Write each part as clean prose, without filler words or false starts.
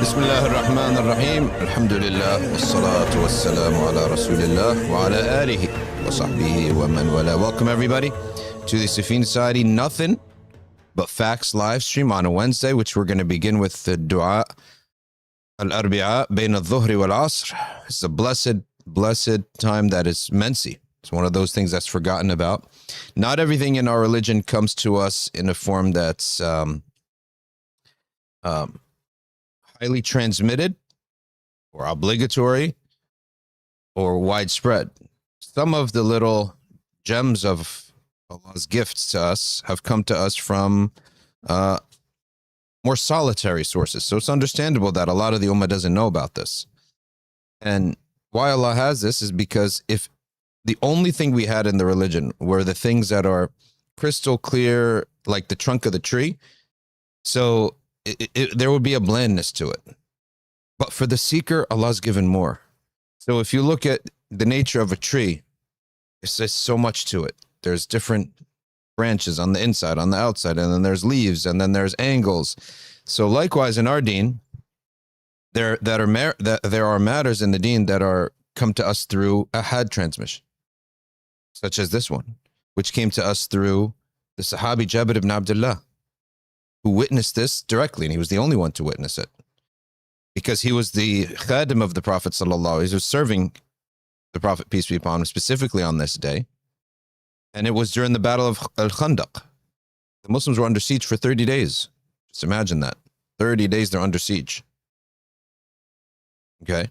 بسم الله الرحمن الرحيم الحمد لله والصلاة والسلام على رسول الله وعلى آله وصحبه ومن والاه. Welcome everybody to the Safina Society Nothing But Facts live stream on a Wednesday, which we're going to begin with the dua al-Arbi'a بين الظهر والعصر. It's a blessed time that is mensy. It's one of those things that's forgotten about. Not everything in our religion comes to us in a form that's highly transmitted or obligatory or widespread. Some of the little gems of Allah's gifts to us have come to us from more solitary sources. So it's understandable that a lot of the Ummah doesn't know about this. And why Allah has this is because if the only thing we had in the religion were the things that are crystal clear, like the trunk of the tree, so there would be a blandness to it. But for the seeker, Allah's given more. So if you look at the nature of a tree, there's so much to it. There's different branches on the inside, on the outside, and then there's leaves, and then there's angles. So likewise in our deen, there are matters in the deen that are come to us through ahad transmission, such as this one, which came to us through the Sahabi Jabir ibn Abdullah, who witnessed this directly, and he was the only one to witness it, because he was the khadim of the Prophet sallallahu. He was serving the Prophet, peace be upon him, specifically on this day, and it was during the Battle of al-Khandaq. The Muslims were under siege for 30 days. Just imagine that. 30 days they're under siege. Okay.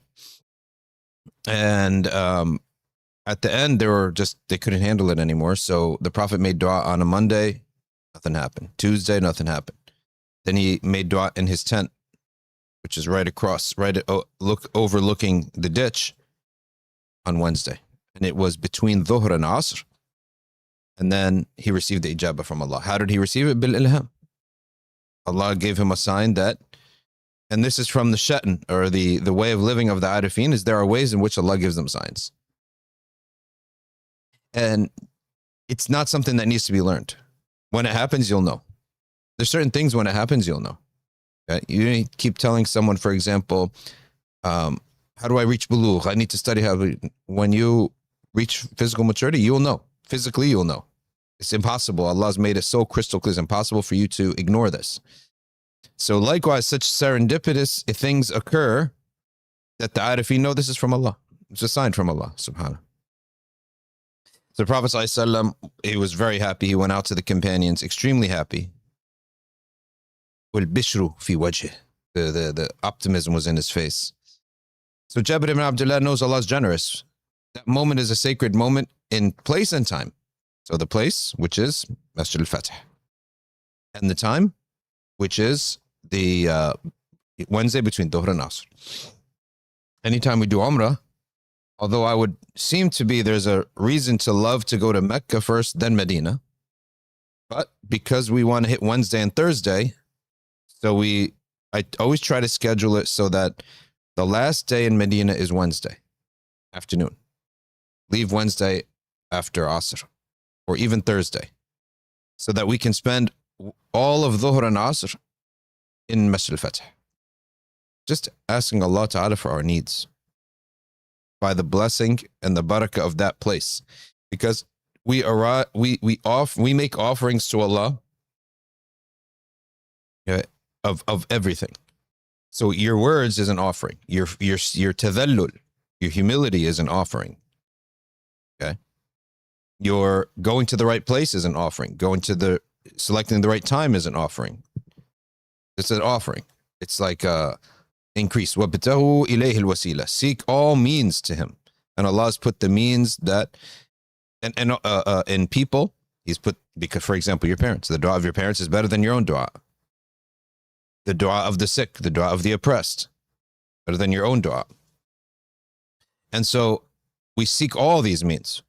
And at the end, they couldn't handle it anymore. So the Prophet made dua on a Monday, nothing happened. Tuesday, nothing happened. Then he made dua in his tent, which is right across, overlooking the ditch, on Wednesday. And it was between Dhuhr and Asr. And then he received the ijabah from Allah. How did he receive it? Bil ilham. Allah gave him a sign that, and this is from the sha'n, or the way of living of the arifin, is there are ways in which Allah gives them signs. And it's not something that needs to be learned. When it happens, you'll know. There's certain things when it happens, you'll know. Okay? You keep telling someone, for example, how do I reach bulugh? I need to study how. When you reach physical maturity, you'll know. Physically, you'll know. It's impossible. Allah's made it so crystal clear. It's impossible for you to ignore this. So likewise, such serendipitous things occur that the arifin know this is from Allah. It's a sign from Allah, subhanahu. So the Prophet ﷺ, he was very happy. He went out to the companions, extremely happy. وَالْبِشْرُ فِي وَجْهِهِ. The optimism was in his face. So Jabir ibn Abdullah knows Allah is generous. That moment is a sacred moment in place and time. So the place, which is Masjid al-Fatih. And the time, which is the Wednesday between Dhuhr and Asr. Anytime we do Umrah, although I would seem to be there's a reason to love to go to Mecca first, then Medina. But because we want to hit Wednesday and Thursday, so I always try to schedule it so that the last day in Medina is Wednesday afternoon. Leave Wednesday after Asr, or even Thursday, so that we can spend all of Dhuhr and Asr in Masjid al-Fatih. Just asking Allah Ta'ala for our needs by the blessing and the barakah of that place, because we make offerings to Allah of everything. So your words is an offering. Your tadhallul, your humility is an offering. Okay. Your going to the right place is an offering. Selecting the right time is an offering. It's an offering. It's like increase. وَابْتَغُوا إِلَيْهِ الْوَسِيلَةِ. Seek all means to him. And Allah has put the means that, and in people, he's put, because for example, your parents, the dua of your parents is better than your own dua. The dua of the sick, the dua of the oppressed, better than your own dua. And so we seek all these means.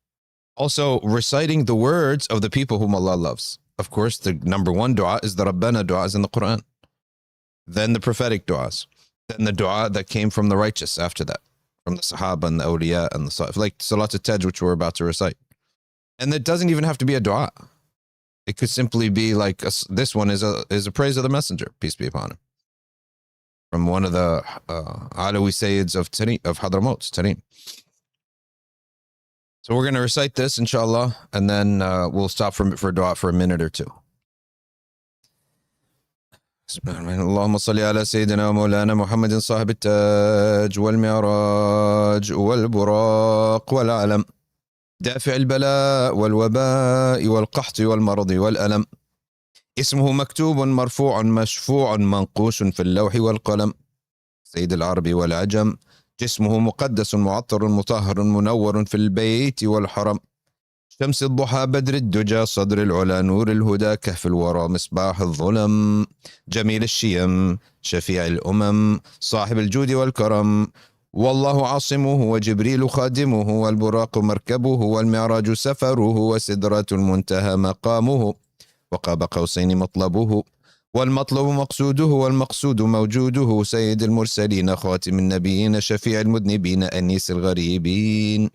Also reciting the words of the people whom Allah loves. Of course, the number one dua is the Rabbana dua is in the Quran. Then the prophetic duas. Then the dua that came from the righteous after that. From the Sahaba and the Awliya and the Salaf. Like Salat al-Taj, which we're about to recite. And it doesn't even have to be a dua. It could simply be like this one is a praise of the messenger, peace be upon him. from one of the Alawi Sayyids of Hadramaut, Tarim. So we're going to recite this, inshallah, and then we'll stop for dua for a minute or two. اللهم صل على سيدنا ومولانا محمد صاحب التاج والمعراج والبراق والعلم دافع البلاء والوباء والقحط والمرض والألم اسمه مكتوب مرفوع مشفوع منقوش في اللوح والقلم سيد العرب والعجم جسمه مقدس معطر مطهر منور في البيت والحرم شمس الضحى بدر الدجى صدر العلا نور الهدى كهف الورى مصباح الظلم جميل الشيم شفيع الأمم صاحب الجود والكرم والله عاصمه وجبريل خادمه والبراق مركبه والمعراج سفره وسدرة المنتهى مقامه وقاب قوسين مطلبه والمطلب مقصوده والمقصود موجوده سيد المرسلين خاتم النبيين شفيع المذنبين أنيس الغريبين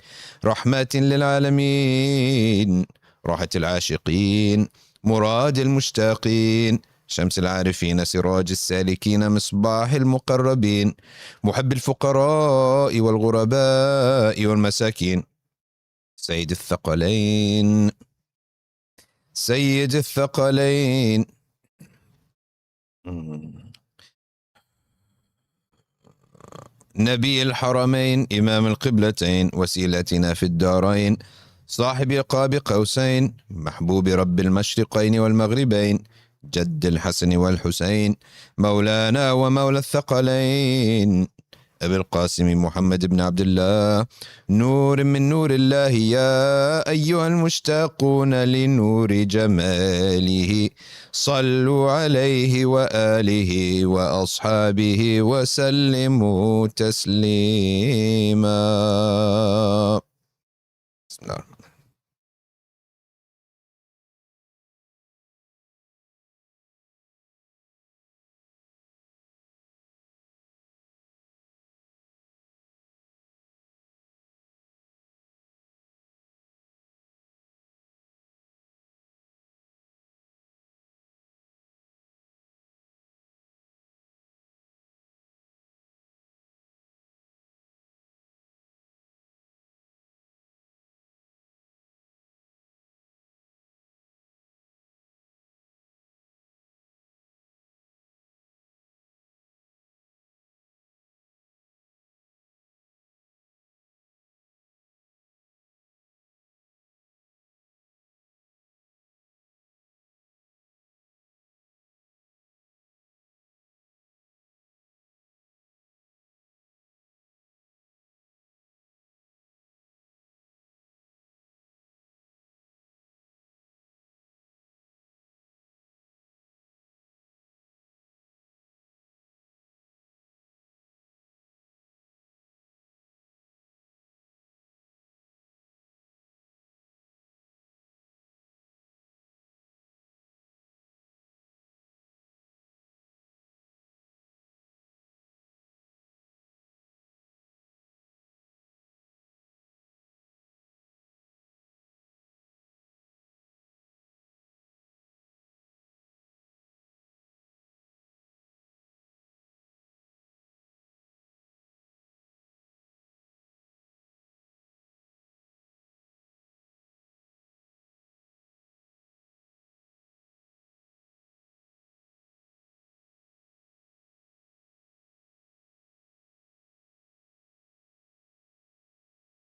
رحمات للعالمين راحة العاشقين مراد المشتاقين شمس العارفين سراج السالكين مصباح المقربين محب الفقراء والغرباء والمساكين سيد الثقلين سيد الثقلين نبي الحرمين إمام القبلتين وسيلتنا في الدارين صاحب قاب قوسين محبوب رب المشرقين والمغربين جد الحسن والحسين مولانا ومولى الثقلين أبي القاسم محمد بن عبد الله نور من نور الله يا أيها المشتاقون لنور جماله صلوا عليه وآله وأصحابه وسلموا تسليما. بسم الله.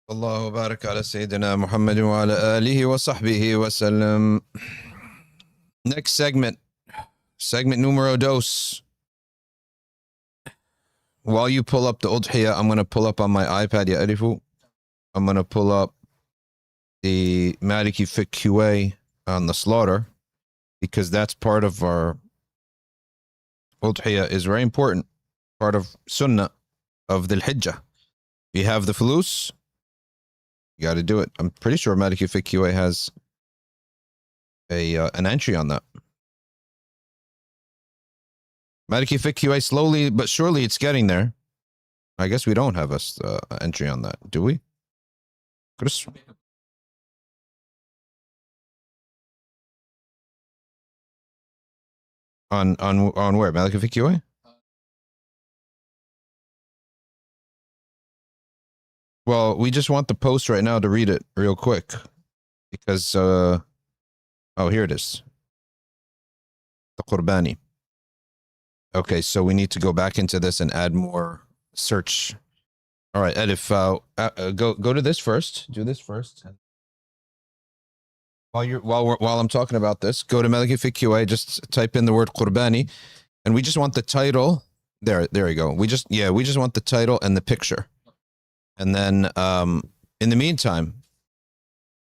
الله بارك على سيدنا محمد وعلى آله وصحبه وسلم. Next segment numero dos. While you pull up the udhiyah, I'm going to pull up on my iPad, ya Arifu. I'm going to pull up the Maliki Fiqh QA on the slaughter, because that's part of our udhiyah, is very important, part of sunnah of the hijjah. You have the fulus, you got to do it. I'm pretty sure Maliki Fiqh QA has an entry on that. Maliki Fiqh QA, slowly but surely it's getting there. I guess we don't have an entry on that, do we? Chris? On where? Maliki Fiqh QA? Well, we just want the post right now to read it real quick because, oh, here it is. The Qurbani. Okay, so we need to go back into this and add more search. All right, Edif, go to this first. Do this first. While I'm talking about this, go to Maliki fi QA. Just type in the word Qurbani, and we just want the title. There you go. We just want the title and the picture, and then in the meantime,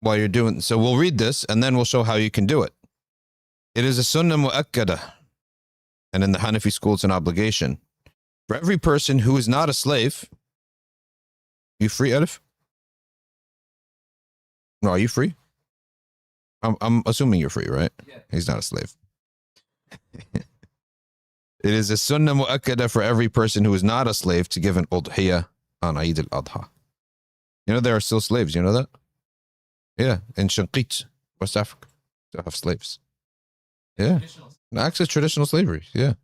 while you're doing so, we'll read this and then we'll show how you can do it. It is a sunnah mu'akkada, and in the Hanafi school, it's an obligation for every person who is not a slave. You free, Edif? No, are you free? I'm assuming you're free, right? Yeah. He's not a slave. It is a sunnah mu'akkada for every person who is not a slave to give an udhiyah on Eid al-Adha. You know, there are still slaves. You know that? Yeah, in Shanqit, West Africa, they have slaves. Yeah, actually, traditional slavery. Yeah,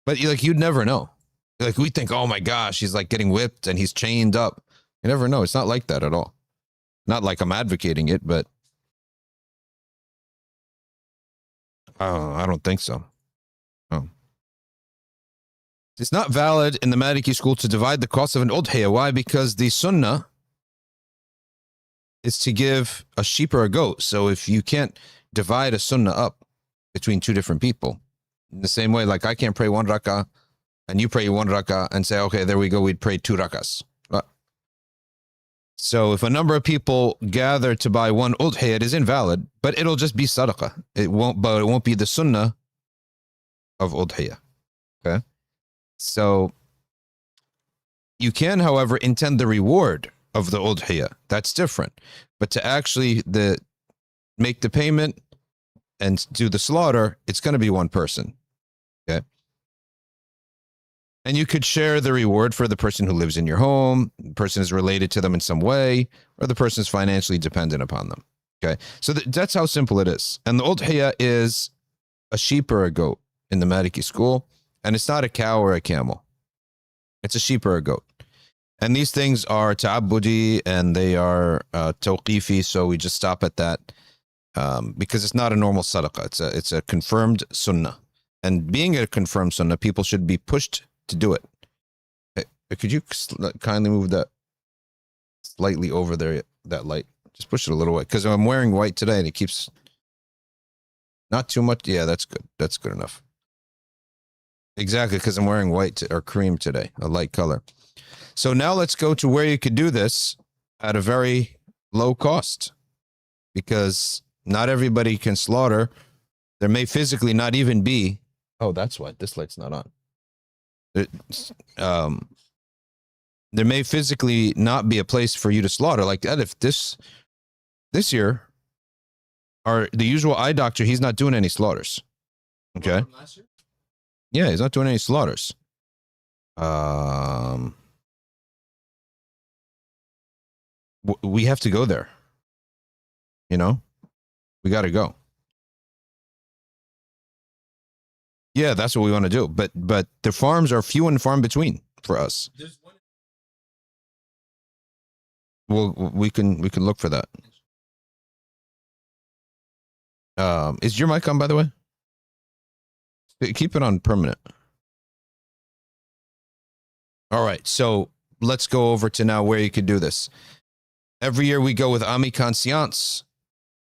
but like you'd never know. Like we think, oh my gosh, he's like getting whipped and he's chained up. You never know. It's not like that at all. Not like I'm advocating it, but I don't think so. Oh. It's not valid in the Maliki school to divide the cost of an udhiyah. Why? Because the sunnah is to give a sheep or a goat. So if you can't divide a sunnah up between two different people, in the same way, like I can't pray 1 rak'ah and you pray 1 rak'ah and say, okay, there we go, we'd pray 2 rak'ahs. So if a number of people gather to buy one udhiyah, it is invalid, but it'll just be sadaqah. It won't be the sunnah of udhiyah. Okay. So you can, however, intend the reward of the udhiyah. That's different. But to actually make the payment and do the slaughter, it's going to be one person. Okay. And you could share the reward for the person who lives in your home, the person is related to them in some way, or the person is financially dependent upon them. Okay. So that's how simple it is. And the udhiyah is a sheep or a goat in the Maliki school. And it's not a cow or a camel. It's a sheep or a goat. And these things are ta'abbudi and they are tawqifi. So we just stop at that because it's not a normal sadaqah. It's a confirmed sunnah. And being a confirmed sunnah, people should be pushed to do it. Hey, could you kindly move that slightly over there, that light? Just push it a little way because I'm wearing white today and it keeps not too much. Yeah, that's good. That's good enough. Exactly, because I'm wearing white or cream today, a light color. So now let's go to where you could do this at a very low cost because not everybody can slaughter. There may physically not even be. Oh, that's why this light's not on. There may physically not be a place for you to slaughter like that. If this year, the usual eye doctor, he's not doing any slaughters. Okay. Yeah, he's not doing any slaughters. We have to go there. You know, we got to go. Yeah, that's what we want to do. But the farms are few and far in between for us. Well, we can look for that. Is your mic on, by the way? Keep it on permanent. All right, so let's go over to now where you can do this. Every year we go with Ami Conscience.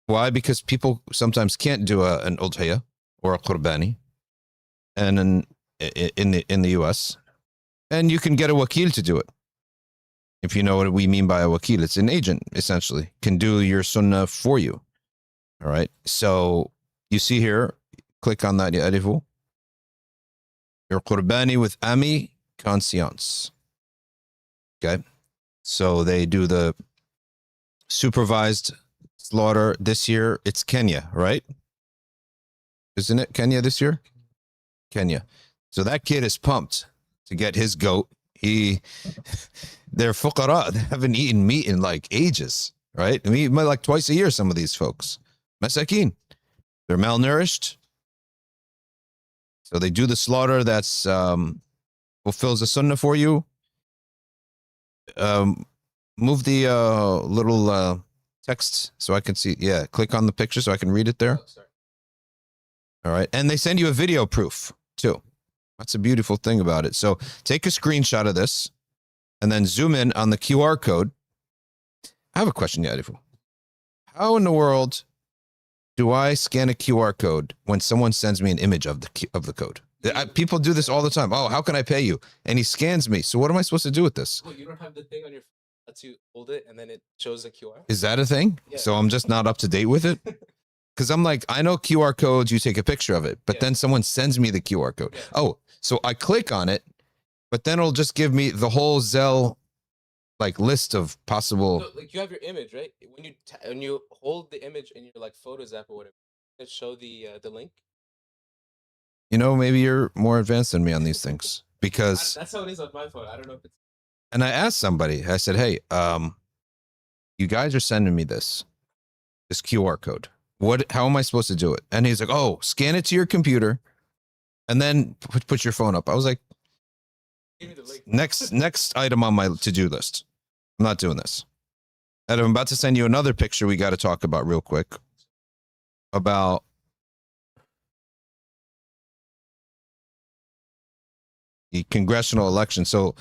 Why? Because people sometimes can't do an udhiyah or a Qurbani. And in the US, and you can get a wakil to do it. If you know what we mean by a wakil, it's an agent essentially, can do your sunnah for you. All right. So you see here, click on that, Arifu. Your Qurbani with Ami Conscience. Okay. So they do the supervised slaughter this year. It's Kenya, right? Isn't it Kenya this year? Kenya. So that kid is pumped to get his goat. They're fuqara. They haven't eaten meat in like ages, right? I mean, like twice a year, some of these folks. Masakin. They're malnourished. So they do the slaughter that's fulfills the sunnah for you. move the little text so I can see. Yeah, click on the picture so I can read it there. All right. And they send you a video proof too. That's a beautiful thing about it. So take a screenshot of this and then zoom in on the QR code. I have a question, Yadifu. How in the world do I scan a QR code when someone sends me an image of the code? People do this all the time. Oh, how can I pay you? And he scans me. So what am I supposed to do with this? Well, you don't have the thing on your phone that lets you hold it and then it shows the QR. Is that a thing? Yeah. So I'm just not up to date with it? Because I'm like, I know QR codes, you take a picture of it, but then someone sends me the QR code. Yeah. Oh, so I click on it, but then it'll just give me the whole Zelle like list of possible. So, like you have your image, right? When you hold the image in your like Photos app or whatever, it show the link. You know, maybe you're more advanced than me on these things because that's how it is on my phone. I don't know if it's. And I asked somebody, I said, hey, you guys are sending me this QR code. How am I supposed to do it? And he's like, oh, scan it to your computer and then put your phone up. I was like, next item on my to-do list. I'm not doing this. And I'm about to send you another picture we got to talk about real quick about the congressional election. So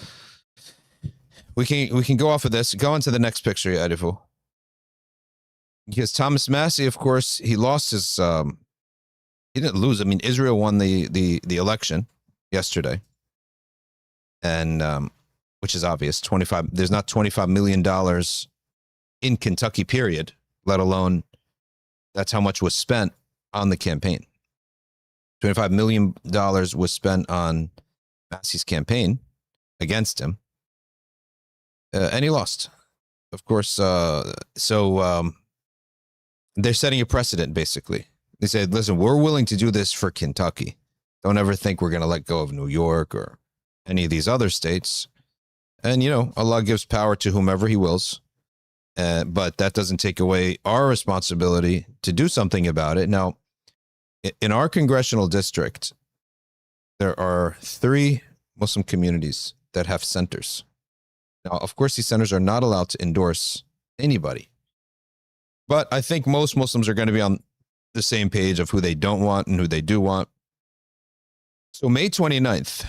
we can go off of this. Go on to the next picture, Yadifu. Because Thomas Massey, of course, he lost his he didn't lose. I mean, Israel won the election yesterday. And which is obvious. There's not $25 million in Kentucky, period, let alone that's how much was spent on the campaign. $25 million was spent on Massey's campaign against him. And he lost. Of course, they're setting a precedent, basically. They said, listen, we're willing to do this for Kentucky. Don't ever think we're going to let go of New York or any of these other states. And, you know, Allah gives power to whomever he wills. But that doesn't take away our responsibility to do something about it. Now, in our congressional district, there are 3 Muslim communities that have centers. Now, of course, these centers are not allowed to endorse anybody. But I think most Muslims are going to be on the same page of who they don't want and who they do want. So May 29th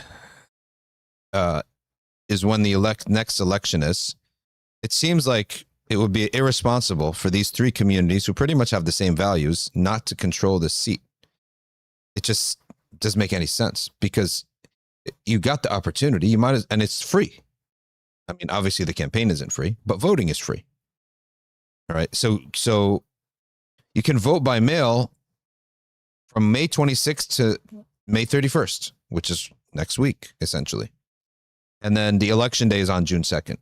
is when the next election is. It seems like it would be irresponsible for these 3 communities who pretty much have the same values not to control this seat. It just doesn't make any sense because you got the opportunity. You might, and it's free. I mean, obviously the campaign isn't free, but voting is free. All right. So you can vote by mail from May 26th to May 31st, which is next week, essentially. And then the election day is on June 2nd.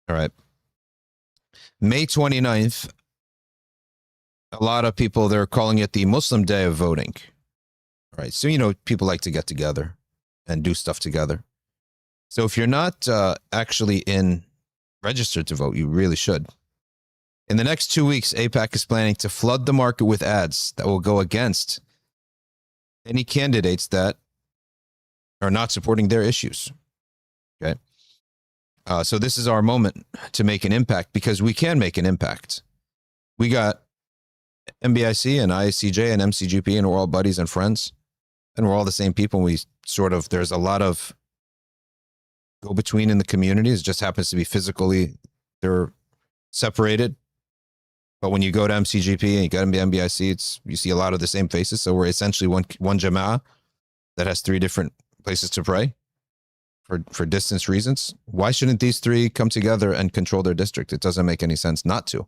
All right. May 29th, a lot of people, they're calling it the Muslim Day of Voting. All right. So, you know, people like to get together and do stuff together. So if you're not actually registered to vote, you really should. In the next 2 weeks, AIPAC is planning to flood the market with ads that will go against any candidates that are not supporting their issues. Okay. So this is our moment to make an impact because we can make an impact. We got MBIC and ISCJ and MCGP and we're all buddies and friends and we're all the same people. There's a lot of go between in the communities. It just happens to be physically, they're separated. But when you go to MCGP and you go to MBIC, you see a lot of the same faces. So we're essentially one jama'ah that has 3 different places to pray for distance reasons. Why shouldn't these 3 come together and control their district? It doesn't make any sense not to.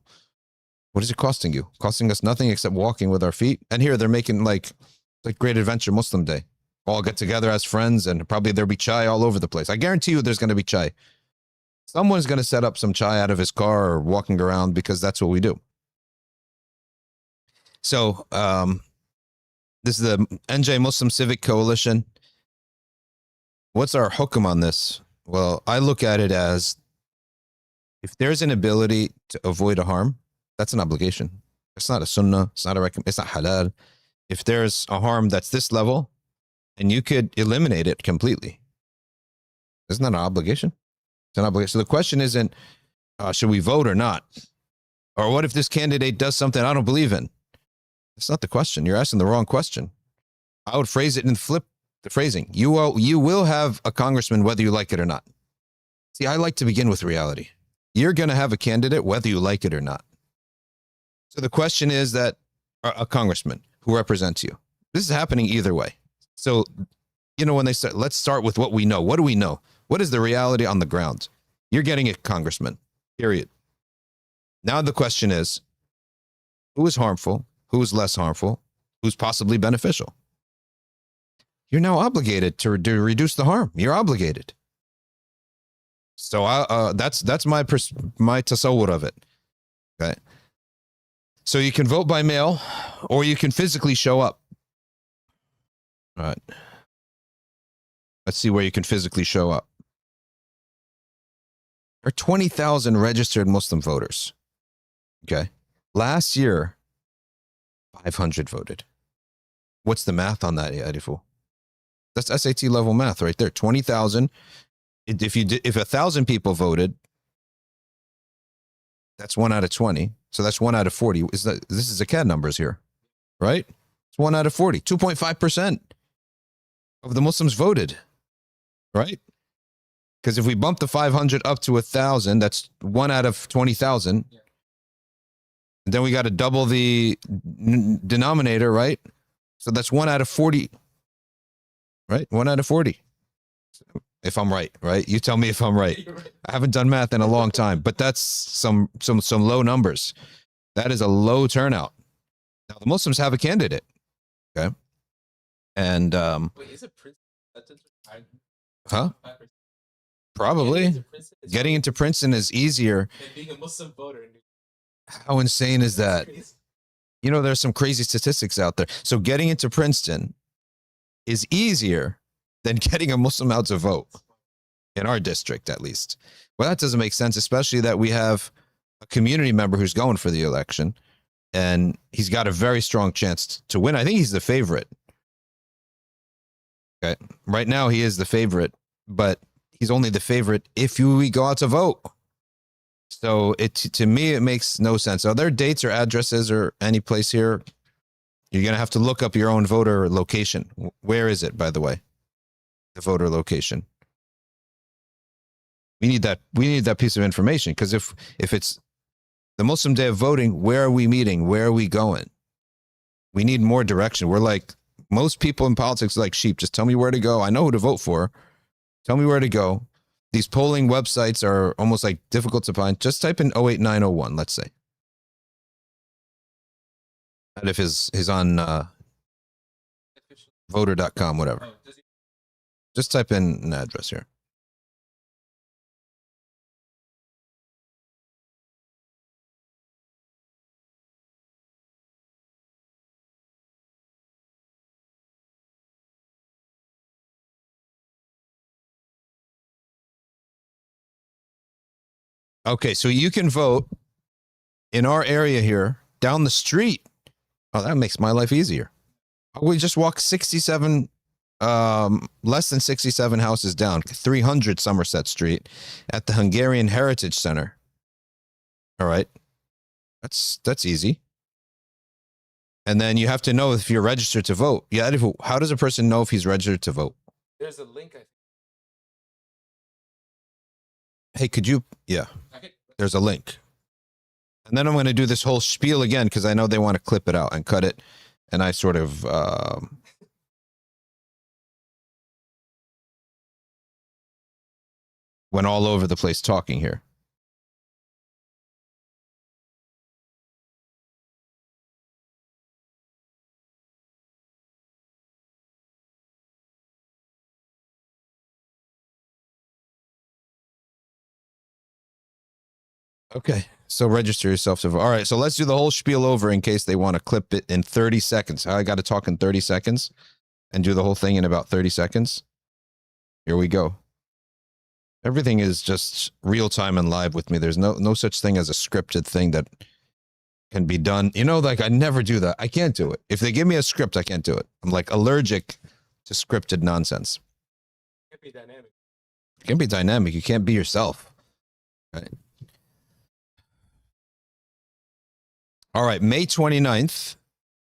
What is it costing you? Costing us nothing except walking with our feet. And here they're making like Great Adventure Muslim Day. All get together as friends and probably there'll be chai all over the place. I guarantee you there's going to be chai. Someone's going to set up some chai out of his car or walking around because that's what we do. So this is the NJ Muslim Civic Coalition. What's our hukum on this? Well, I look at it as if there's an ability to avoid a harm, that's an obligation. It's not a sunnah. It's not it's not halal. If there's a harm that's this level and you could eliminate it completely, isn't that an obligation? It's an obligation. So the question isn't, should we vote or not? Or what if this candidate does something I don't believe in? That's not the question. You're asking the wrong question. I would phrase it and flip the phrasing. You will have a congressman whether you like it or not. See, I like to begin with reality. You're going to have a candidate whether you like it or not. So the question is that a congressman who represents you. This is happening either way. So, you know, when they start, let's start with what we know. What do we know? What is the reality on the ground? You're getting a congressman, period. Now the question is, who is harmful? Who is less harmful? Who's possibly beneficial? You're now obligated to reduce the harm. You're obligated. So that's my tasawwur of it. Okay. So you can vote by mail, or you can physically show up. All right. Let's see where you can physically show up. There are 20,000 registered Muslim voters. Okay. Last year, 500 voted. What's the math on that, Arifu? That's SAT level math right there. 20,000. If 1,000 people voted, that's 1 out of 20. So that's 1 out of 40. This is Aqeeda numbers here, right? It's 1 out of 40. 2.5% of the Muslims voted, right? Because if we bump the 500 up to 1,000, that's 1 out of 20,000. Yeah. Then we got to double the denominator, right? So that's 1 out of 40, right? 1 out of 40. If I'm right? You tell me if I'm right. I haven't done math in a long time, but that's some low numbers. That is a low turnout. Now the Muslims have a candidate, okay? And wait, is it Princeton? Huh? Probably. Getting into Princeton is easier than being a Muslim voter. How insane is that? You know, there's some crazy statistics out there. So getting into Princeton is easier than getting a Muslim out to vote, in our district at least. Well, that doesn't make sense, especially that we have a community member who's going for the election, and he's got a very strong chance to win. I think he's the favorite. Okay, right now he is the favorite, but he's only the favorite if we go out to vote. So to me, it makes no sense. Are there dates or addresses or any place here? You're going to have to look up your own voter location. Where is it, by the way? The voter location. We need that piece of information, because if it's the Muslim day of voting, where are we meeting? Where are we going? We need more direction. We're like, most people in politics are like sheep. Just tell me where to go. I know who to vote for. Tell me where to go. These polling websites are almost like difficult to find. Just type in 08901, let's say. And if he's on voter.com, whatever. Just type in an address here. Okay, so you can vote in our area here, down the street. Oh, that makes my life easier. We just walk 67, less than 67 houses down, 300 Somerset Street at the Hungarian Heritage Center. All right, that's easy. And then you have to know if you're registered to vote. Yeah, how does a person know if he's registered to vote? There's a link, I think. Hey, could you? Yeah, there's a link. And then I'm going to do this whole spiel again, because I know they want to clip it out and cut it. And I sort of went all over the place talking here. Okay, so register yourself to vote. All right, so let's do the whole spiel over in case they want to clip it in 30 seconds. I got to talk in 30 seconds and do the whole thing in about 30 seconds. Here we go. Everything is just real time and live with me. There's no such thing as a scripted thing that can be done. You know, like I never do that. I can't do it. If they give me a script, I can't do it. I'm like allergic to scripted nonsense. It can't be dynamic. You can't be dynamic. You can't be yourself. Right. All right. May 29th,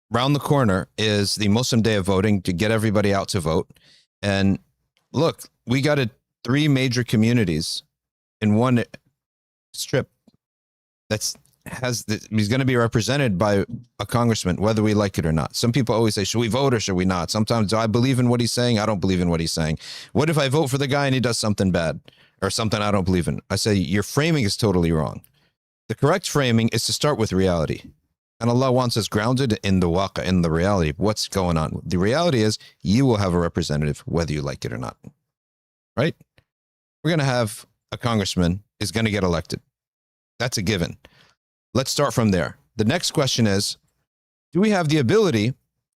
round the corner, is the Muslim Day of Voting to get everybody out to vote. And look, we got 3 major communities in one strip he's going to be represented by a congressman, whether we like it or not. Some people always say, should we vote or should we not? Sometimes, do I believe in what he's saying? I don't believe in what he's saying. What if I vote for the guy and he does something bad or something I don't believe in? I say, your framing is totally wrong. The correct framing is to start with reality. And Allah wants us grounded in the waqa, in the reality of what's going on. The reality is you will have a representative, whether you like it or not. Right? We're going to have a congressman is going to get elected. That's a given. Let's start from there. The next question is, do we have the ability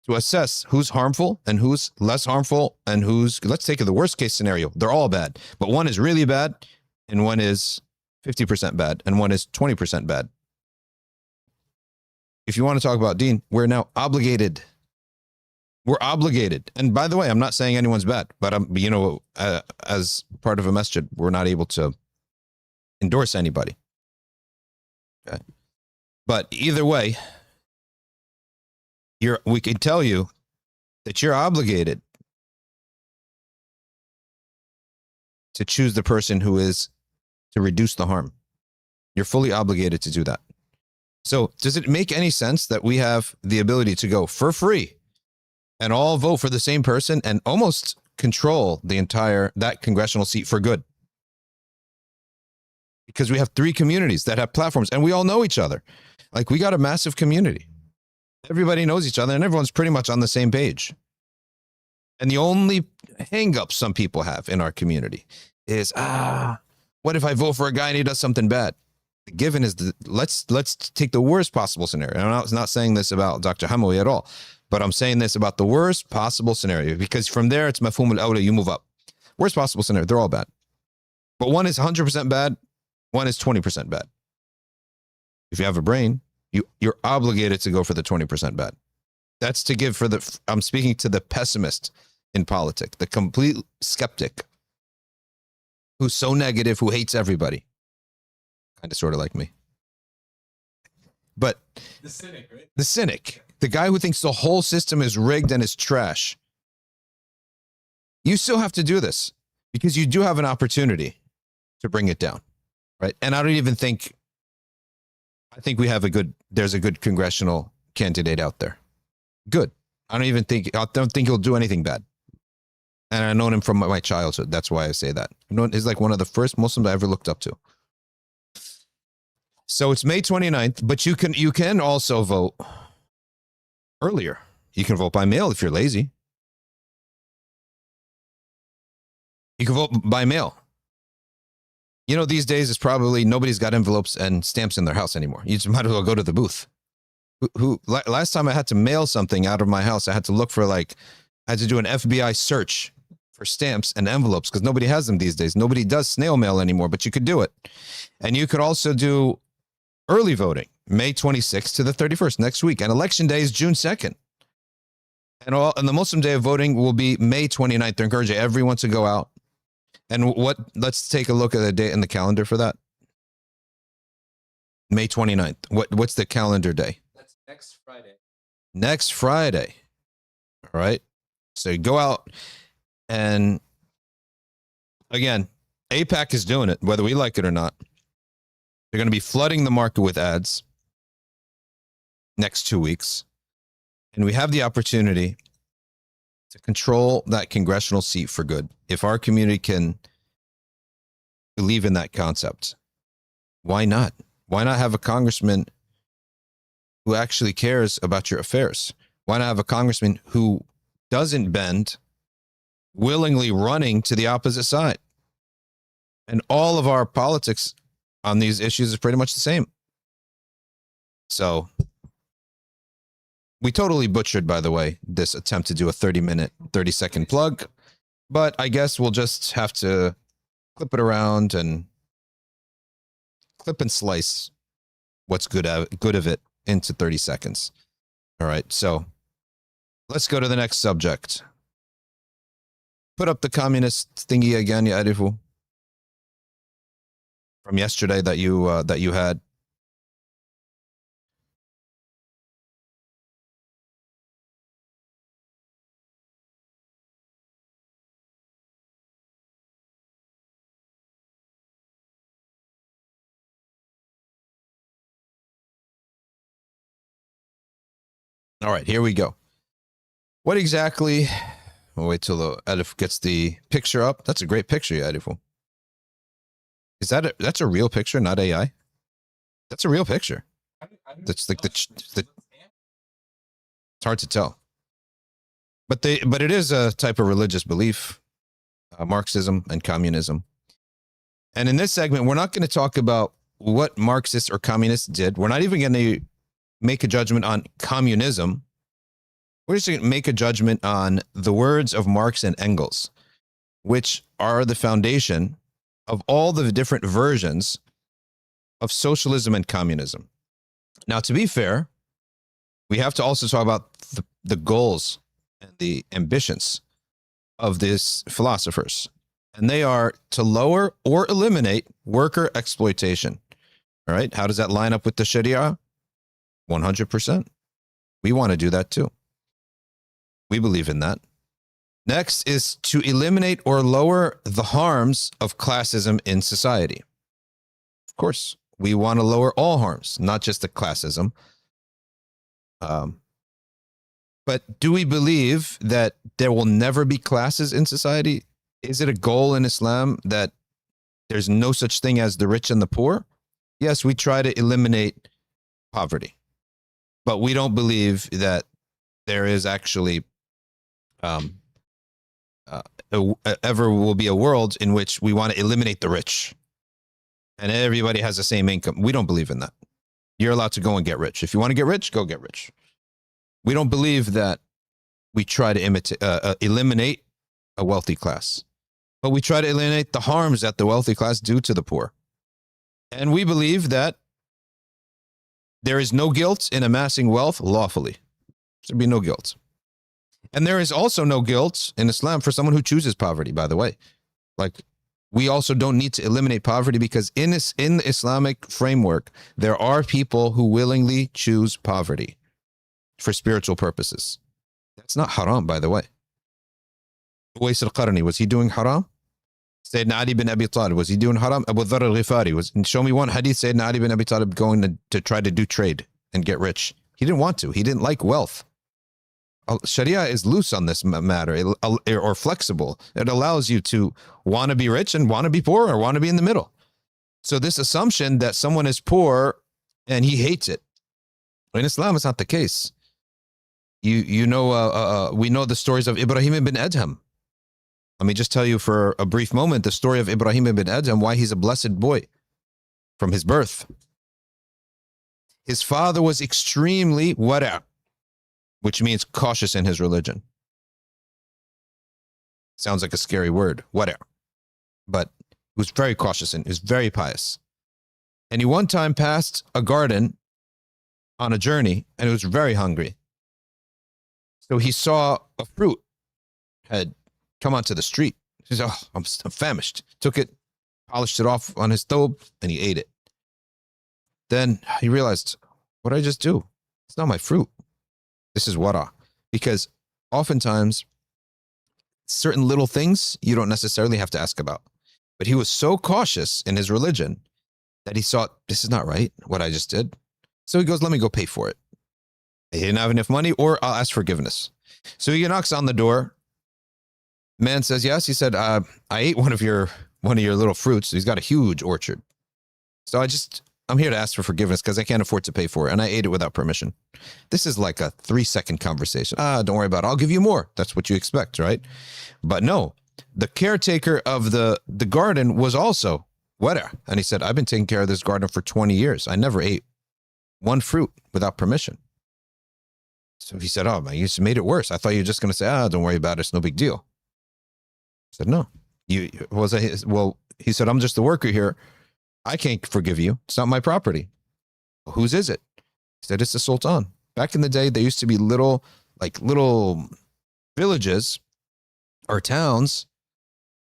to assess who's harmful and who's less harmful and let's take the worst case scenario. They're all bad, but one is really bad and one is 50% bad and one is 20% bad. If you want to talk about deen, we're now obligated. We're obligated. And by the way, I'm not saying anyone's bad, but as part of a masjid, we're not able to endorse anybody. Okay. But either way, we can tell you that you're obligated to choose the person who is to reduce the harm. You're fully obligated to do that. So does it make any sense that we have the ability to go for free and all vote for the same person and almost control that congressional seat for good? Because we have 3 communities that have platforms and we all know each other. Like, we got a massive community. Everybody knows each other and everyone's pretty much on the same page. And the only hang up some people have in our community is, what if I vote for a guy and he does something bad? The given is, let's take the worst possible scenario. And I'm not saying this about Dr. Hamawi at all, but I'm saying this about the worst possible scenario, because from there it's mafhum al-awla, you move up. Worst possible scenario, they're all bad. But one is 100% bad, one is 20% bad. If you have a brain, you're obligated to go for the 20% bad. That's to give I'm speaking to the pessimist in politics, the complete skeptic who's so negative, who hates everybody. Kind of sort of like me. But The cynic, right? The cynic, the guy who thinks the whole system is rigged and is trash. You still have to do this because you do have an opportunity to bring it down, right? And I think there's a good congressional candidate out there. Good. I don't think he'll do anything bad. And I've known him from my childhood. That's why I say that. He's like one of the first Muslims I ever looked up to. So it's May 29th, but you can also vote earlier. You can vote by mail if you're lazy. You can vote by mail. These days it's probably nobody's got envelopes and stamps in their house anymore. You just might as well go to the booth. Last time I had to mail something out of my house, I had to look for I had to do an FBI search for stamps and envelopes because nobody has them these days. Nobody does snail mail anymore, but you could do it. And you could also do early voting, May 26th to the 31st, next week. And election day is June 2nd. And the Muslim Day of Voting will be May 29th. They're encouraging everyone to go out. And let's take a look at the date in the calendar for that. May 29th. What's the calendar day? That's next Friday. Next Friday. All right. So you go out and again, AIPAC is doing it, whether we like it or not. They're going to be flooding the market with ads next 2 weeks. And we have the opportunity to control that congressional seat for good. If our community can believe in that concept, why not? Why not have a congressman who actually cares about your affairs? Why not have a congressman who doesn't bend, willingly running to the opposite side? And all of our politics on these issues is pretty much the same. So we totally butchered, by the way, this attempt to do a 30-second plug. But I guess we'll just have to clip it around and clip and slice what's good of it into 30 seconds. All right, so let's go to the next subject. Put up the communist thingy again, ya Arifu. from yesterday that you had. All right, here we go. What exactly? We'll wait till the Edif gets the picture up. That's a great picture, Edif. Is that's a real picture, not AI? That's a real picture. That's like the it's hard to tell. But it is a type of religious belief, Marxism and communism. And in this segment, we're not going to talk about what Marxists or communists did. We're not even going to make a judgment on communism. We're just going to make a judgment on the words of Marx and Engels, which are the foundation of all the different versions of socialism and communism. Now, to be fair, we have to also talk about the goals and the ambitions of these philosophers. And they are to lower or eliminate worker exploitation. All right. How does that line up with the Sharia? 100%. We want to do that too. We believe in that. Next is to eliminate or lower the harms of classism in society. Of course, we want to lower all harms, not just the classism. But do we believe that there will never be classes in society? Is it a goal in Islam that there's no such thing as the rich and the poor? Yes, we try to eliminate poverty, but we don't believe that there is actually ever will be a world in which we want to eliminate the rich and everybody has the same income. We don't believe in that. You're allowed to go and get rich. If you want to get rich, go get rich. We don't believe that we try to eliminate a wealthy class, but we try to eliminate the harms that the wealthy class do to the poor. And we believe that there is no guilt in amassing wealth lawfully. There should be no guilt. And there is also no guilt in Islam for someone who chooses poverty, by the way. Like, we also don't need to eliminate poverty because in the Islamic framework, there are people who willingly choose poverty for spiritual purposes. That's not haram, by the way. Uwais al-Qarni, was he doing haram? Sayyidina Ali bin Abi Talib, was he doing haram? Abu Dharr al-Ghifari, show me one hadith Sayyidina Ali bin Abi Talib going to try to do trade and get rich. He didn't want to. He didn't like wealth. Sharia is loose on this matter, or flexible. It allows you to want to be rich and want to be poor or want to be in the middle. So this assumption that someone is poor and he hates it, in Islam, it's not the case. We know the stories of Ibrahim ibn Adham. Let me just tell you for a brief moment the story of Ibrahim ibn Adham, why he's a blessed boy from his birth. His father was extremely wara', which means cautious in his religion. Sounds like a scary word, wara'. But he was very cautious and he was very pious. And he one time passed a garden on a journey and he was very hungry. So he saw a fruit had come onto the street. He said, oh, I'm famished. Took it, polished it off on his stove, and he ate it. Then he realized, what did I just do? It's not my fruit. This is wara'. Because oftentimes, certain little things you don't necessarily have to ask about. But he was so cautious in his religion that he thought, this is not right, what I just did. So he goes, let me go pay for it. He didn't have enough money, or I'll ask forgiveness. So he knocks on the door. Man says, yes. He said, I ate one of your little fruits. He's got a huge orchard. So I'm here to ask for forgiveness because I can't afford to pay for it. And I ate it without permission. This is like a 3-second conversation. Don't worry about it. I'll give you more. That's what you expect, right? But no, the caretaker of the garden was also wara'. And he said, I've been taking care of this garden for 20 years. I never ate one fruit without permission. So he said, oh, man, you just made it worse. I thought you were just going to say, don't worry about it. It's no big deal. I said, no. Well, he said, I'm just the worker here. I can't forgive you. It's not my property. Well, whose is it? He said, it's the Sultan. Back in the day, there used to be little villages or towns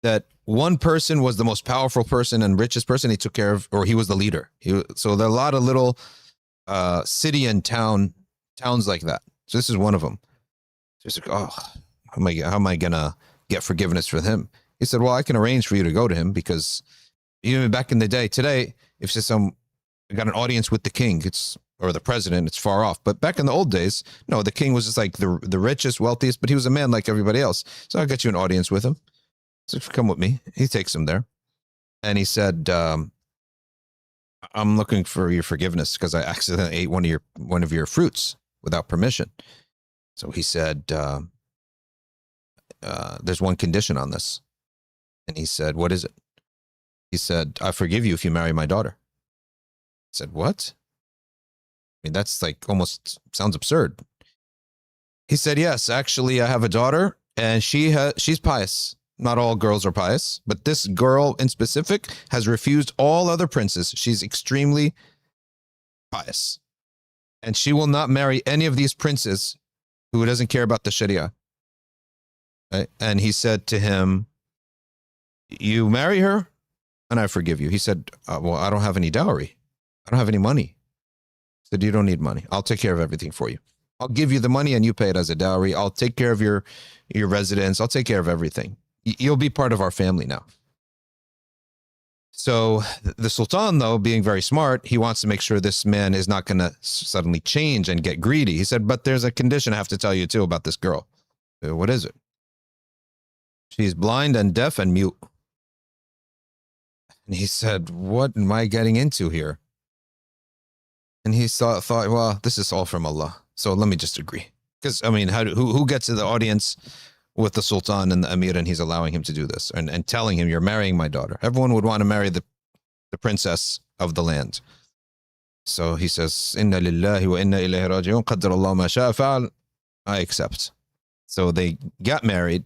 that one person was the most powerful person and richest person he took care of, or he was the leader. So there are a lot of little city and towns like that. So this is one of them. So he's like, oh, how am I gonna get forgiveness for him? He said, well, I can arrange for you to go to him, because even back in the day, today, if I got an audience with the king, or the president, it's far off. But back in the old days, no, the king was just like the richest, wealthiest, but he was a man like everybody else. So I'll get you an audience with him. So come with me. He takes him there. And he said, I'm looking for your forgiveness because I accidentally ate one of your fruits without permission. So he said, there's one condition on this. And he said, what is it? He said, I forgive you if you marry my daughter. I said, what? I mean, that's like almost sounds absurd. He said, yes, actually, I have a daughter and she's pious. Not all girls are pious, but this girl in specific has refused all other princes. She's extremely pious. And she will not marry any of these princes who doesn't care about the Sharia. Right? And he said to him, you marry her and I forgive you. He said, well, I don't have any dowry. I don't have any money. He said, you don't need money. I'll take care of everything for you. I'll give you the money and you pay it as a dowry. I'll take care of your residence. I'll take care of everything. You'll be part of our family now. So the Sultan, though, being very smart, he wants to make sure this man is not going to suddenly change and get greedy. He said, but there's a condition I have to tell you too about this girl. What is it? She's blind and deaf and mute. And he said, what am I getting into here? And he thought, well, this is all from Allah. So let me just agree. Because, I mean, who gets to the audience with the Sultan and the Emir and he's allowing him to do this and telling him, you're marrying my daughter? Everyone would want to marry the princess of the land. So he says, Inna lillahi wa inna ilayhi raji'un, qaddar Allah ma sha'a fa'al. I accept. So they got married.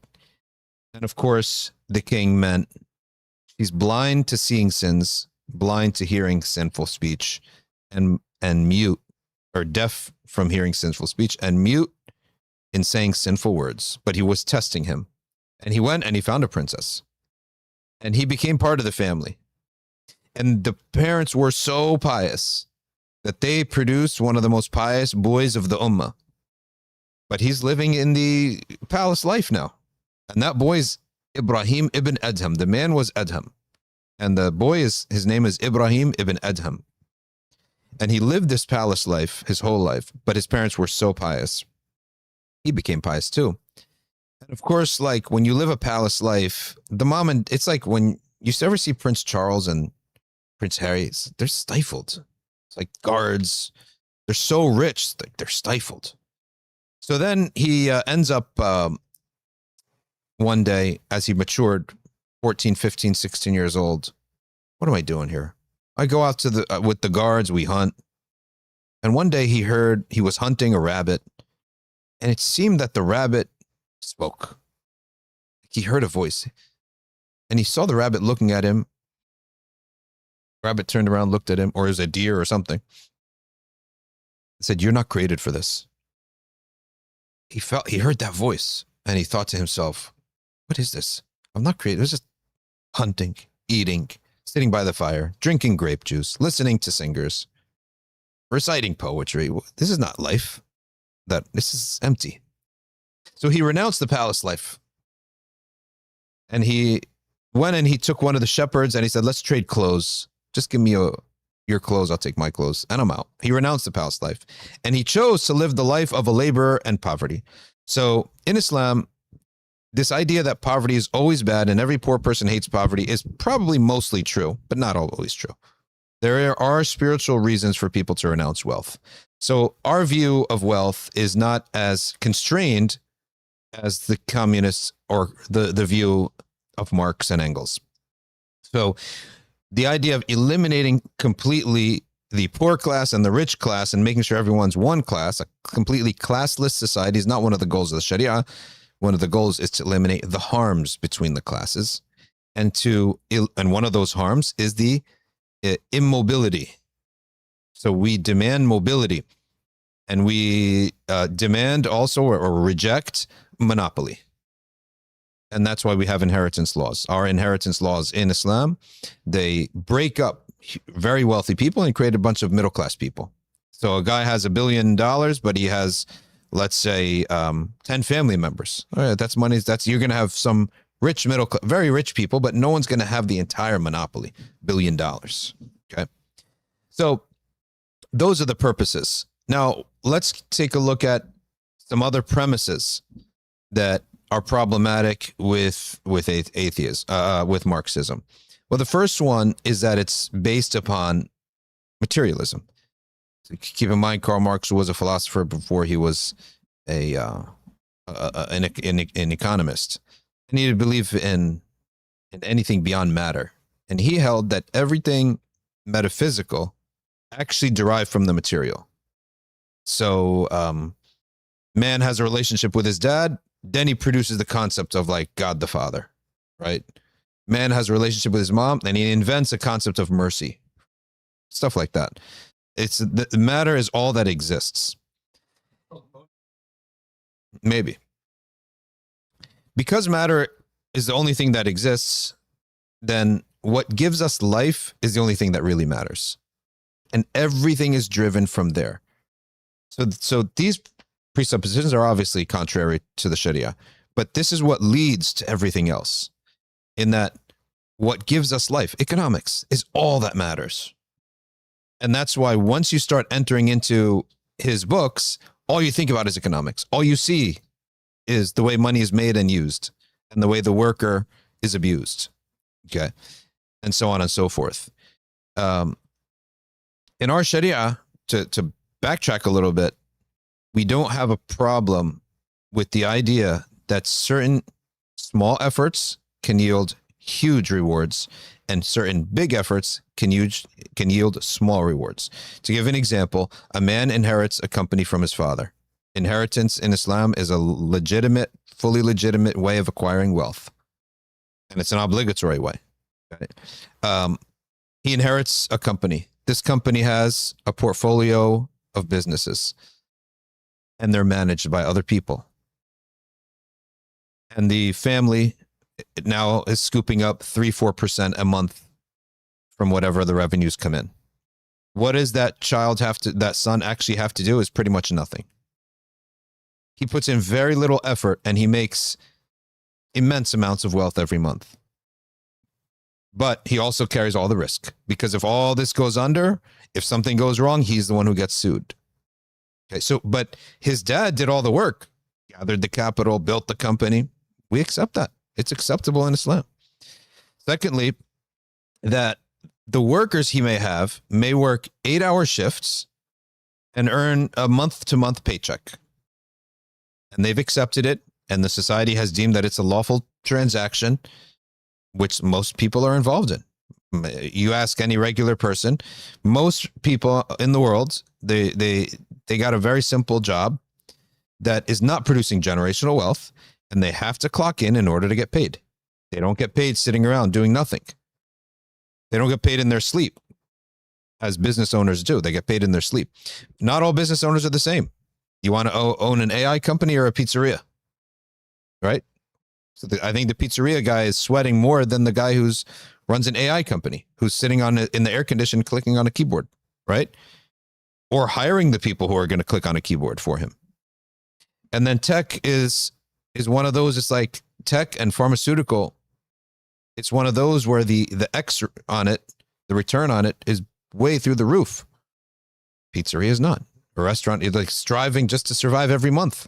And of course, the king meant she's blind to seeing sins, blind to hearing sinful speech, and mute, or deaf from hearing sinful speech, and mute in saying sinful words. But he was testing him. And he went and he found a princess. And he became part of the family. And the parents were so pious that they produced one of the most pious boys of the Ummah. But he's living in the palace life now. And that boy is Ibrahim ibn Adham. The man was Adham. And the boy his name is Ibrahim ibn Adham. And he lived this palace life his whole life. But his parents were so pious. He became pious too. And of course, like when you live a palace life, it's like when you ever see Prince Charles and Prince Harry, they're stifled. It's like guards. They're so rich, they're stifled. So then he ends up one day as he matured, 14, 15, 16 years old. What am I doing here? I go out to with the guards, we hunt. And one day he was hunting a rabbit. And it seemed that the rabbit spoke. He heard a voice. And he saw the rabbit looking at him. Rabbit turned around, looked at him, or it was a deer or something. Said, you're not created for this. He heard that voice and he thought to himself, what is this? I'm not created. It's just hunting, eating, sitting by the fire, drinking grape juice, listening to singers, reciting poetry. This is not life. This is empty. So he renounced the palace life. And he went and he took one of the shepherds and he said, let's trade clothes. Just give me your clothes, I'll take my clothes, and I'm out. He renounced the palace life. And he chose to live the life of a laborer and poverty. So in Islam, this idea that poverty is always bad and every poor person hates poverty is probably mostly true, but not always true. There are spiritual reasons for people to renounce wealth. So our view of wealth is not as constrained as the communists or the view of Marx and Engels. So the idea of eliminating completely the poor class and the rich class and making sure everyone's one class, a completely classless society, is not one of the goals of the Sharia. One of the goals is to eliminate the harms between the classes. And one of those harms is the immobility. So we demand mobility, and we demand also or reject monopoly. And that's why we have inheritance laws. Our inheritance laws in Islam, they break up very wealthy people and create a bunch of middle-class people. So a guy has $1 billion, but he has, let's say, 10 family members. All right, that's money. You're going to have some rich very rich people, but no one's going to have the entire monopoly, $1 billion. Okay. So those are the purposes. Now let's take a look at some other premises that are problematic with atheism, with Marxism. Well, the first one is that it's based upon materialism. So keep in mind, Karl Marx was a philosopher before he was an economist. And he didn't believe in anything beyond matter. And he held that everything metaphysical actually derived from the material. So man has a relationship with his dad, then he produces the concept of like God the Father, right? Man has a relationship with his mom, and he invents a concept of mercy. Stuff like that. It's the matter is all that exists. Maybe. Because matter is the only thing that exists, then what gives us life is the only thing that really matters. And everything is driven from there. So these presuppositions are obviously contrary to the Sharia, but this is what leads to everything else. In that what gives us life, economics, is all that matters. And that's why once you start entering into his books, all you think about is economics. All you see is the way money is made and used, and the way the worker is abused. Okay. And so on and so forth. In our Sharia, to backtrack a little bit, we don't have a problem with the idea that certain small efforts can yield huge rewards, and certain big efforts can yield small rewards. To give an example, a man inherits a company from his father. Inheritance in Islam is a legitimate, fully legitimate way of acquiring wealth. And it's an obligatory way. Okay? He inherits a company. This company has a portfolio of businesses, and they're managed by other people. And the family now is scooping up 3-4% a month from whatever the revenues come in. What does that son actually have to do is pretty much nothing. He puts in very little effort, and he makes immense amounts of wealth every month. But he also carries all the risk, because if all this goes under, if something goes wrong, he's the one who gets sued. Okay, but his dad did all the work, gathered the capital, built the company. We accept that. It's acceptable in Islam. Secondly, that the workers he may work 8-hour shifts and earn a month-to-month paycheck. And they've accepted it, and the society has deemed that it's a lawful transaction, which most people are involved in. You ask any regular person, most people in the world, they got a very simple job that is not producing generational wealth, and they have to clock in order to get paid. They don't get paid sitting around doing nothing. They don't get paid in their sleep, as business owners do. They get paid in their sleep. Not all business owners are the same. You want to own an AI company or a pizzeria, right? So I think the pizzeria guy is sweating more than the guy who's runs an AI company, who's sitting in the air condition, clicking on a keyboard, right? Or hiring the people who are going to click on a keyboard for him. And then tech is one of those. It's like tech and pharmaceutical. It's one of those where the X on it, the return on it, is way through the roof. Pizzeria is not. A restaurant is like striving just to survive every month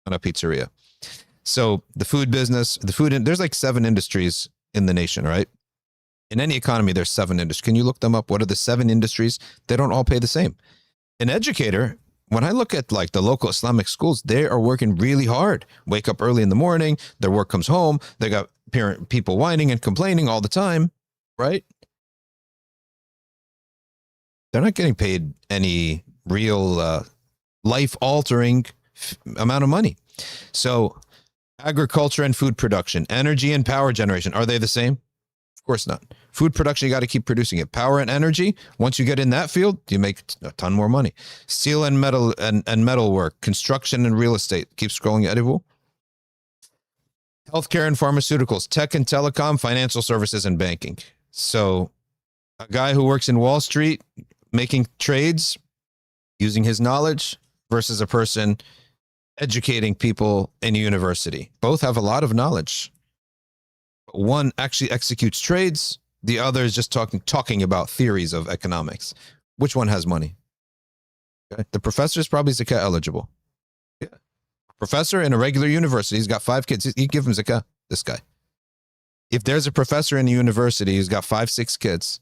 on a pizzeria. So the food business, there's like 7 industries in the nation, right? In any economy, there's 7 industries. Can you look them up? What are the 7 industries? They don't all pay the same. An educator, when I look at like the local Islamic schools, they are working really hard. Wake up early in the morning, their work comes home, they got people whining and complaining all the time, right? They're not getting paid any real life-altering amount of money. So agriculture and food production, energy and power generation, are they the same? Of course not. Food production, you got to keep producing it. Power and energy, once you get in that field, you make a ton more money. Steel and metal and metal work, construction and real estate. Keep scrolling, Edible. Healthcare and pharmaceuticals, tech and telecom, financial services and banking. So a guy who works in Wall Street making trades using his knowledge versus a person educating people in a university. Both have a lot of knowledge. One actually executes trades. The other is just talking about theories of economics. Which one has money? Okay. The professor is probably zakat eligible. Yeah. Professor in a regular university, he's got 5 kids. You give him zakat, this guy. If there's a professor in a university who's got 5, 6 kids,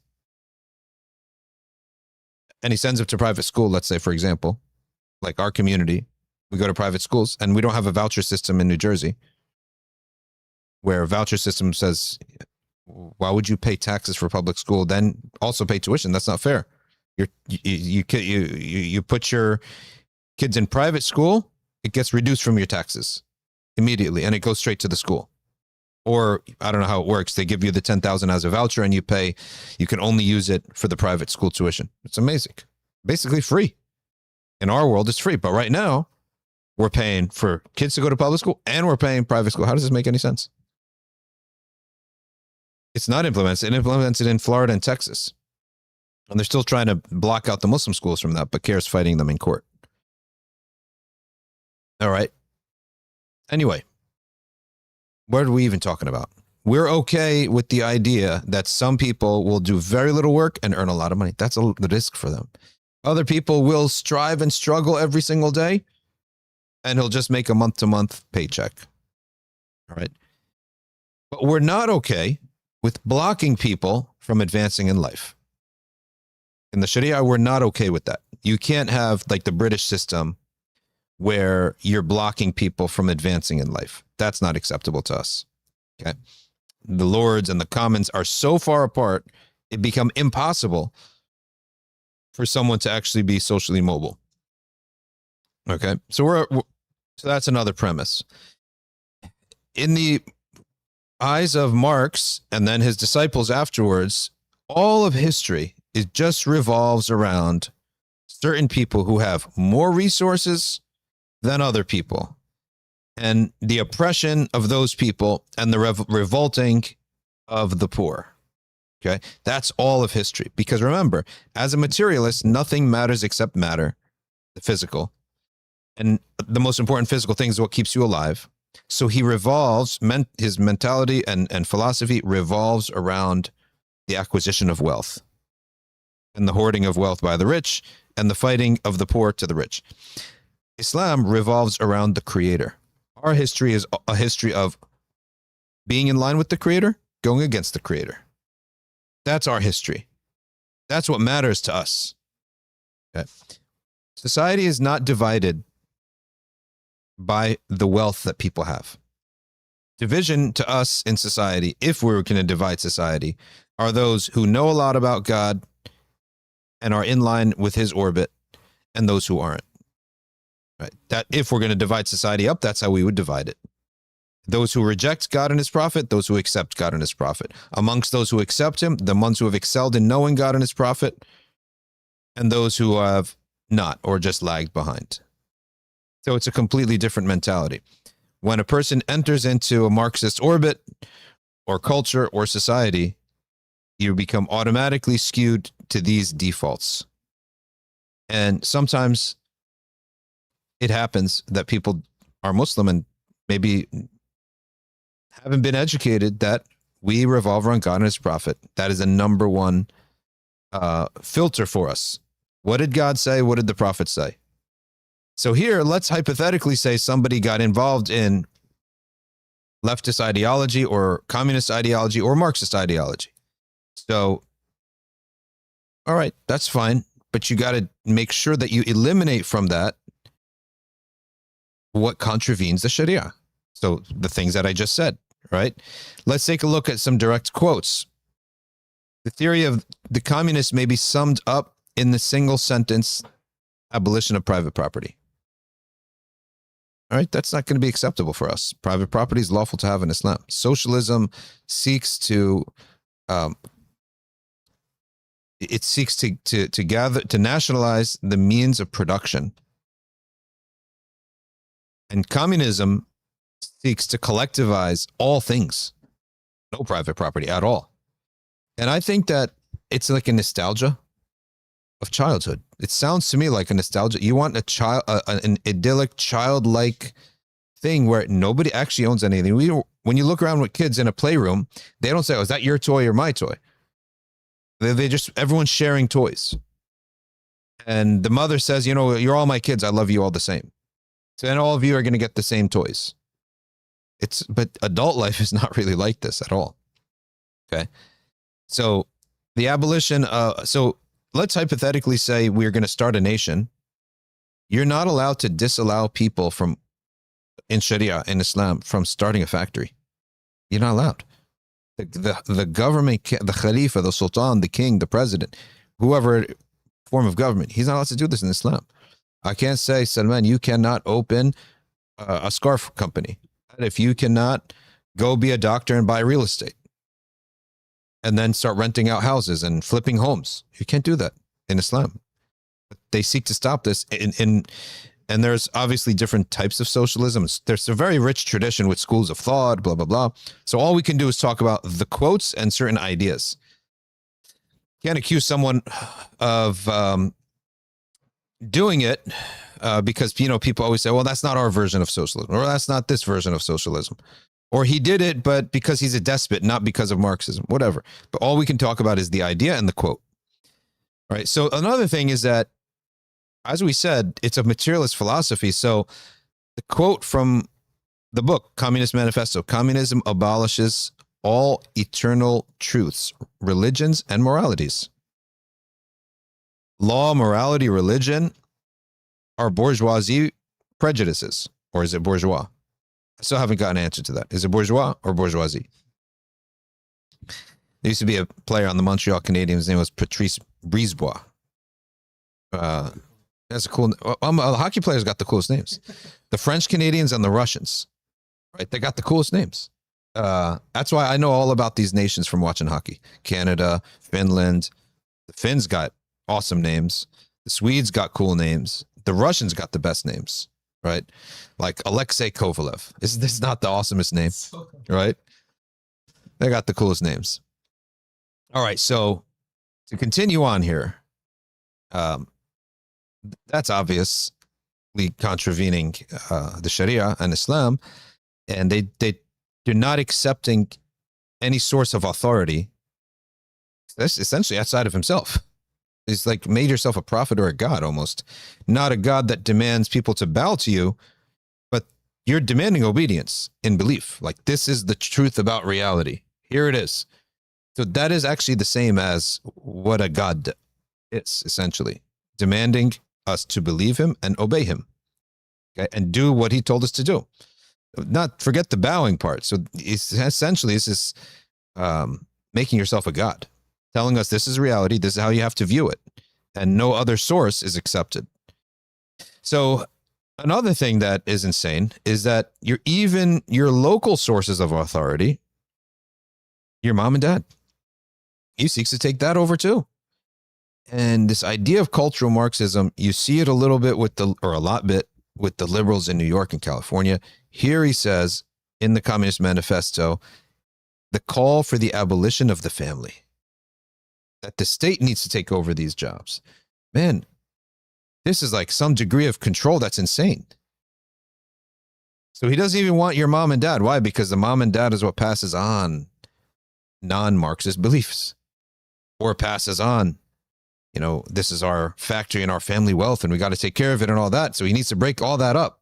and he sends them to private school, let's say, for example, like our community, we go to private schools, and we don't have a voucher system in New Jersey, where a voucher system says, why would you pay taxes for public school, then also pay tuition? That's not fair. You put your kids in private school, it gets reduced from your taxes immediately, and it goes straight to the school. Or I don't know how it works. They give you the 10,000 as a voucher, and you can only use it for the private school tuition. It's amazing. Basically free. In our world, it's free. But right now, we're paying for kids to go to public school, and we're paying private school. How does this make any sense? It's not implemented. It implements it in Florida and Texas. And they're still trying to block out the Muslim schools from that, but CARE's fighting them in court. All right. Anyway, what are we even talking about? We're okay with the idea that some people will do very little work and earn a lot of money. That's a risk for them. Other people will strive and struggle every single day, and he'll just make a month-to-month paycheck. All right. But we're not okay with blocking people from advancing in life. In the Sharia, we're not okay with that. You can't have like the British system where you're blocking people from advancing in life. That's not acceptable to us. Okay. The Lords and the Commons are so far apart, it become impossible for someone to actually be socially mobile. Okay. So that's another premise. In the eyes of Marx and then his disciples afterwards, all of history, it just revolves around certain people who have more resources than other people, and the oppression of those people and the revolting of the poor. Okay, that's all of history. Because remember, as a materialist, nothing matters except matter, the physical. And the most important physical thing is what keeps you alive. So he revolves, his mentality and philosophy revolves around the acquisition of wealth and the hoarding of wealth by the rich and the fighting of the poor to the rich. Islam revolves around the Creator. Our history is a history of being in line with the Creator, going against the Creator. That's our history. That's what matters to us. Okay. Society is not divided by the wealth that people have. Division to us in society, if we're going to divide society, are those who know a lot about God and are in line with his orbit, and those who aren't. Right? That if we're going to divide society up, that's how we would divide it. Those who reject God and his prophet, those who accept God and his prophet. Amongst those who accept him, the ones who have excelled in knowing God and his prophet, and those who have not or just lagged behind. So it's a completely different mentality. When a person enters into a Marxist orbit or culture or society, you become automatically skewed to these defaults. And sometimes it happens that people are Muslim and maybe haven't been educated that we revolve around God and his prophet. That is the number one filter for us. What did God say? What did the prophet say? So here, let's hypothetically say somebody got involved in leftist ideology or communist ideology or Marxist ideology. So, all right, that's fine. But you got to make sure that you eliminate from that what contravenes the Sharia. So the things that I just said, right? Let's take a look at some direct quotes. The theory of the communists may be summed up in the single sentence, abolition of private property. All right, that's not going to be acceptable for us. Private property is lawful to have in Islam. Socialism seeks to to nationalize the means of production. And communism seeks to collectivize all things, no private property at all. And I think that it's like a nostalgia of childhood. It sounds to me like a nostalgia. You want a child, an idyllic, childlike thing where nobody actually owns anything. When you look around with kids in a playroom, they don't say, "Oh, is that your toy or my toy?" They just, everyone's sharing toys. And the mother says, "You know, you're all my kids. I love you all the same." So then all of you are going to get the same toys. But adult life is not really like this at all. Okay. So the abolition, so let's hypothetically say we're going to start a nation. You're not allowed to disallow people from, in Sharia, in Islam, from starting a factory. You're not allowed. The government, the Khalifa, the Sultan, the king, the president, whoever form of government, he's not allowed to do this in Islam. I can't say, Salman, you cannot open a scarf company. If you cannot go be a doctor and buy real estate and then start renting out houses and flipping homes. You can't do that in Islam. They seek to stop this and there's obviously different types of socialism. There's a very rich tradition with schools of thought, blah, blah, blah. So all we can do is talk about the quotes and certain ideas. Can't accuse someone of doing it because, you know, people always say, well, that's not our version of socialism, or that's not this version of socialism. Or he did it, but because he's a despot, not because of Marxism, whatever. But all we can talk about is the idea and the quote. All right. So another thing is that, as we said, it's a materialist philosophy. So the quote from the book, Communist Manifesto: "Communism abolishes all eternal truths, religions, and moralities." Law, morality, religion are bourgeoisie prejudices, or is it bourgeois? I still haven't got an answer to that. Is it bourgeois or bourgeoisie? There used to be a player on the Montreal Canadiens. His name was Patrice Brisebois. That's a cool. Hockey players got the coolest names. The French Canadians and the Russians, right? They got the coolest names. That's why I know all about these nations from watching hockey. Canada, Finland. The Finns got awesome names. The Swedes got cool names. The Russians got the best names, right? Like Alexei Kovalev. Is this not the awesomest name, right? They got the coolest names. All right, so to continue on here, that's obviously contravening the Sharia and Islam, and they're not accepting any source of authority. That's essentially outside of himself. It's like made yourself a prophet or a god almost. Not a god that demands people to bow to you, but you're demanding obedience in belief. Like, this is the truth about reality. Here it is. So that is actually the same as what a god is, essentially. Demanding us to believe him and obey him. Okay? And do what he told us to do. Not forget the bowing part. So it's essentially, this is making yourself a god. Telling us this is reality, this is how you have to view it, and no other source is accepted. So another thing that is insane is that your local sources of authority, your mom and dad, he seeks to take that over too. And this idea of cultural Marxism, you see it a little bit with a lot with the liberals in New York and California. Here he says in the Communist Manifesto, the call for the abolition of the family. That the state needs to take over these jobs. Man, this is like some degree of control that's insane. So he doesn't even want your mom and dad. Why? Because the mom and dad is what passes on non-Marxist beliefs, or passes on, you know, this is our factory and our family wealth and we got to take care of it and all that. So he needs to break all that up.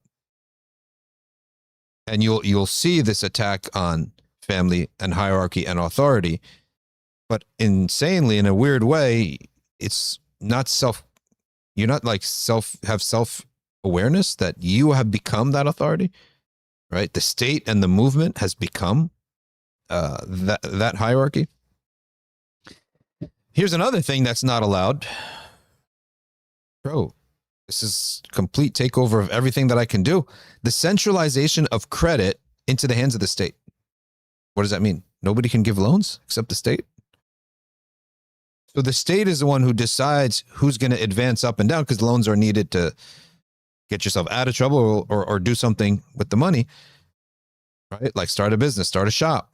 And you'll see this attack on family and hierarchy and authority. But insanely, in a weird way, it's not you're not like self-awareness that you have become that authority, right? The state and the movement has become that hierarchy. Here's another thing that's not allowed. Bro, this is complete takeover of everything that I can do. The centralization of credit into the hands of the state. What does that mean? Nobody can give loans except the state? So the state is the one who decides who's going to advance up and down, because loans are needed to get yourself out of trouble or do something with the money. right? Like start a business, start a shop.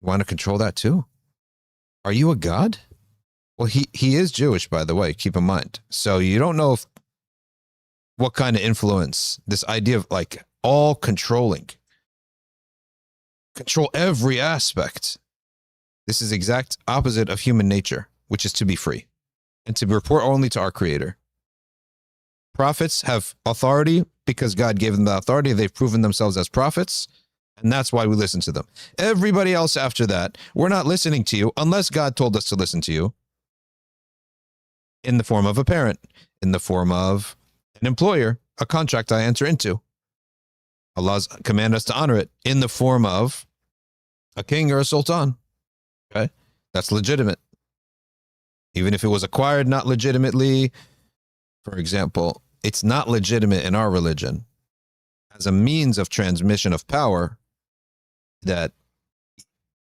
You want to control that too? Are you a god? Well, he is Jewish, by the way, keep in mind. So you don't know what kind of influence this idea of like all control every aspect. This is exact opposite of human nature, which is to be free and to report only to our Creator. Prophets have authority because God gave them the authority. They've proven themselves as prophets, and that's why we listen to them. Everybody else after that, we're not listening to you unless God told us to listen to you in the form of a parent, in the form of an employer, a contract I enter into. Allah's command us to honor it in the form of a king or a sultan. Okay, that's legitimate. Even if it was acquired not legitimately, for example, it's not legitimate in our religion as a means of transmission of power that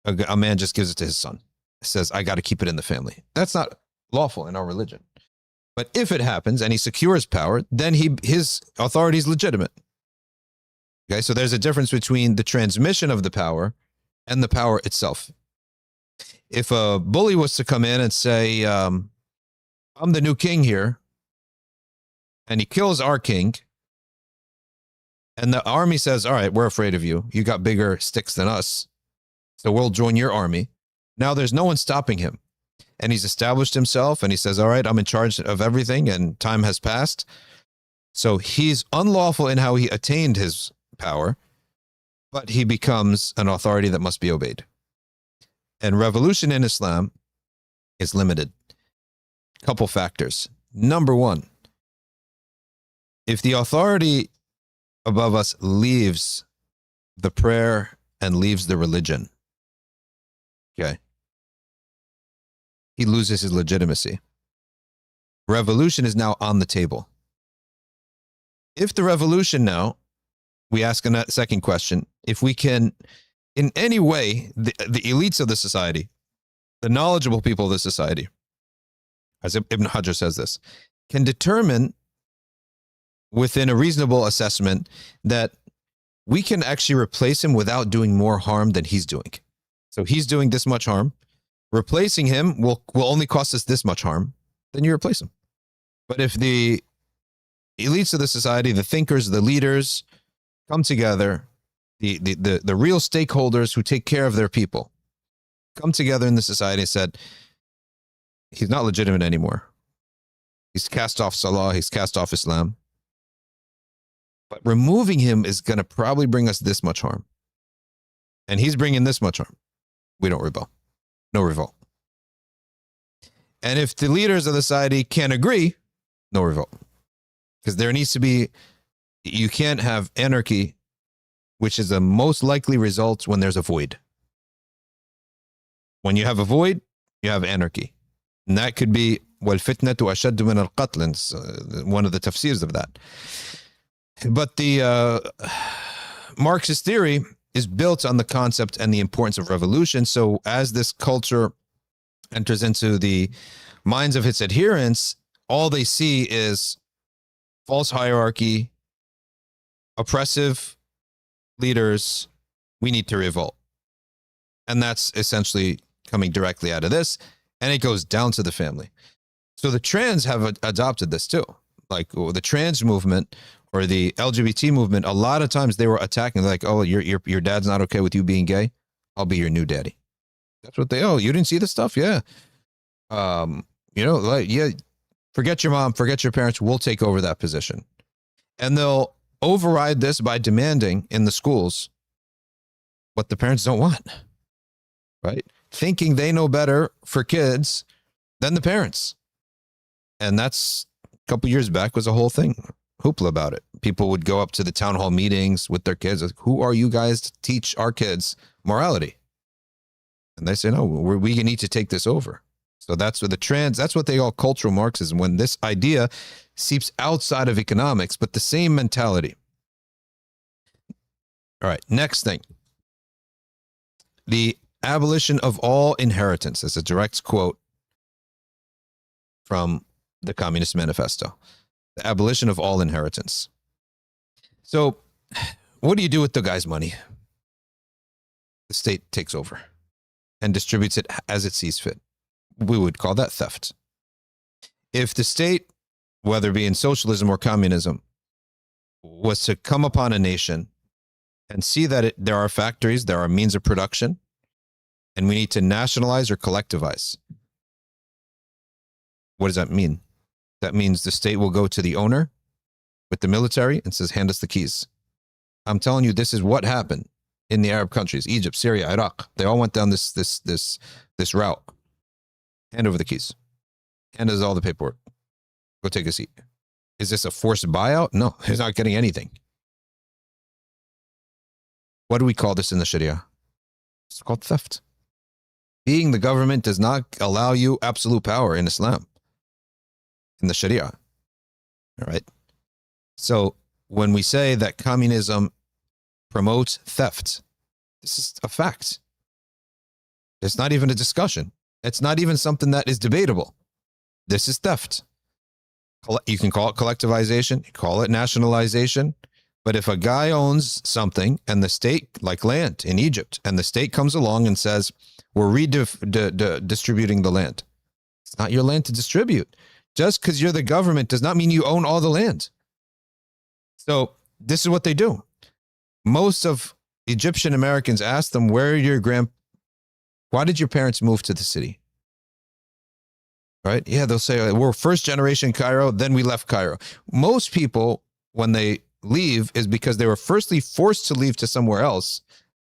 a man just gives it to his son. Says, I got to keep it in the family. That's not lawful in our religion. But if it happens and he secures power, then his authority is legitimate. Okay, so there's a difference between the transmission of the power and the power itself. If a bully was to come in and say, I'm the new king here, and he kills our king, and the army says, all right, we're afraid of you. You got bigger sticks than us, so we'll join your army. Now there's no one stopping him. And he's established himself, and he says, all right, I'm in charge of everything, and time has passed. So he's unlawful in how he attained his power, but he becomes an authority that must be obeyed. And revolution in Islam is limited. Couple factors. Number one, if the authority above us leaves the prayer and leaves the religion, okay, he loses his legitimacy. Revolution is now on the table. If the revolution now, we ask a second question, if we can, in any way, the elites of the society, the knowledgeable people of the society, as Ibn Hajar says this, can determine within a reasonable assessment that we can actually replace him without doing more harm than he's doing. So he's doing this much harm. Replacing him will only cost us this much harm. Then you replace him. But if the elites of the society, the thinkers, the leaders come together, the real stakeholders who take care of their people come together in the society and said, he's not legitimate anymore. He's cast off Salah, he's cast off Islam. But removing him is going to probably bring us this much harm. And he's bringing this much harm. We don't rebel. No revolt. And if the leaders of the society can't agree, no revolt. Because there needs to be, you can't have anarchy, which is the most likely result when there's a void. When you have a void, you have anarchy. And that could be, وَالْفِتْنَةُ أَشَدُّ مِنَ الْقَتْلِ, one of the tafsirs of that. But the Marxist theory is built on the concept and the importance of revolution. So as this culture enters into the minds of its adherents, all they see is false hierarchy, oppressive leaders, we need to revolt. And that's essentially coming directly out of this. And it goes down to the family. So the trans have adopted this too. Like the trans movement or the LGBT movement, a lot of times they were attacking, like, oh, your dad's not okay with you being gay. I'll be your new daddy. That's what they, oh, you didn't see the stuff? Yeah. You know, like, yeah, forget your mom, forget your parents. We'll take over that position. And they'll override this by demanding in the schools what the parents don't want, right? Thinking they know better for kids than the parents. And that's a couple years back was a whole thing. Hoopla about it. People would go up to the town hall meetings with their kids. Like, who are you guys to teach our kids morality? And they say, no, we need to take this over. So that's what that's what they call cultural Marxism, when this idea seeps outside of economics, but the same mentality. All right, next thing. The abolition of all inheritance is a direct quote from the Communist Manifesto. The abolition of all inheritance. So what do you do with the guy's money? the state takes over and distributes it as it sees fit. We would call that theft. If the state, whether it be in socialism or communism, was to come upon a nation and see that there are factories, there are means of production, and we need to nationalize or collectivize. What does that mean? That means the state will go to the owner with the military and says, hand us the keys. I'm telling you, this is what happened in the Arab countries, Egypt, Syria, Iraq. They all went down this route. Hand over the keys. Hand us all the paperwork. Go take a seat. Is this a forced buyout? No, he's not getting anything. What do we call this in the Sharia? It's called theft. Being the government does not allow you absolute power in Islam, in the Sharia. All right. So when we say that communism promotes theft, this is a fact. It's not even a discussion. It's not even something that is debatable. This is theft. You can call it collectivization, you call it nationalization, but if a guy owns something and the state, like land in Egypt, and the state comes along and says, we're redistributing the land. It's not your land to distribute. Just because you're the government does not mean you own all the land. So this is what they do. Most of Egyptian Americans ask them, why did your parents move to the city? Right? Yeah, they'll say, we're first generation Cairo, then we left Cairo. Most people, when they leave, is because they were firstly forced to leave to somewhere else,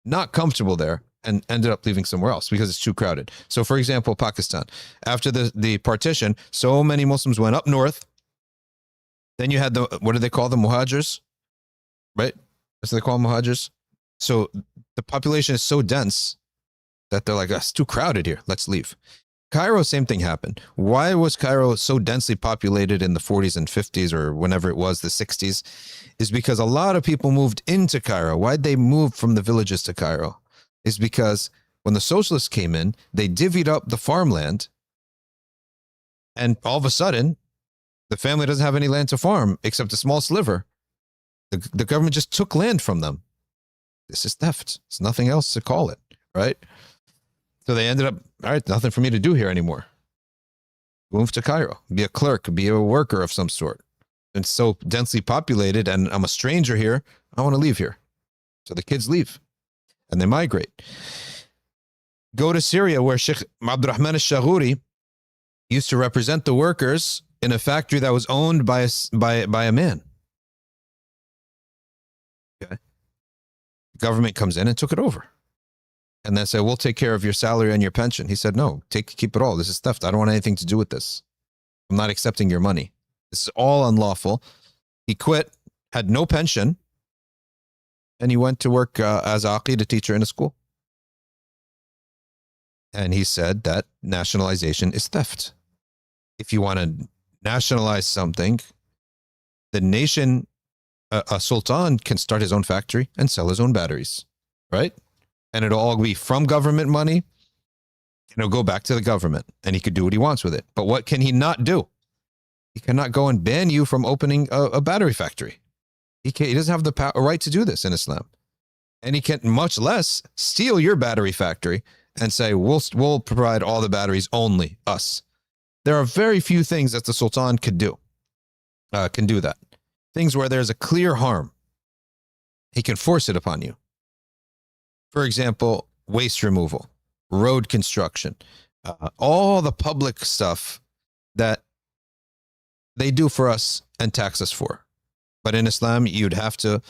not comfortable there, and ended up leaving somewhere else because it's too crowded. So for example, Pakistan, after the partition, so many Muslims went up north. Then you had what do they call them? Muhajirs, right? That's what they call them, Muhajirs. So the population is so dense that they're like, it's too crowded here. Let's leave. Cairo, same thing happened. Why was Cairo so densely populated in the 40s and 50s, or whenever it was, the 60s? Is because a lot of people moved into Cairo. Why'd they move from the villages to Cairo? Is because when the socialists came in, they divvied up the farmland, and all of a sudden, the family doesn't have any land to farm except a small sliver. The government just took land from them. This is theft. It's nothing else to call it, right? So they ended up, all right, nothing for me to do here anymore. Move to Cairo, be a clerk, be a worker of some sort. It's so densely populated and I'm a stranger here. I want to leave here. So the kids leave and they migrate. Go to Syria, where Sheikh Abdurrahman al-Shaghuri used to represent the workers in a factory that was owned by a man. Okay. The government comes in and took it over. And then say, we'll take care of your salary and your pension. He said, no, keep it all. This is theft. I don't want anything to do with this. I'm not accepting your money. This is all unlawful. He quit, had no pension, and he went to work as an Aqeeda teacher in a school. And he said that nationalization is theft. If you want to nationalize something, the nation, a sultan can start his own factory and sell his own batteries, right? And it'll all be from government money. It'll go back to the government and he could do what he wants with it. But what can he not do? He cannot go and ban you from opening a battery factory. He doesn't have the right to do this in Islam. And he can't, much less, steal your battery factory and say, we'll provide all the batteries, only us. There are very few things that the Sultan can do that. Things where there's a clear harm. He can force it upon you. For example, waste removal, road construction, all the public stuff that they do for us and tax us for. But in Islam, you'd have to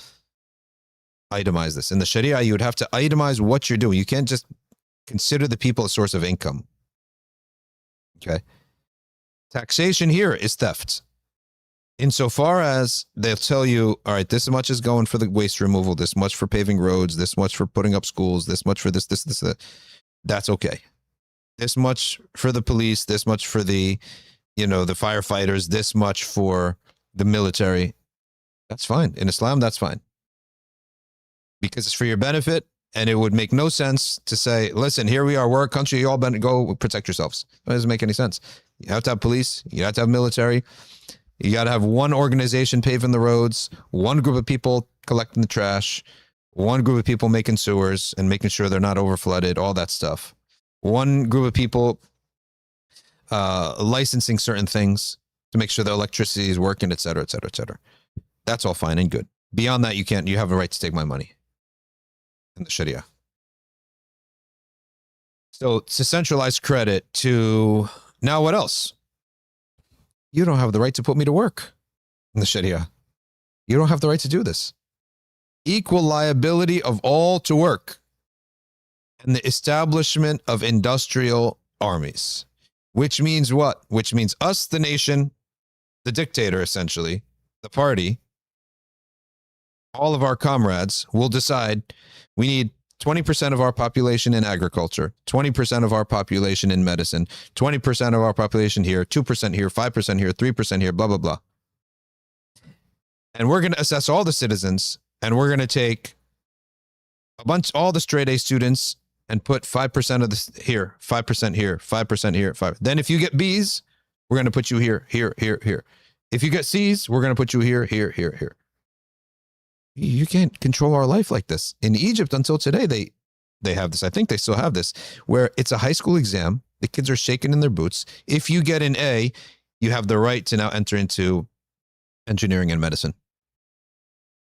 itemize this. In the Sharia, you would have to itemize what you're doing. You can't just consider the people a source of income. Okay. Taxation here is theft. Insofar as they'll tell you, all right, this much is going for the waste removal, this much for paving roads, this much for putting up schools, this much for this, that. That's okay. This much for the police, this much for the firefighters, this much for the military. That's fine. In Islam, that's fine. Because it's for your benefit, and it would make no sense to say, listen, here we are, we're a country, you all go protect yourselves. It doesn't make any sense. You have to have police, you have to have military, you got to have one organization paving the roads, one group of people collecting the trash, One group of people making sewers and making sure they're not overflooded, all that stuff. One group of people licensing certain things to make sure the electricity is working, et cetera, et cetera, et cetera. That's all fine and good. Beyond that, you have a right to take my money in the Sharia. So to centralize credit to, now what else? You don't have the right to put me to work in the Sharia. You don't have the right to do this. Equal liability of all to work and the establishment of industrial armies. Which means what? Which means us, the nation, the dictator, essentially, the party, all of our comrades will decide we need 20% of our population in agriculture, 20% of our population in medicine, 20% of our population here, 2% here, 5% here, 3% here, blah, blah, blah. And we're going to assess all the citizens, and we're going to take all the straight A students and put 5% of this here, 5% here, 5% here, 5. Then if you get B's, we're going to put you here, here, here, here. If you get C's, we're going to put you here, here, here, here. You can't control our life like this. In Egypt, until today, they have this. I think they still have this, where it's a high school exam. The kids are shaking in their boots. If you get an A, you have the right to now enter into engineering and medicine.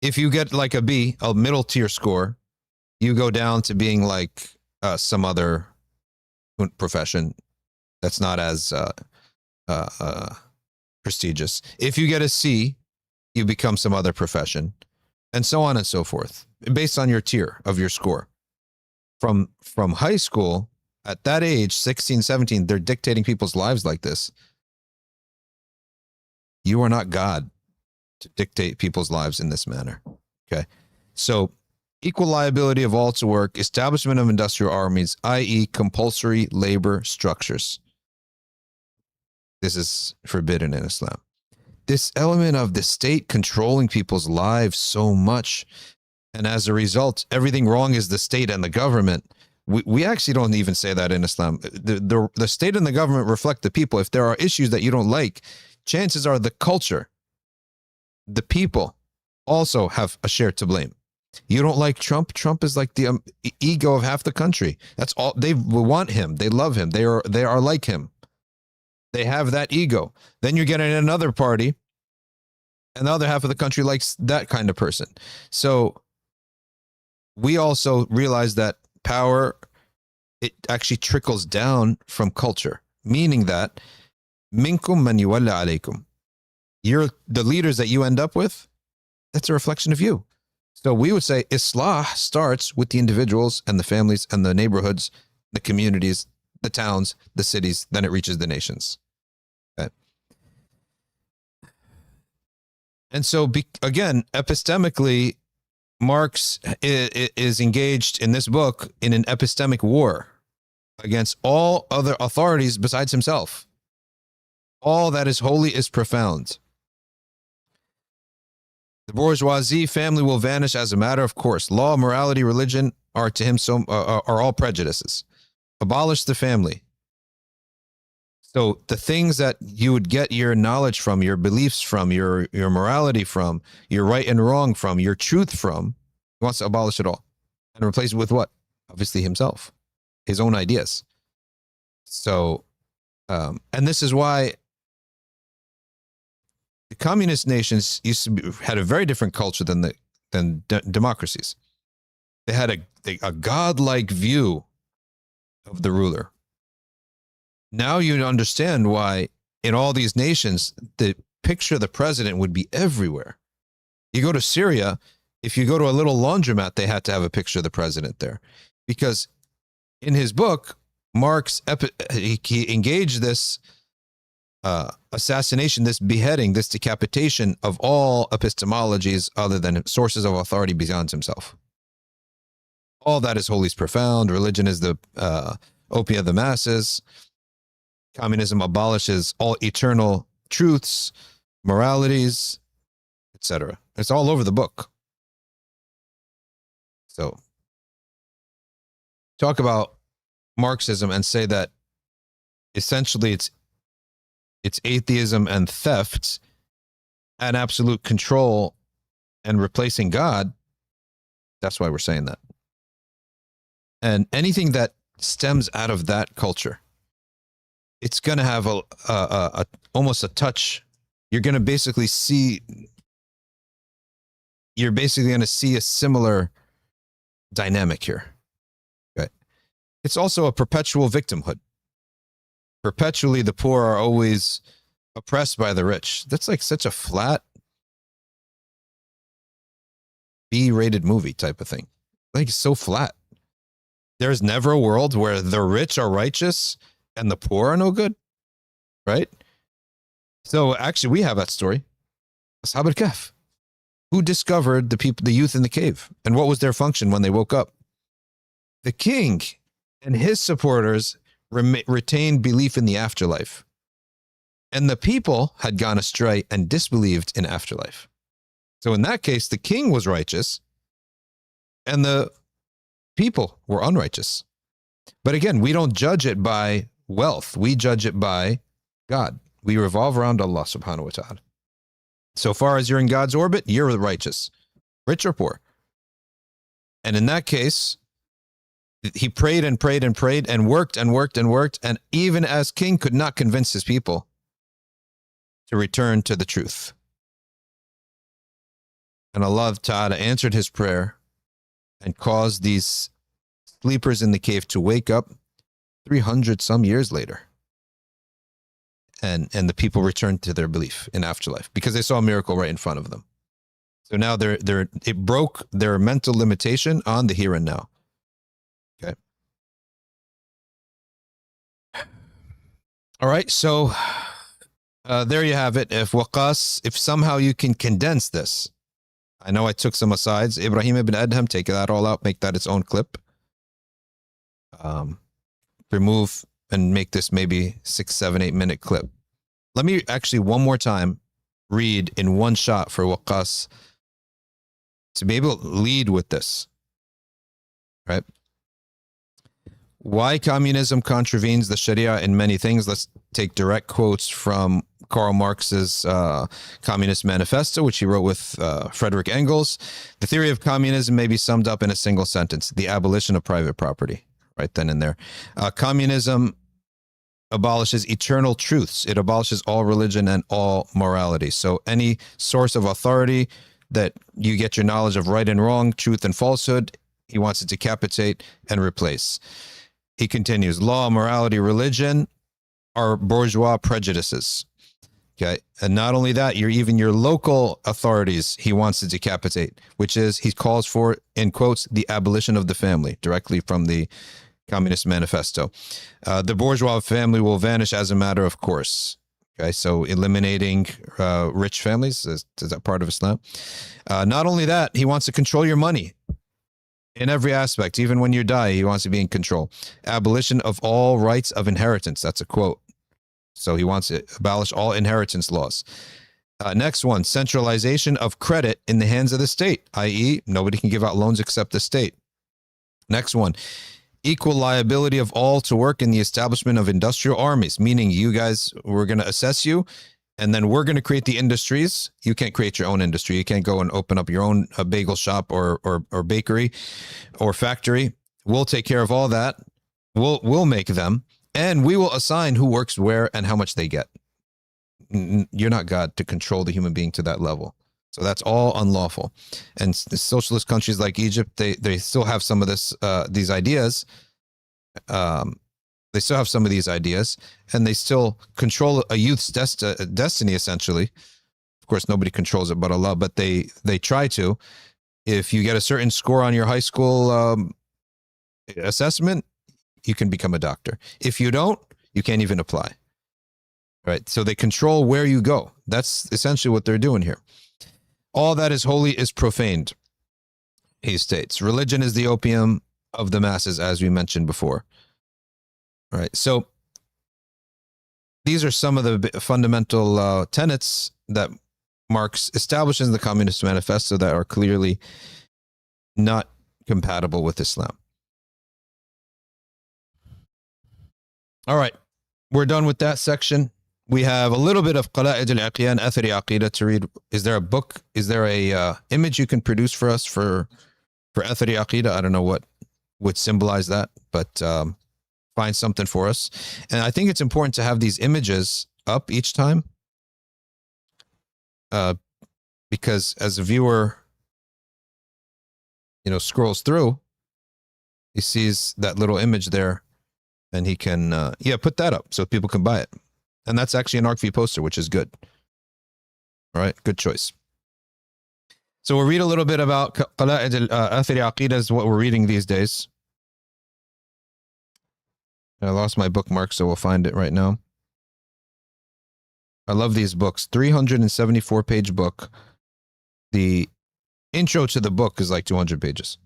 If you get like a B, a middle tier score, you go down to being like some other profession that's not as prestigious. If you get a C, you become some other profession. And so on and so forth, based on your tier of your score. From high school, at that age, 16, 17, they're dictating people's lives like this. You are not God to dictate people's lives in this manner. Okay. So equal liability of all to work, establishment of industrial armies, i.e. compulsory labor structures. This is forbidden in Islam. This element of the state controlling people's lives so much, and as a result, everything wrong is the state and the government. We actually don't even say that in Islam. The state and the government reflect the people. If there are issues that you don't like, chances are the culture, the people also have a share to blame. You don't like Trump? Trump is like the ego of half the country. That's all. They want him. They love him. They are like him. They have that ego. Then you get in another party, and the other half of the country likes that kind of person. So we also realize that power, it actually trickles down from culture, meaning that minkum man yuwalla alaykum. The leaders that you end up with, that's a reflection of you. So we would say Islah starts with the individuals and the families and the neighborhoods, the communities, the towns, the cities, then it reaches the nations. Okay. And so, again, epistemically, Marx is engaged in this book in an epistemic war against all other authorities besides himself. All that is holy is profound. The bourgeoisie family will vanish as a matter of course. Law, morality, religion are to him are all prejudices. Abolish the family. So the things that you would get your knowledge from, your beliefs from, your morality from, your right and wrong from, your truth from, he wants to abolish it all and replace it with what? Obviously himself, his own ideas. So, and this is why the communist nations had a very different culture than democracies. They had a godlike view of the ruler. Now you understand why in all these nations, the picture of the president would be everywhere. You go to Syria, if you go to a little laundromat, they had to have a picture of the president there. Because in his book, Marx, he engaged this assassination, this beheading, this decapitation of all epistemologies other than sources of authority beyond himself. All that is holy is profound. Religion is the opium of the masses. Communism abolishes all eternal truths, moralities, etc. It's all over the book. So, talk about Marxism and say that essentially it's atheism and theft and absolute control and replacing God. That's why we're saying that. And anything that stems out of that culture, it's going to have a almost a touch. You're going to basically see, you're basically going to see a similar dynamic here. Okay. It's also a perpetual victimhood. Perpetually, the poor are always oppressed by the rich. That's like such a flat B-rated movie type of thing. Like, it's so flat. There's never a world where the rich are righteous and the poor are no good, right? So actually, we have that story. Ashab al-Kahf. Who discovered the youth in the cave, and what was their function when they woke up? The king and his supporters retained belief in the afterlife, and the people had gone astray and disbelieved in afterlife. So in that case, the king was righteous, and the people were unrighteous. But again, we don't judge it by wealth. We judge it by God. We revolve around Allah subhanahu wa ta'ala. So far as you're in God's orbit, you're righteous, rich or poor. And in that case, he prayed and prayed and prayed and worked and worked and worked. And even as king, could not convince his people to return to the truth. And Allah Ta'ala answered his prayer and caused these sleepers in the cave to wake up 300 some years later. And the people returned to their belief in afterlife because they saw a miracle right in front of them. So now it broke their mental limitation on the here and now. Okay. All right. So there you have it. If somehow you can condense this, I know I took some asides. Ibrahim ibn Adham, take that all out, make that its own clip. Remove and make this maybe 6, 7, 8 minute clip. Let me actually one more time read in one shot for Waqas to be able to lead with this. Right? Why communism contravenes the Sharia in many things. Let's take direct quotes from Karl Marx's Communist Manifesto, which he wrote with Frederick Engels. The theory of communism may be summed up in a single sentence: the abolition of private property. Right then and there. Communism abolishes eternal truths. It abolishes all religion and all morality. So any source of authority that you get your knowledge of right and wrong, truth and falsehood, he wants to decapitate and replace. He continues, law, morality, religion are bourgeois prejudices. Okay. And not only that, even your local authorities, he wants to decapitate, which is, he calls for, in quotes, the abolition of the family, directly from the Communist Manifesto. The bourgeois family will vanish as a matter of course. Okay. So eliminating rich families, is that part of Islam? Not only that, he wants to control your money in every aspect. Even when you die, he wants to be in control. Abolition of all rights of inheritance. That's a quote. So he wants to abolish all inheritance laws. Next one, centralization of credit in the hands of the state, i.e. nobody can give out loans except the state. Next one, equal liability of all to work in the establishment of industrial armies, meaning you guys, we're going to assess you, and then we're going to create the industries. You can't create your own industry. You can't go and open up your own bagel shop or bakery or factory. We'll take care of all that. We'll make them. And we will assign who works where and how much they get. You're not God to control the human being to that level. So that's all unlawful. And socialist countries like Egypt, they still have some of these ideas. They still have some of these ideas, and they still control a youth's destiny, essentially. Of course, nobody controls it but Allah, but they try to. If you get a certain score on your high school assessment, you can become a doctor. If you don't, you can't even apply. Right? So they control where you go. That's essentially what they're doing here. All that is holy is profaned, he states. Religion is the opium of the masses, as we mentioned before. All right. So these are some of the fundamental tenets that Marx establishes in the Communist Manifesto that are clearly not compatible with Islam. All right, we're done with that section. We have a little bit of Qalaid al-Iqyan, Athari Aqeeda to read. Is there a book? Is there a image you can produce for us for For Athari Aqeeda, I don't know what would symbolize that, but find something for us. And I think it's important to have these images up each time, because as a viewer, scrolls through, he sees that little image there, and he can, put that up so people can buy it. And that's actually an ArcV poster, which is good. All right, good choice. So we'll read a little bit about Qalaid al-Athari Aqeeda is what we're reading these days. I lost my bookmark, so we'll find it right now. I love these books. 374-page book. The intro to the book is like 200 pages.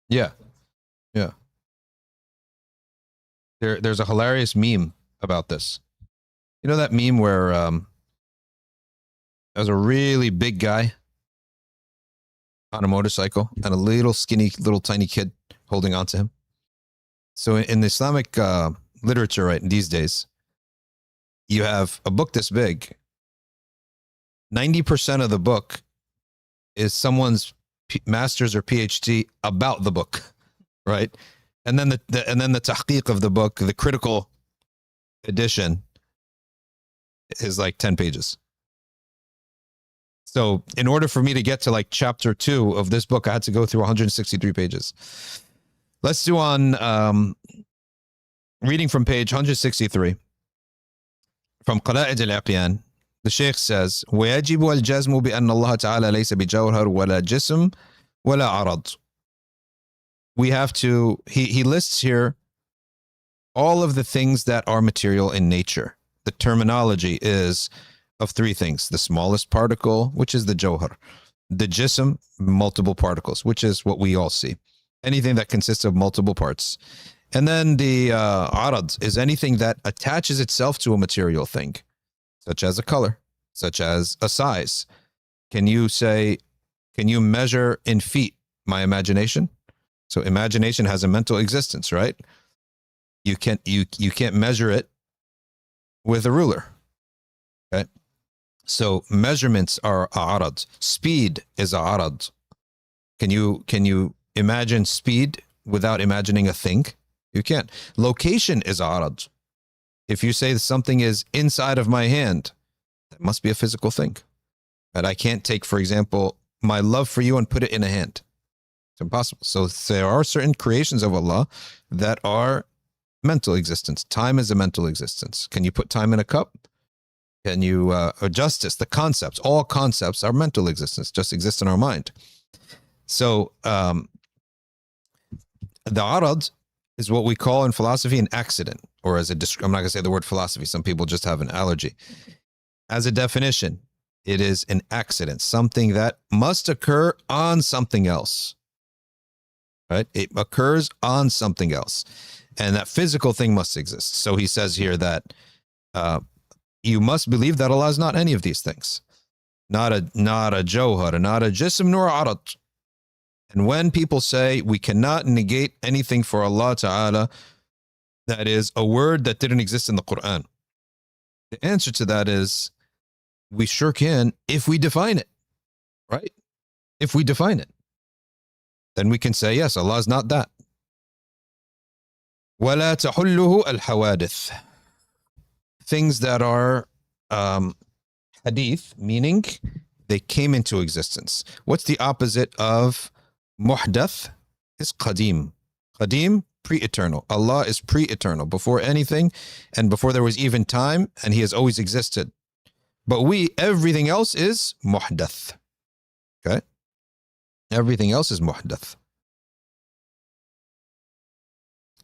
Yeah. Yeah. There's a hilarious meme about this. You know that meme where there's a really big guy on a motorcycle and a little skinny, little tiny kid holding on to him? So in the Islamic literature right these days, you have a book this big. 90% of the book is someone's master's or PhD about the book, right? And then the tahqiq of the book, the critical edition, is like 10 pages. So in order for me to get to like chapter 2 of this book, I had to go through 163 pages. Let's do on reading from page 163 from Qalaid al-Iqyan. The Sheikh says, وَيَجِبُ الْجَزْمُ بِأَنَّ اللَّهَ تَعَالَى لَيْسَ بِجَوْهَرٍ وَلَا جِسْمٍ وَلَا عَرَضٍ. We have to, he lists here all of the things that are material in nature. The terminology is of 3 things: the smallest particle, which is the jawhar; the jism, multiple particles, which is what we all see, anything that consists of multiple parts; and then the arad is anything that attaches itself to a material thing, such as a color, such as a size. Can you measure in feet my imagination? So imagination has a mental existence, right? You can't measure it with a ruler. Okay? So measurements are arad. Speed is arad. Can you imagine speed without imagining a thing? You can't. Location is arad. If you say something is inside of my hand, that must be a physical thing. And I can't take, for example, my love for you and put it in a hand. It's impossible. So there are certain creations of Allah that are mental existence. Time is a mental existence. Can you put time in a cup? Can you, or justice, the concepts, all concepts are mental existence, just exist in our mind. So the arad is what we call in philosophy an accident, or as a, I'm not going to say the word philosophy, some people just have an allergy. As a definition, it is an accident, something that must occur on something else. Right? It occurs on something else. And that physical thing must exist. So he says here that you must believe that Allah is not any of these things. Not a jawhar, not a jism, nor a arad. And when people say we cannot negate anything for Allah Ta'ala, that is a word that didn't exist in the Quran. The answer to that is we sure can if we define it, right? If we define it, then we can say, yes, Allah is not that. وَلَا تَحُلُّهُ الْحَوَادِثِ. Things that are hadith, meaning they came into existence. What's the opposite of muhdath? Is qadim. Qadim, pre-eternal. Allah is pre-eternal, before anything and before there was even time, and he has always existed. But everything else is muhdath. Okay? Everything else is muhdath.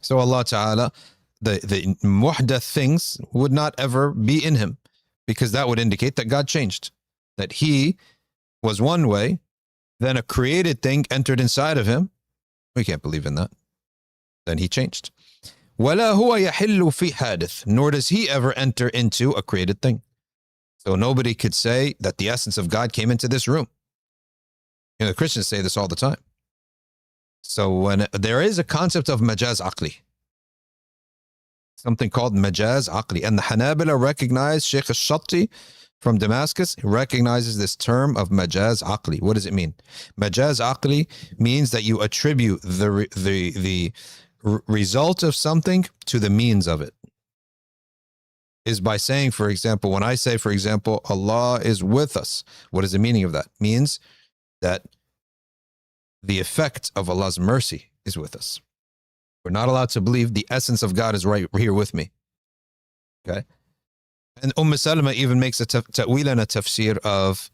So Allah Ta'ala, the muhdath things would not ever be in him, because that would indicate that God changed. That he was one way, then a created thing entered inside of him. We can't believe in that. Then he changed. وَلَا هُوَ يَحِلُّ فِي حَادِثٍ. Nor does he ever enter into a created thing. So nobody could say that the essence of God came into this room. You know, the Christians say this all the time. So when there is a concept of Majaz Aqli, something called Majaz Aqli, and the Hanabila recognize Sheikh al-Shadee from Damascus recognizes this term of Majaz Aqli. What does it mean? Majaz Aqli means that you attribute the result of something to the means of it. Is by saying, for example, when I say, for example, Allah is with us, what is the meaning of that? Means that the effect of Allah's mercy is with us. We're not allowed to believe the essence of God is right here with me. Okay? And Salama even makes a ta'wil and a tafsir of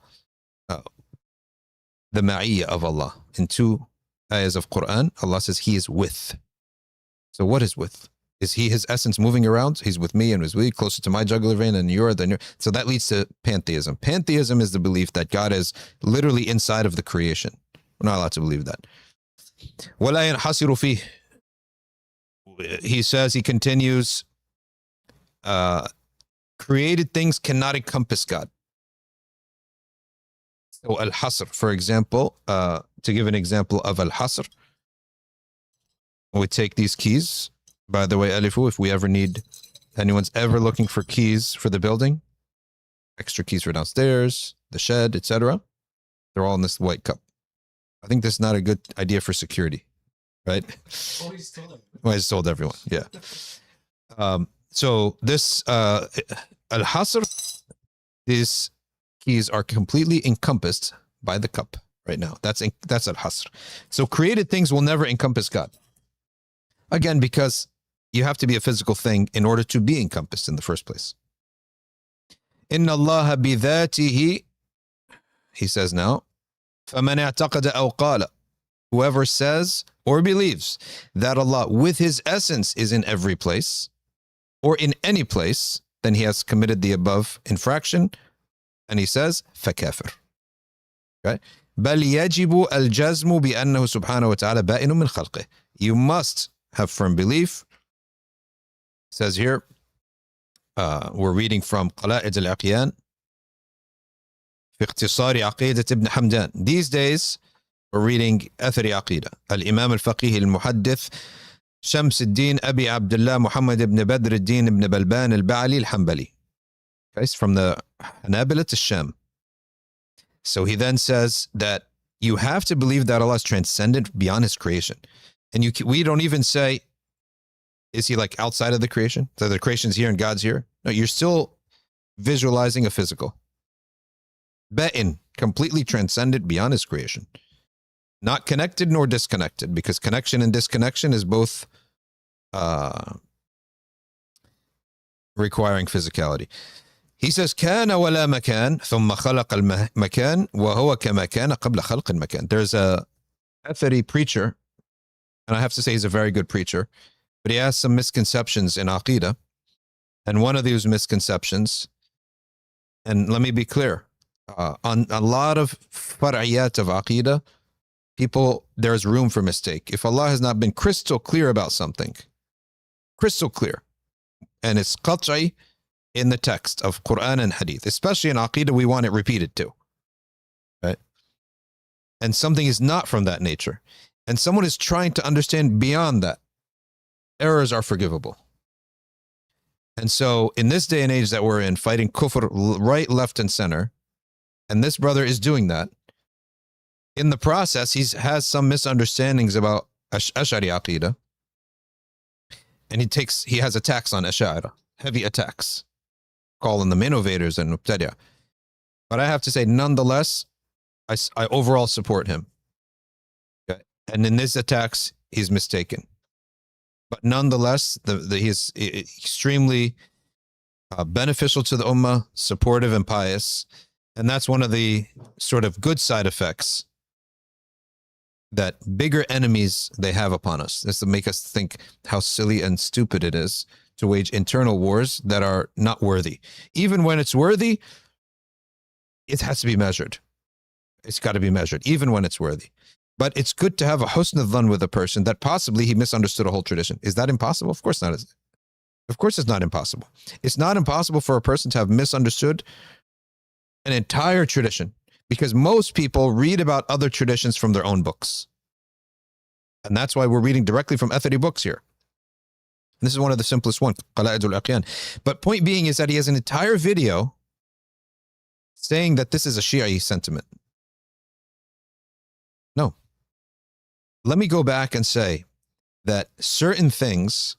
the ma'iyya of Allah. In 2 ayahs of Quran, Allah says He is with. So what is with? Is He, His essence, moving around? He's with me and was really closer to my jugular vein and you're than you. So that leads to pantheism. Pantheism is the belief that God is literally inside of the creation. We're not allowed to believe that. وَلَا يَنْحَصِرُ فِيهِ. He says, he continues, created things cannot encompass God. So al-hasr, for example, to give an example of al-hasr, we take these keys. By the way, Alifu, if we ever need, anyone's ever looking for keys for the building, extra keys for downstairs, the shed, etc., they're all in this white cup. I think this is not a good idea for security, right? Oh, he's told everyone. Well, I just told everyone, yeah. So this al-hasr, these keys are completely encompassed by the cup right now. That's al-hasr. So created things will never encompass God. Again, because you have to be a physical thing in order to be encompassed in the first place. Inna Allah bidhatihi, he says now, فَمَنْ اعْتَقَدَ أَوْ قَالَ, whoever says or believes that Allah with His essence is in every place or in any place, then he has committed the above infraction, and he says فَكَافِرٌ. Okay? بَلْ يَجِبُ الْجَزْمُ بِأَنَّهُ سُبْحَانَهُ وَتَعَالَى بَائِنٌ مِنْ خَلْقِهِ. You must have firm belief. It says here, we're reading from Qalaid al-Iqyan في اختصار عقيدة ابن حمدان. These days we're reading Athari Aqeeda. الإمام الفقيه المحدث شمس الدين أبي عبد الله محمد بن بدر الدين بن بلبان البعلي الحنبلي. Okay, it's from the Hanabila to Sham. So he then says that you have to believe that Allah is transcendent beyond His creation. And we don't even say, is He like outside of the creation? So the creation's here and God's here? No, you're still visualizing a physical. Ba'in, completely transcendent beyond His creation. Not connected nor disconnected, because connection and disconnection is both requiring physicality. He says, كان ولا مكان ثم خلق المكان وهو كما كان قبل خلق المكان. There's a Athari preacher, and I have to say he's a very good preacher, but he has some misconceptions in Aqeeda. And one of these misconceptions, and let me be clear, on a lot of far'iyat of Aqeeda, there's room for mistake. If Allah has not been crystal clear about something, crystal clear, and it's qat'i in the text of Quran and Hadith, especially in Aqeeda, we want it repeated too, right? And something is not from that nature, and someone is trying to understand beyond that, errors are forgivable. And so in this day and age that we're in, fighting kufr right, left, and center, and this brother is doing that, in the process, he has some misunderstandings about Ash'ari Aqeeda, and he has attacks on Ash'ari, heavy attacks, calling them innovators and Mubtadi'ah. But I have to say, nonetheless, I overall support him. Okay? And in his attacks, he's mistaken. But nonetheless, he is extremely beneficial to the Ummah, supportive and pious. And that's one of the sort of good side effects that bigger enemies they have upon us. This to make us think how silly and stupid it is to wage internal wars that are not worthy. Even when it's worthy, it has to be measured. It's got to be measured, even when it's worthy. But it's good to have a husn al-dhan with a person that possibly he misunderstood a whole tradition. Is that impossible? Of course not. Of course it's not impossible. It's not impossible for a person to have misunderstood an entire tradition, because most people read about other traditions from their own books. And that's why we're reading directly from Athari books here. And this is one of the simplest ones, Qalaid al-Iqyan. But point being is that he has an entire video saying that this is a Shia sentiment. No. Let me go back and say that certain things,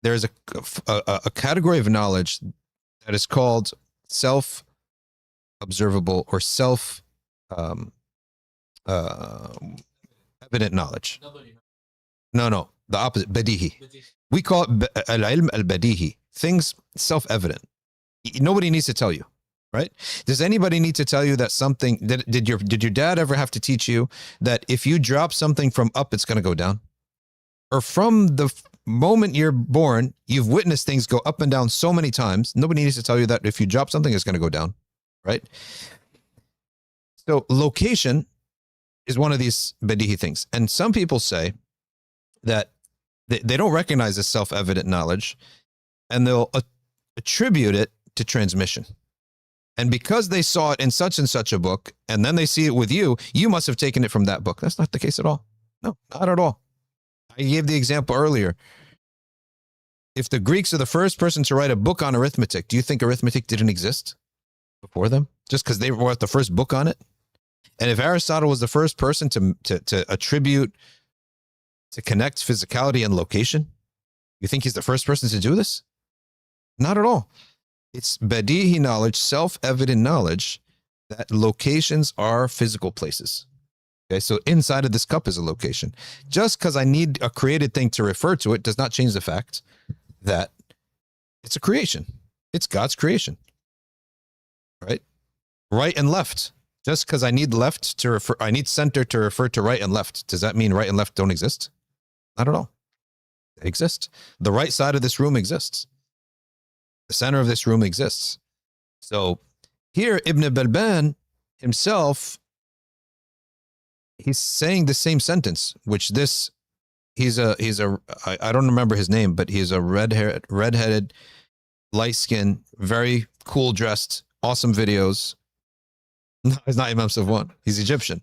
there's a category of knowledge that is called self-observable or evident knowledge. No, the opposite, badihi. We call it al-ilm al-badihi, things self-evident. Nobody needs to tell you, right? Does anybody need to tell you that something, did your dad ever have to teach you that if you drop something from up, it's going to go down? Or from the moment you're born, you've witnessed things go up and down so many times. Nobody needs to tell you that if you drop something, it's going to go down, right? So location is one of these badihi things. And some people say that they don't recognize this self-evident knowledge, and they'll attribute it to transmission. And because they saw it in such and such a book, and then they see it with you, you must have taken it from that book. That's not the case at all. No, not at all. I gave the example earlier. If the Greeks are the first person to write a book on arithmetic, do you think arithmetic didn't exist before them? Just because they wrote the first book on it? And if Aristotle was the first person to attribute, to connect physicality and location, you think he's the first person to do this? Not at all. It's badihi knowledge, self-evident knowledge that locations are physical places. Okay, so inside of this cup is a location. Just because I need a created thing to refer to it does not change the fact that it's a creation. It's God's creation. Right? Right and left. Just because I need left to refer, I need center to refer to right and left. Does that mean right and left don't exist? Not at all. They exist. The right side of this room exists. The center of this room exists. So here, Ibn Balban himself, he's saying the same sentence, which this, I don't remember his name, but he's a redheaded, light-skinned, very cool dressed, awesome videos. No, he's not Imam Safwan. He's Egyptian.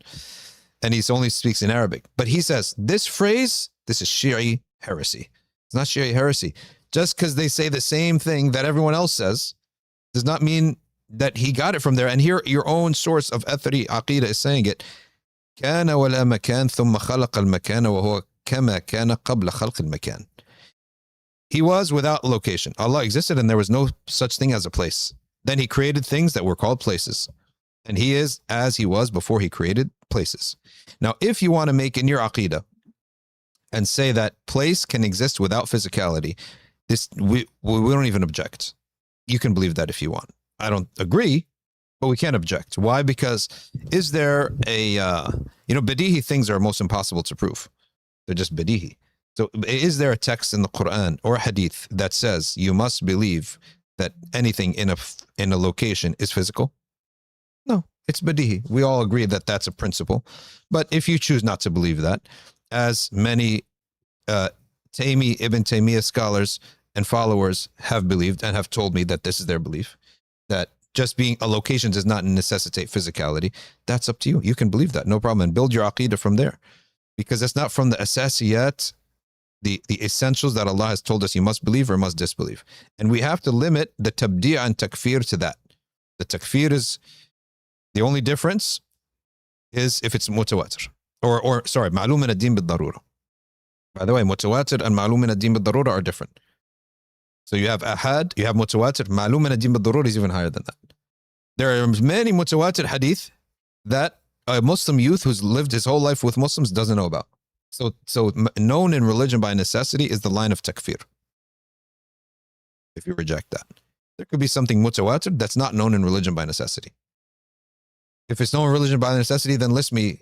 And he only speaks in Arabic. But he says, this phrase, this is Shi'i heresy. It's not Shi'i heresy. Just because they say the same thing that everyone else says does not mean that he got it from there. And here, your own source of Athari Aqeeda is saying it. كان ولا مكان ثم خلق المكان وهو كما كان قبل خلق المكان. He was without location. Allah existed and there was no such thing as a place. Then he created things that were called places. And he is as he was before he created places. Now, if you want to make in your Aqeeda and say that place can exist without physicality, we don't even object. You can believe that if you want. I don't agree, but we can't object. Why? Because is there badihi things are most impossible to prove. They're just badihi. So is there a text in the Quran or a hadith that says you must believe that anything in a location is physical? No, it's badihi. We all agree that that's a principle. But if you choose not to believe that, as many Ibn Taymiyyah scholars and followers have believed and have told me that this is their belief, that just being a location does not necessitate physicality, that's up to you. You can believe that, no problem, and build your Aqeeda from there. Because that's not from the asasiyat, the essentials that Allah has told us you must believe or must disbelieve. And we have to limit the tabdi' and takfir to that. The takfir is, the only difference is if it's mutawatir. Sorry, ma'lum min ad-din bil-darura. By the way, mutawatir and ma'lum min ad-din bil-darura are different. So you have ahad, you have mutawatir, ma'lum min ad-din bil-darura is even higher than that. There are many mutawatir hadith that a Muslim youth who's lived his whole life with Muslims doesn't know about. So known in religion by necessity is the line of takfir. If you reject that. There could be something mutawatir that's not known in religion by necessity. If it's known in religion by necessity, then list me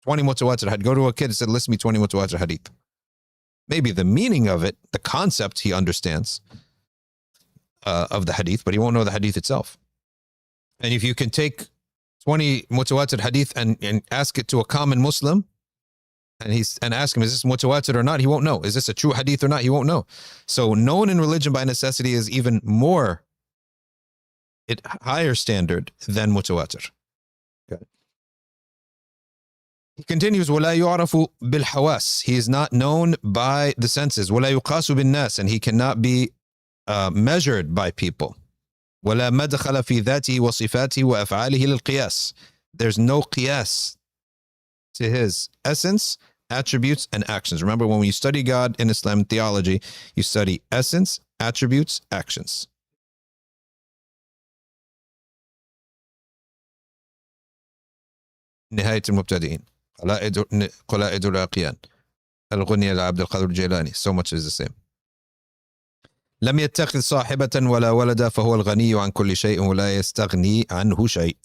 20 mutawatir hadith. Go to a kid and said, list me 20 mutawatir hadith. Maybe the meaning of it, the concept he understands of the hadith, but he won't know the hadith itself. And if you can take 20 mutawatir hadith and ask it to a common Muslim, and ask him, is this mutawatir or not? He won't know. Is this a true hadith or not? He won't know. So known in religion by necessity is even more, higher standard than mutawatir. Okay. He continues, وَلَا يُعْرَفُ بِالْحَوَاسِ. He is not known by the senses. وَلَا يُقَاسُ بِالنَّاسِ. And he cannot be measured by people. ولا مدخل في ذاته وصفاته وأفعاله للقياس. There's no qiyas to his essence, attributes, and actions. Remember, when you study God in Islam theology, you study essence, attributes, actions. نهاية المبتدئين قلائد الأقيان الغنية لعبد القادر الجيلاني. So much is the same. لم يتخذ صاحبة ولا ولدا فهو الغني عن كل شيء ولا يستغني عنه شيء.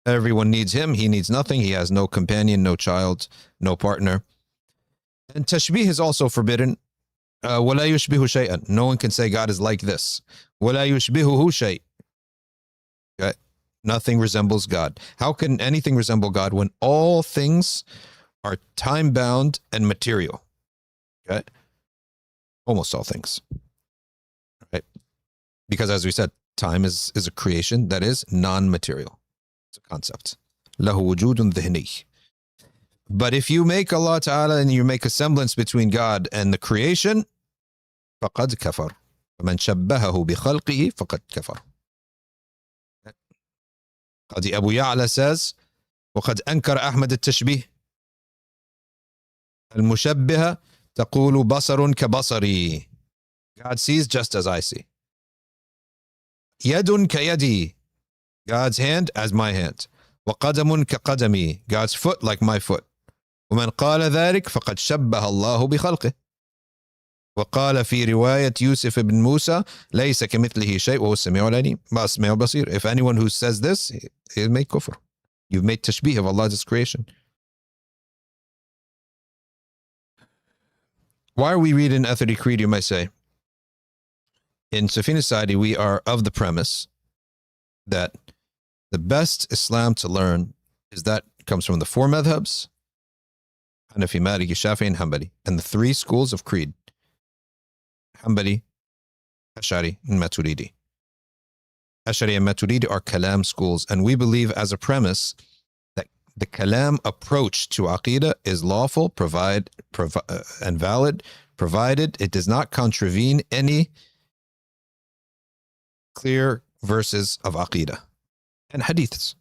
Everyone needs him. He needs nothing. He has no companion, no child, no partner. And tashbih is also forbidden. ولا يشبه شيئا. No one can say God is like this. ولا يشبهه شيء. Okay. Nothing resembles God. How can anything resemble God when all things are time-bound and material? Okay. Almost all things. Right. Because as we said, time is a creation that is non-material. It's a concept. له وجود ذهني. But if you make Allah Ta'ala and you make a semblance between God and the creation, فقد كفر. ومن شبهه بخلقه فقد كفر. Qadi Abu Ya'la says, وقد أنكر أحمد التشبيه. المشبهة تقول بصر كبصري. God sees just as I see. يد كيدي. God's hand as my hand. وقدم كقدمي. God's foot like my foot. ومن قال ذلك فقد شبه الله بخلقه. وقال في رواية يوسف بن موسى ليس كمثله شيء وهو السميع العليم. السميع البصير. If anyone who says this, he'll make kufr. You've made tashbih of Allah's creation. Why are we reading Athari Creed, you might say? In Safina Society, we are of the premise that the best Islam to learn is that comes from the four madhabs, Hanafi, Maliki, Shafi'i, and Hanbali, and the three schools of creed, Hanbali, Ash'ari, and Maturidi. Ash'ari and Maturidi are Kalam schools, and we believe as a premise that the Kalam approach to Aqeeda is lawful, and valid, provided it does not contravene any clear verses of Aqeeda and hadiths.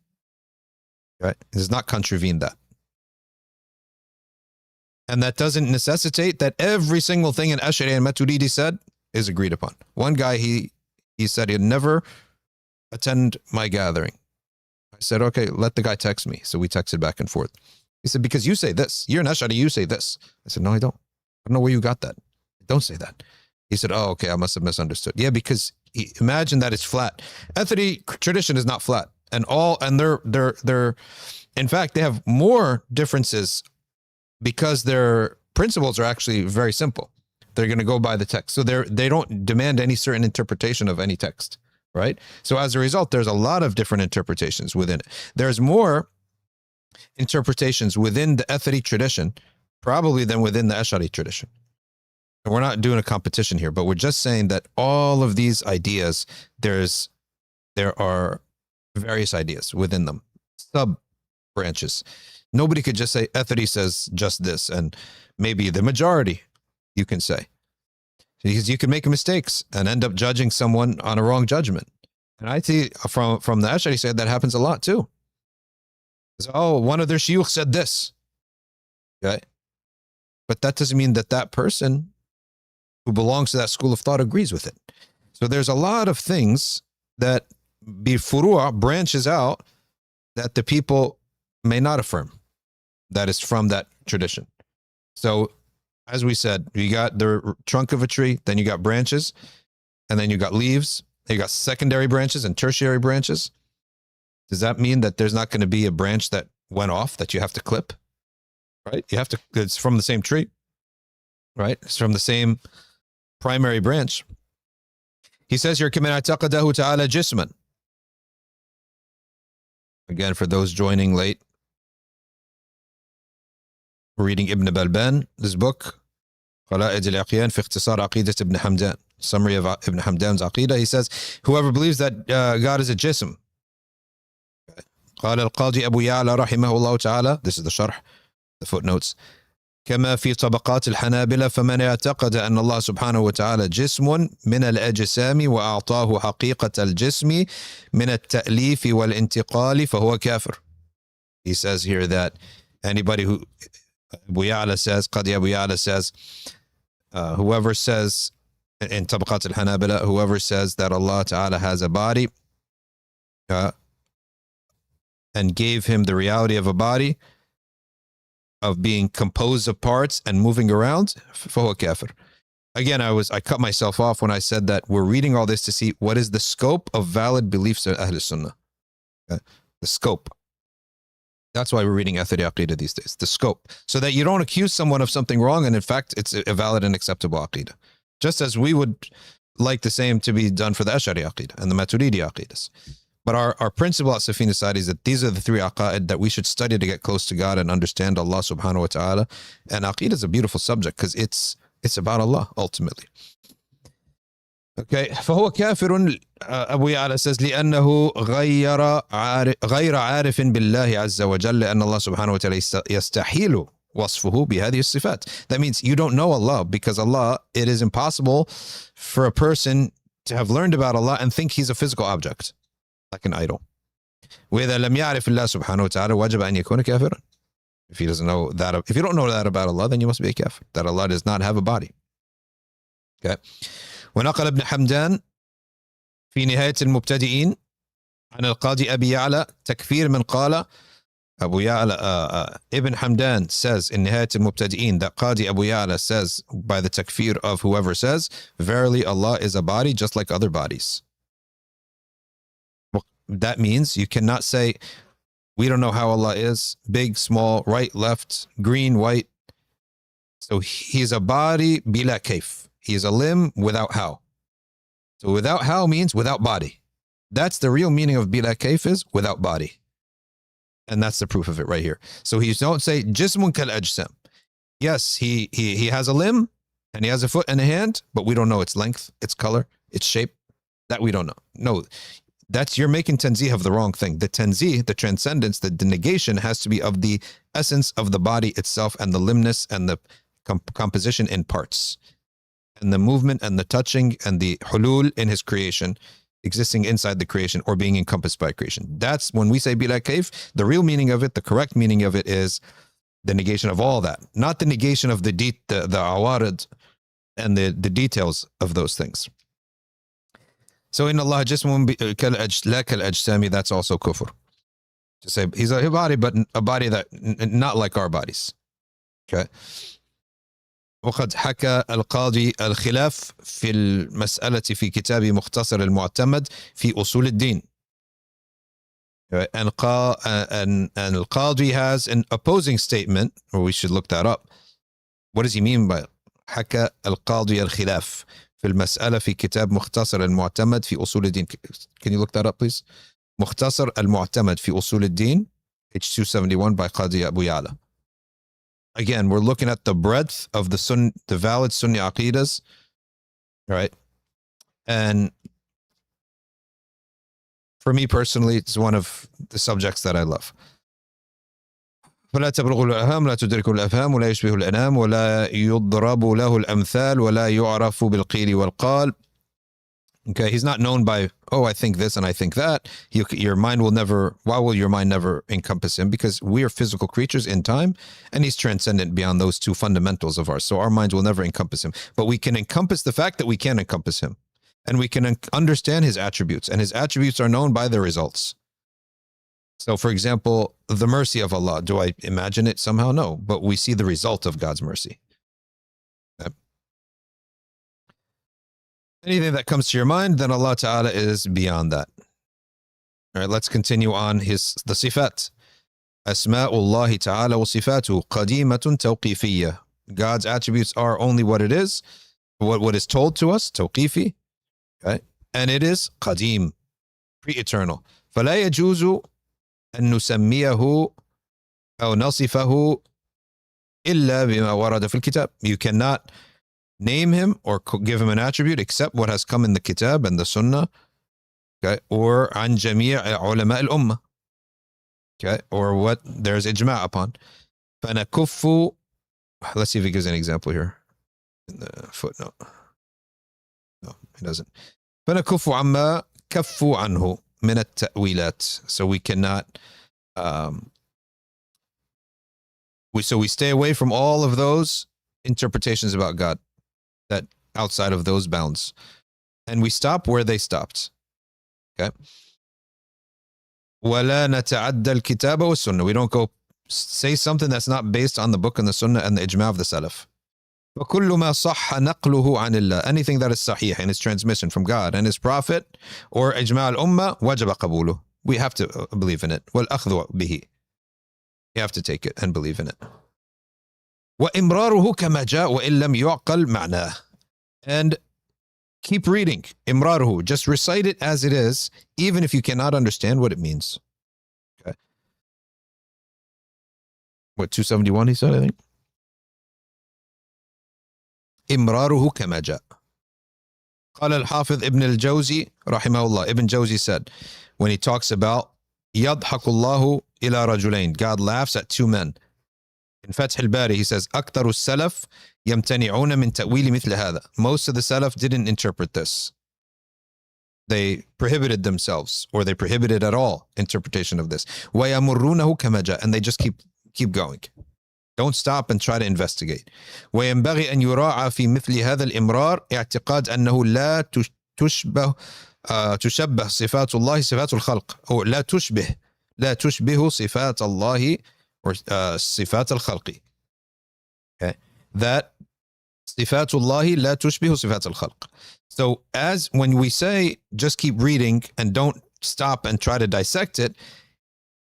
Right? It does not contravene that. And that doesn't necessitate that every single thing in Ash'ari and Maturidi said is agreed upon. One guy, he said he'd never attend my gathering. I said, okay, let the guy text me. So we texted back and forth. He said, because you say this. You're an Ash'ari, you say this. I said, no, I don't. I don't know where you got that. Don't say that. He said, oh, okay, I must have misunderstood. Yeah, because imagine that it's flat. Athari tradition is not flat. And they're in fact, they have more differences because their principles are actually very simple. They're going to go by the text. So they don't demand any certain interpretation of any text, right? So as a result, there's a lot of different interpretations within it. There's more interpretations within the Athari tradition, probably than within the Ash'ari tradition. And we're not doing a competition here, but we're just saying that all of these ideas, there are various ideas within them, sub branches. Nobody could just say Athari says just this, and maybe the majority you can say, because you can make mistakes and end up judging someone on a wrong judgment. And I see from the Ash'ari side that happens a lot too. So, oh, one of their shuyukh said this, okay, but that doesn't mean that that person who belongs to that school of thought agrees with it. So there's a lot of things that furu'a branches out that the people may not affirm that is from that tradition. So as we said, you got the trunk of a tree, then you got branches, and then you got leaves, you got secondary branches and tertiary branches. Does that mean that there's not going to be a branch that went off that you have to clip? Right? You have to, it's from the same tree, right? It's from the same primary branch. He says here, كَمَنْ اعْتَقَدَهُ تَعَالَى جِسْمًا. Again, for those joining late, we're reading Ibn Balban, this book, Qalaid al-Iqyan fi ikhtisar Aqeedat Ibn Hamdan, summary of Ibn Hamdan's Aqeeda. He says, whoever believes that God is a jism, قال القاضي أبو يعلى رحمه الله تعالى, this is the sharh, the footnotes, كما في طبقات الحنابلة فمن اعتقد أن الله سبحانه وتعالى جسم من الأجسام وأعطاه حقيقة الجسم من التأليف والانتقال فهو كافر. He says here that anybody who, Abu Ya'la says, Qadi Abu Ya'la says, whoever says in Tabaqat al-Hanabila, whoever says that Allah Ta'ala has a body and gave him the reality of a body, of being composed of parts and moving around, فهو كافر. Again, I cut myself off when I said that we're reading all this to see what is the scope of valid beliefs of Ahl Sunnah. The scope. That's why we're reading Athari Aqeeda these days. The scope. So that you don't accuse someone of something wrong and in fact it's a valid and acceptable Aqeeda. Just as we would like the same to be done for the Ash'ari Aqeeda and the Maturidi Aqeedas. But our principle at Safina Society is that these are the three aqa'id that we should study to get close to God and understand Allah subhanahu wa ta'ala. And Aqeeda is a beautiful subject because it's about Allah ultimately. Okay, فهو كافر. أبو يعلى says لأنه غير عارف بالله عز وجل لأن الله سبحانه وتعالى يستحيل وصفه بهذه الصفات. That means you don't know Allah because Allah, it is impossible for a person to have learned about Allah and think he's a physical object. Like an idol. وإذا لم يعرف الله سبحانه وتعالى وجب أن يكون كافرا. If he doesn't know that, if you don't know that about Allah, then you must be a kafir. That Allah does not have a body. Okay. ونقل ابن حمدان في نهاية المبتدئين عن القاضي أبي يعلى تكفير من قال Abu Ya'la, Ibn Hamdan says in نهاية المبتدئين that Qadi Abu Ya'la says by the takfir of whoever says, verily Allah is a body just like other bodies. That means you cannot say, we don't know how Allah is, big, small, right, left, green, white. So he's a body bila kayf. He's a limb without how. So without how means without body. That's the real meaning of bila kayf, is without body. And that's the proof of it right here. So he don't say jismun kal ajsam. Yes, he has a limb and he has a foot and a hand, but we don't know its length, its color, its shape. That we don't know. No. That's, you're making tanzih of the wrong thing. The tanzih, the transcendence, the negation has to be of the essence of the body itself and the limbness and the composition in parts. And the movement and the touching and the hulul in his creation, existing inside the creation or being encompassed by creation. That's when we say bila kayf, the real meaning of it, the correct meaning of it is the negation of all that. Not the negation of the awarid and the details of those things. So in Allah jismun kal ajsami, that's also kufr. To say he's a body, but a body that not like our bodies. Okay. وقد حكى القاضي الخلاف في المسألة في كتاب مختصر المعتمد في أصول الدين. And القاضي has an opposing statement, or we should look that up. What does he mean by حكى القاضي الخلاف في المسألة في كتاب مختصر المعتمد في أصول الدين. Can you look that up, please? مختصر المعتمد في أصول الدين, page 271 by Qadi Abu Ya'la. Again, we're looking at the breadth of the valid Sunni Aqidas, right? And for me personally, it's one of the subjects that I love. فلا تبلغ الأهام لا تدرك الأفهام ولا يشبه الأنام ولا يضرب له الأمثال ولا يعرف بالقيل والقال. Okay, he's not known by, oh, I think this and I think that. Your mind will never, why will your mind never encompass him? Because we are physical creatures in time and he's transcendent beyond those two fundamentals of ours. So our minds will never encompass him. But we can encompass the fact that we can encompass him. And we can understand his attributes. And his attributes are known by their results. So, for example, the mercy of Allah, do I imagine it somehow? No, but we see the result of God's mercy. Okay. Anything that comes to your mind, then Allah Ta'ala is beyond that. All right, let's continue on the sifat. Asma'ullahi Ta'ala wa sifatuhu qadimatun tawqifiyya. God's attributes are only what it is, what is told to us, tawqifi, okay? And it is qadim, pre-eternal. فَلَا يَجُوزُ أن نسميه أو نصفه إلا بما ورد في الكتاب. You cannot name him or give him an attribute except what has come in the kitab and the sunnah, okay, or عن جميع علماء الأمة, okay, or what there's ijma' upon. فنكف Let's see if he gives an example here in the footnote. No, he doesn't. فنكف عما كفوا عنه من التأويلات. So we cannot, we stay away from all of those interpretations about God that outside of those bounds, and we stop where they stopped. Okay. ولا نتعدى الكتاب والسنة. We don't go say something that's not based on the book and the sunnah and the ijma of the salaf. وكل ما صح نقله عن الله. Anything that is sahih in its transmission from God and his prophet or ijma al-ummah وجب قبوله. We have to believe in it. والأخذ به. You have to take it and believe in it. وإمراره كما جاء وإن لم يعقل معناه. And keep reading. إمراره. Just recite it as it is, even if you cannot understand what it means. Okay. What, 271 he said, I think? إمراره كما جاء. قال الحافظ ابن الجوزي رحمه الله. Ibn Jawzi said, when he talks about يضحك الله إلى رجلين, God laughs at two men. In Fath al-Bari, he says, أكثر السلف يمتنعون من تأويل مثل هذا. Most of the Salaf didn't interpret this. They prohibited themselves, or they prohibited at all interpretation of this. ويمرونه كما جاء. And they just keep going. Don't stop and try to investigate. وينبغي أن يراعى في مثل هذا الإمرار اعتقاد أنه لا تشبه صفات الله صفات الخلق. أو لا تشبه صفات الله or صفات الخلق. Okay. That صفات الله لا تشبه صفات الخلق. So as when we say just keep reading and don't stop and try to dissect it,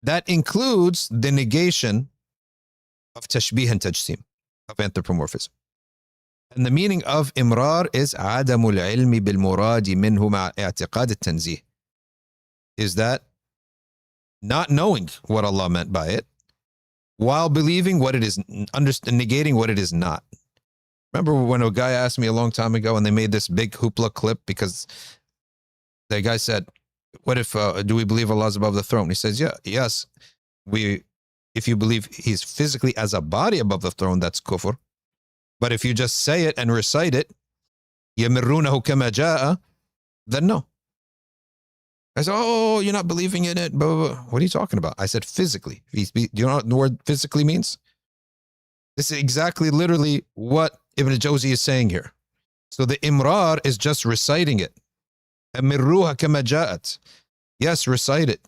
that includes the negation of tashbih and tajsim, of anthropomorphism. And the meaning of imrar is عدم العلم بالمراد منه مع اعتقاد التنزيه. Is that not knowing what Allah meant by it, while believing what it is, negating what it is not. Remember when a guy asked me a long time ago and they made this big hoopla clip because the guy said, what if, do we believe Allah is above the throne? He says, yes, if you believe he's physically as a body above the throne, that's kufr. But if you just say it and recite it, يَمِرُّونَهُ كَمَا جَاءَ, then no. I said, oh, you're not believing in it. Blah, blah, blah. What are you talking about? I said physically. Do you know what the word physically means? This is exactly literally what Ibn Jawzi is saying here. So the imrar is just reciting it. أَمِرُّوهَا كَمَا جَاءَتْ. Yes, recite it.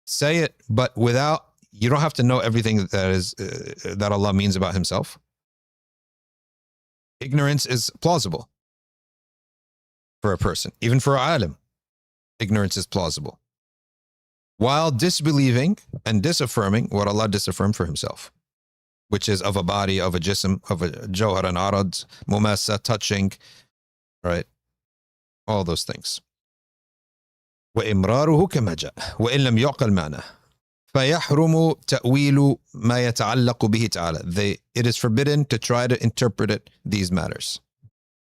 Say it, but without, you don't have to know everything that Allah means about himself. Ignorance is plausible for a person, even for an alim. Ignorance is plausible, while disbelieving and disaffirming what Allah disaffirmed for himself, which is of a body, of a jism, of a jawhar and arad, mumassa, touching, right? All those things. وإمراره كما جاء وإن لم يعقل معناه فيحرم تأويل ما يتعلق به تعالى. It is forbidden to try to interpret these matters.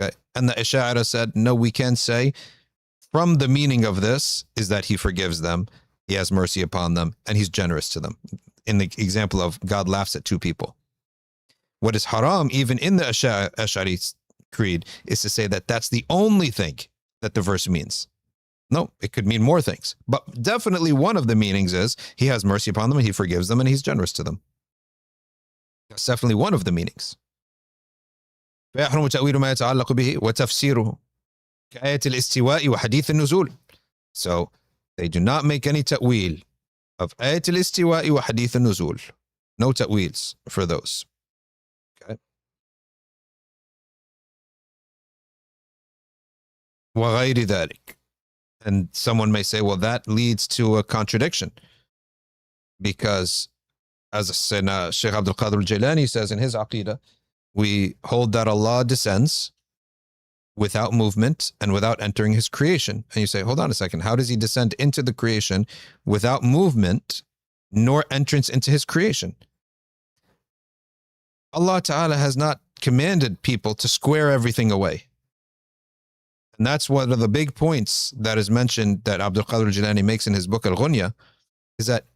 Okay? And the Ash'ari said, no, we can say from the meaning of this is that he forgives them, he has mercy upon them, and he's generous to them. In the example of God laughs at two people. What is haram, even in the Ash'ari creed, is to say that that's the only thing that the verse means. No, it could mean more things. But definitely one of the meanings is he has mercy upon them and he forgives them and he's generous to them. That's definitely one of the meanings. فيحرم تأويل ما يتعلق به وتفسيره كآية الاستواء وحديث النزول. So they do not make any ta'wil of آية الاستواء وحديث النزول. No ta'wils for those. Okay. وغير ذلك. And someone may say, well, that leads to a contradiction. Because as Shaykh Abdul Qadir al-Jilani says in his Aqeeda, we hold that Allah descends without movement and without entering his creation. And you say, hold on a second, how does he descend into the creation without movement nor entrance into his creation? Allah Ta'ala has not commanded people to square everything away. And that's one of the big points that is mentioned that Abdul Qadir al-Jilani makes in his book Al-Ghunya, is that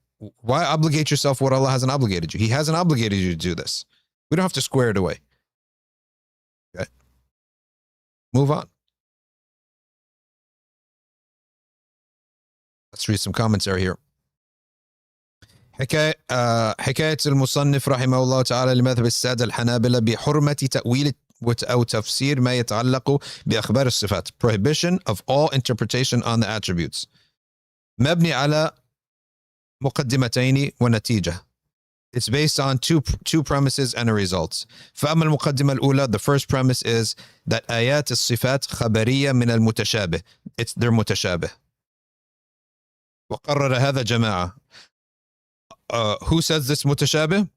why obligate yourself what Allah hasn't obligated you? He hasn't obligated you to do this. We don't have to square it away. Okay. Move on. Let's read some commentary here. حكاية المصنف رحمه الله تعالى لمذهب السادة الحنابلة بحرمة تأويل أو تفسير ما يتعلق بأخبار الصفات. Prohibition of all interpretation on the attributes. مبني على مقدمتين ونتيجة. It's based on two premises and a result. فأما المقدمة الأولى, the first premise is that آيات الصفات خبرية من المتشابه. They're متشابه. وقرر هذا جماعة. Who says this متشابه?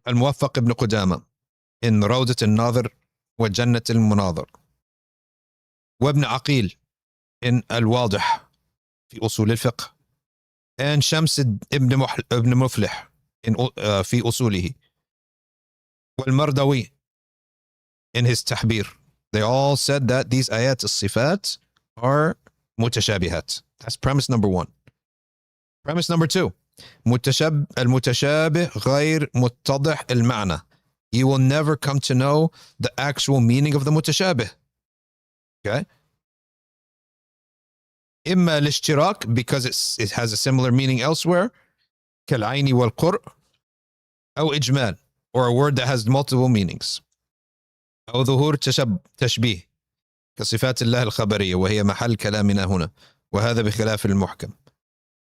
الموفق ابن قدامة in روضة الناظر وجنة المناظر. وابن عقيل in الواضح في أصول الفقه. and شمس ابن مفلح in في أصوله. والمردوي in his تحبير. They all said that these آيات الصفات are متشابهات. That's premise number one. Premise number two. المتشابه غير متضح المعنى. You will never come to know the actual meaning of the متشابه. Okay? إما الاشتراك, because it has a similar meaning elsewhere, كالعين والقرء, أو إجمال, or a word that has multiple meanings. أو ظهور تشبيه كصفات الله الخبرية وهي محل كلامنا هنا, وهذا بخلاف المحكم.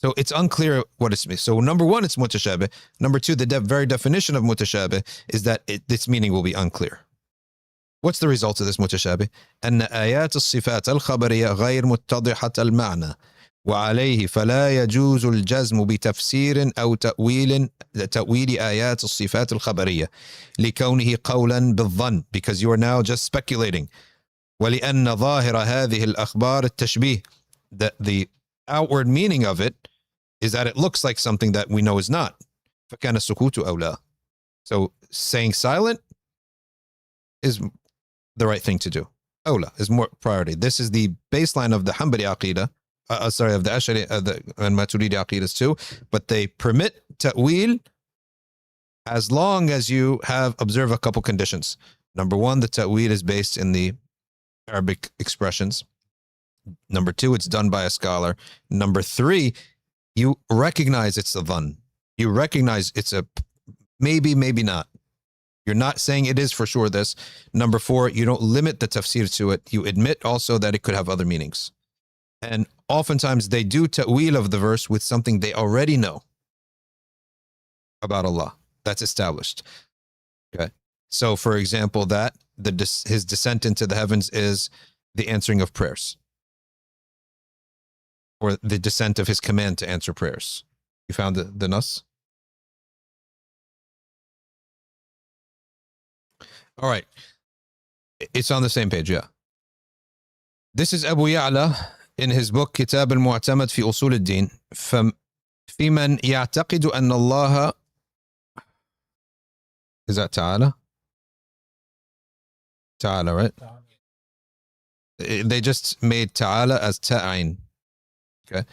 So it's unclear what it means. So number one, it's mutashabih. Number two, the very definition of mutashabih is that its meaning will be unclear. What's the result of this mutashabih? أن آيات الصفات الخبرية غير متضحة المعنى وعليه فلا يجوز الجزم بتفسير أو تأويل آيات الصفات الخبرية لكونه قولا بالظن, because you are now just speculating. ولأن ظاهر هذه الأخبار التشبيه, the outward meaning of it is that it looks like something that we know is not. فكان السكوت أولى. So saying silent is the right thing to do. أولى is more priority. This is the baseline of the Hanbali Aqeeda, of the Ashari and Maturidi Aqeedas too, but they permit ta'wil as long as you have observed a couple conditions. Number one, the ta'wil is based in the Arabic expressions. Number two, it's done by a scholar. Number three, you recognize it's a dhan. You recognize it's a maybe, maybe not. You're not saying it is for sure this. Number four, you don't limit the tafsir to it. You admit also that it could have other meanings. And oftentimes they do ta'wil of the verse with something they already know about Allah. That's established. Okay. So for example, that his descent into the heavens is the answering of prayers, or the descent of his command to answer prayers. You found the nas? All right. It's on the same page, yeah. This is Abu Ya'la in his book كتاب المعتمد في أصول الدين. في من يعتقد أن الله, is that تعالى? تعالى, right? They just made تعالى as ta'ain. Okay.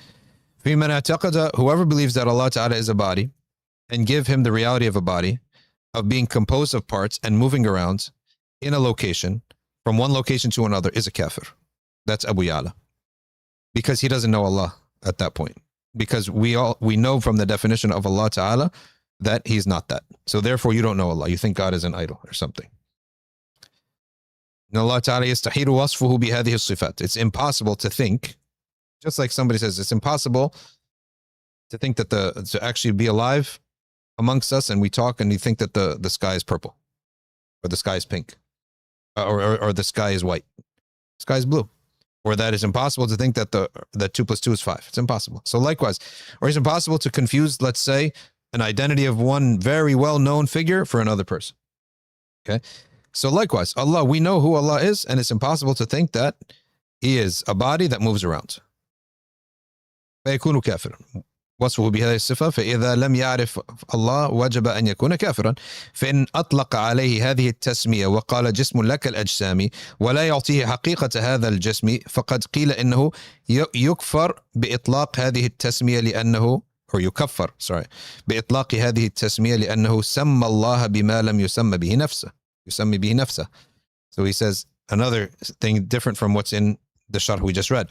في من اعتقد, whoever believes that Allah Ta'ala is a body and give him the reality of a body, of being composed of parts and moving around in a location, from one location to another, is a kafir. That's Abu Ya'la. Because he doesn't know Allah at that point. Because we know from the definition of Allah Ta'ala that he's not that. So therefore you don't know Allah. You think God is an idol or something. Allah Ta'ala yastahilu wasfuhu bihadhihi as-sifat. It's impossible to think, just like somebody says, it's impossible to think that to actually be alive amongst us and we talk and you think that the sky is purple or the sky is pink or the sky is white. The sky is blue. Or that it's impossible to think that that 2 + 2 is 5. It's impossible. So likewise, or it's impossible to confuse, let's say, an identity of one very well-known figure for another person. Okay? So likewise, Allah, we know who Allah is, and it's impossible to think that he is a body that moves around. فيكون كافرا. وصفه بهذه الصفة فإذا لم يعرف الله وجب أن يكون كافرا فإن أطلق عليه هذه التسمية وقال جسم لك الأجسام ولا يعطيه حقيقة هذا الجسم فقد قيل إنه يكفر بإطلاق هذه التسمية لأنه or يكفر sorry بإطلاق هذه التسمية لأنه سمى الله بما لم يسمى به نفسه يسمي به نفسه. So he says another thing different from what's in the sharh we just read.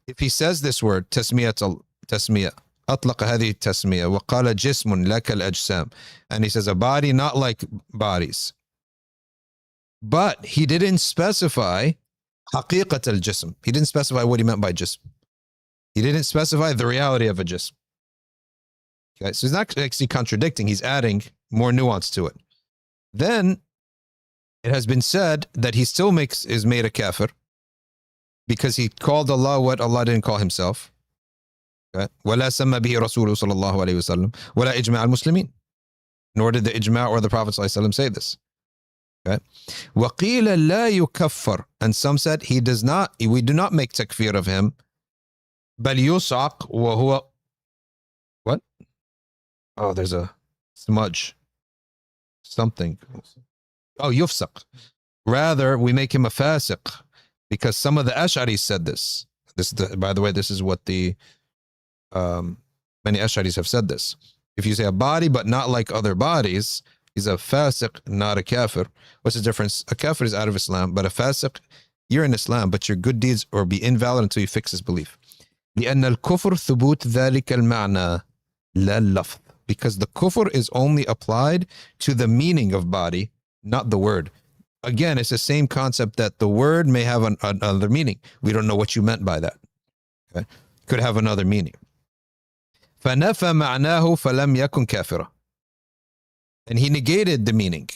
If he says this word تسمية أطلق هذه التسمية وقال جسم لا كالأجسام, and he says a body not like bodies, but he didn't specify حقيقة الجسم. He didn't specify what he meant by jism. He didn't specify the reality of a jism. Okay, so he's not actually contradicting, he's adding more nuance to it. Then it has been said that he still is made a kafir because he called Allah what Allah didn't call himself. Okay. ولا سمى به رسوله صلى الله عليه وسلم ولا إجماع المسلمين. Nor did the ijma' or the Prophet صلى الله عليه وسلم say this. Okay. وقيل لا يكفر, and some said he does not, we do not make takfir of him, بل يصعق وهو what? Oh, there's a smudge. Something. Oh, yufsaq. Rather, we make him a fasiq because some of the Ash'aris said this. By the way, this is what the many Ash'aris have said this. If you say a body but not like other bodies, he's a fasiq, not a kafir. What's the difference? A kafir is out of Islam, but a fasiq, you're in Islam, but your good deeds will be invalid until you fix his belief. لأن الكفر ثبوت ذلك المعنى لا اللفظ. Because the kufr is only applied to the meaning of body, not the word. Again, it's the same concept that the word may have another meaning. We don't know what you meant by that. Okay? Could have another meaning. فنفى معناه فلم يكن كافرا. And he negated the meaning.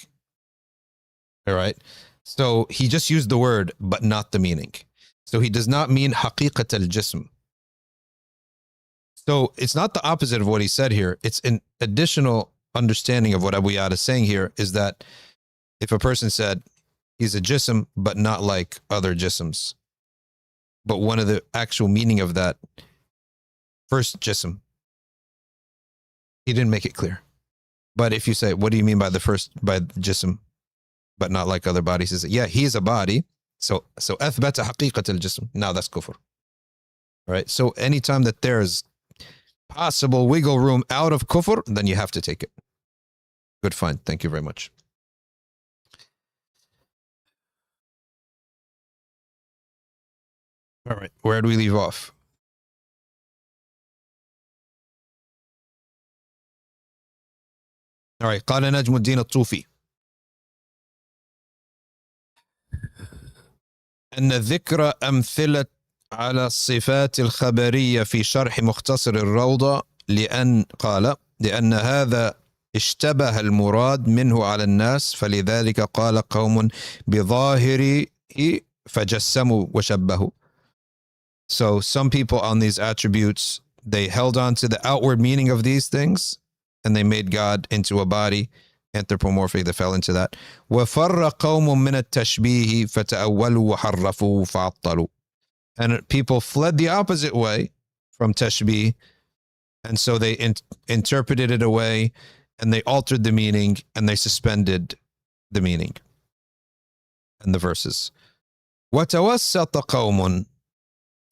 All right. So he just used the word, but not the meaning. So he does not mean حقيقة الجسم. So it's not the opposite of what he said here. It's an additional understanding of what Abu Ya'd is saying here, is that if a person said he's a jism, but not like other jisms, but one of the actual meaning of that first jism, he didn't make it clear. But if you say, what do you mean by the first, by jism, but not like other bodies? He says, yeah, he is a body. So أثبت حقيقة الجسم. Now that's kufr. Right? So anytime that there's possible wiggle room out of kufr, then you have to take it. Good find. Thank you very much. All right. Where do we leave off? All right. قال نجم الدين الطوفي أن ذكر أمثلة على الصفات الخبرية في شرح مختصر الروضة لأن هذا اشتبه المراد منه على الناس فلذلك قال قوم بظاهره فجسموا وشبهوا. So some people on these attributes, they held on to the outward meaning of these things and they made God into a body, anthropomorphic, they fell into that. وفر قوم من التشبيه فتأولوا وحرفوا فعطلوا. And people fled the opposite way from tashbih, and so they interpreted it away, and they altered the meaning, and they suspended the meaning and the verses. وتوسط قوم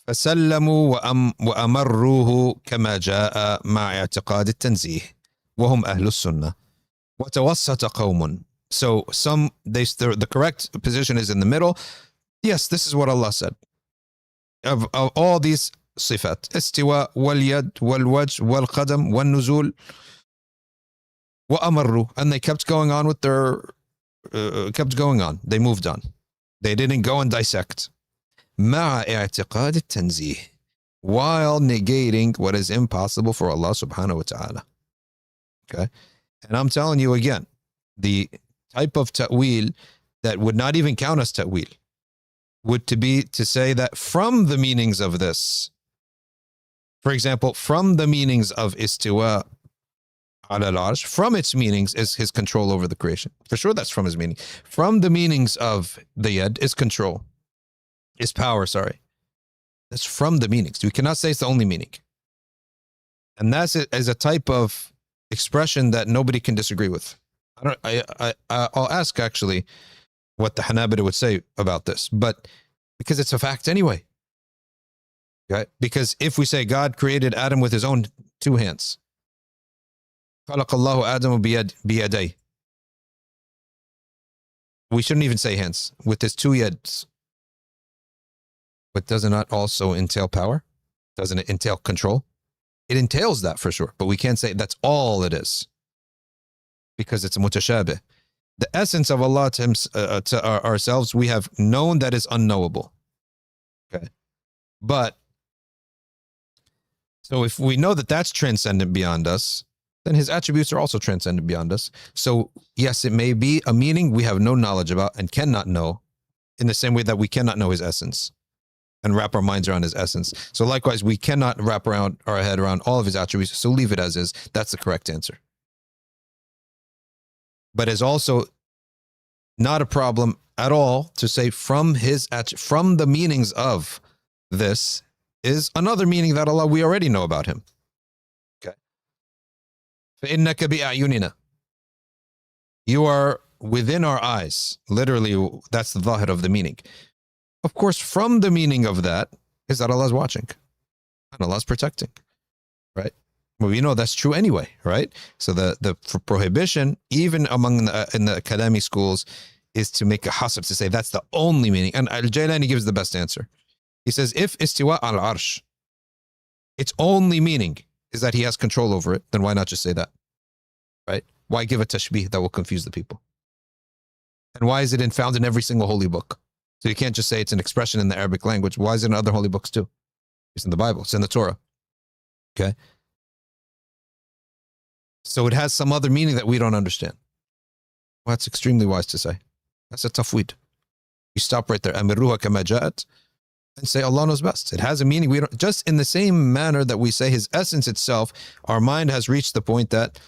فسلموا وأمروه كما جاء مع اعتقاد التنزيه وهم أهل السنة. وتوسط قوم. So the correct position is in the middle. Yes, this is what Allah said. Of all these صفات, استواء واليد والوجه والقدم والنزول وأمروا, and they kept going on with their they moved on, they didn't go and dissect. مع اعتقاد التنزيه, while negating what is impossible for Allah subhanahu wa ta'ala. Okay, and I'm telling you again, the type of ta'wil that would not even count as ta'wil would to say that from the meanings of this, for example, from the meanings of istiwa al-Arsh, from its meanings is his control over the creation. For sure that's from his meaning. From the meanings of the yad is control, is power, sorry. That's from the meanings. We cannot say it's the only meaning. And that's it as a type of expression that nobody can disagree with. I'll ask actually what the Hanabila would say about this, but because it's a fact anyway. Okay? Because if we say God created Adam with his own two hands. خلق الله آدم بيديه. We shouldn't even say hands. With his two yads. But does it not also entail power? Doesn't it entail control? It entails that for sure. But we can't say that's all it is. Because it's a mutashabih. The essence of Allah to ourselves, we have known that is unknowable. Okay. But, so if we know that that's transcendent beyond us, then his attributes are also transcendent beyond us. So yes, it may be a meaning we have no knowledge about and cannot know, in the same way that we cannot know his essence and wrap our minds around his essence. So likewise, we cannot wrap around our head around all of his attributes. So leave it as is. That's the correct answer. But it's also not a problem at all to say from the meanings of this is another meaning that Allah, we already know about him. Okay. فَإِنَّكَ بِأَعْيُنِنَا. You are within our eyes. Literally, that's the dhahir of the meaning. Of course, from the meaning of that is that Allah is watching and Allah is protecting, right? Well, we know that's true anyway, right? So the prohibition, even among in the academic schools, is to make a hasr, to say that's the only meaning. And Al-Jailani gives the best answer. He says, if istiwa al-arsh, its only meaning is that he has control over it, then why not just say that, right? Why give a tashbih that will confuse the people? And why is it found in every single holy book? So you can't just say it's an expression in the Arabic language. Why is it in other holy books too? It's in the Bible. It's in the Torah. Okay. So it has some other meaning that we don't understand. Well, that's extremely wise to say. That's a tafweed. You stop right there. Amiruha kama ja'at, and say Allah knows best. It has a meaning. We don't, just in the same manner that we say his essence itself, our mind has reached the point that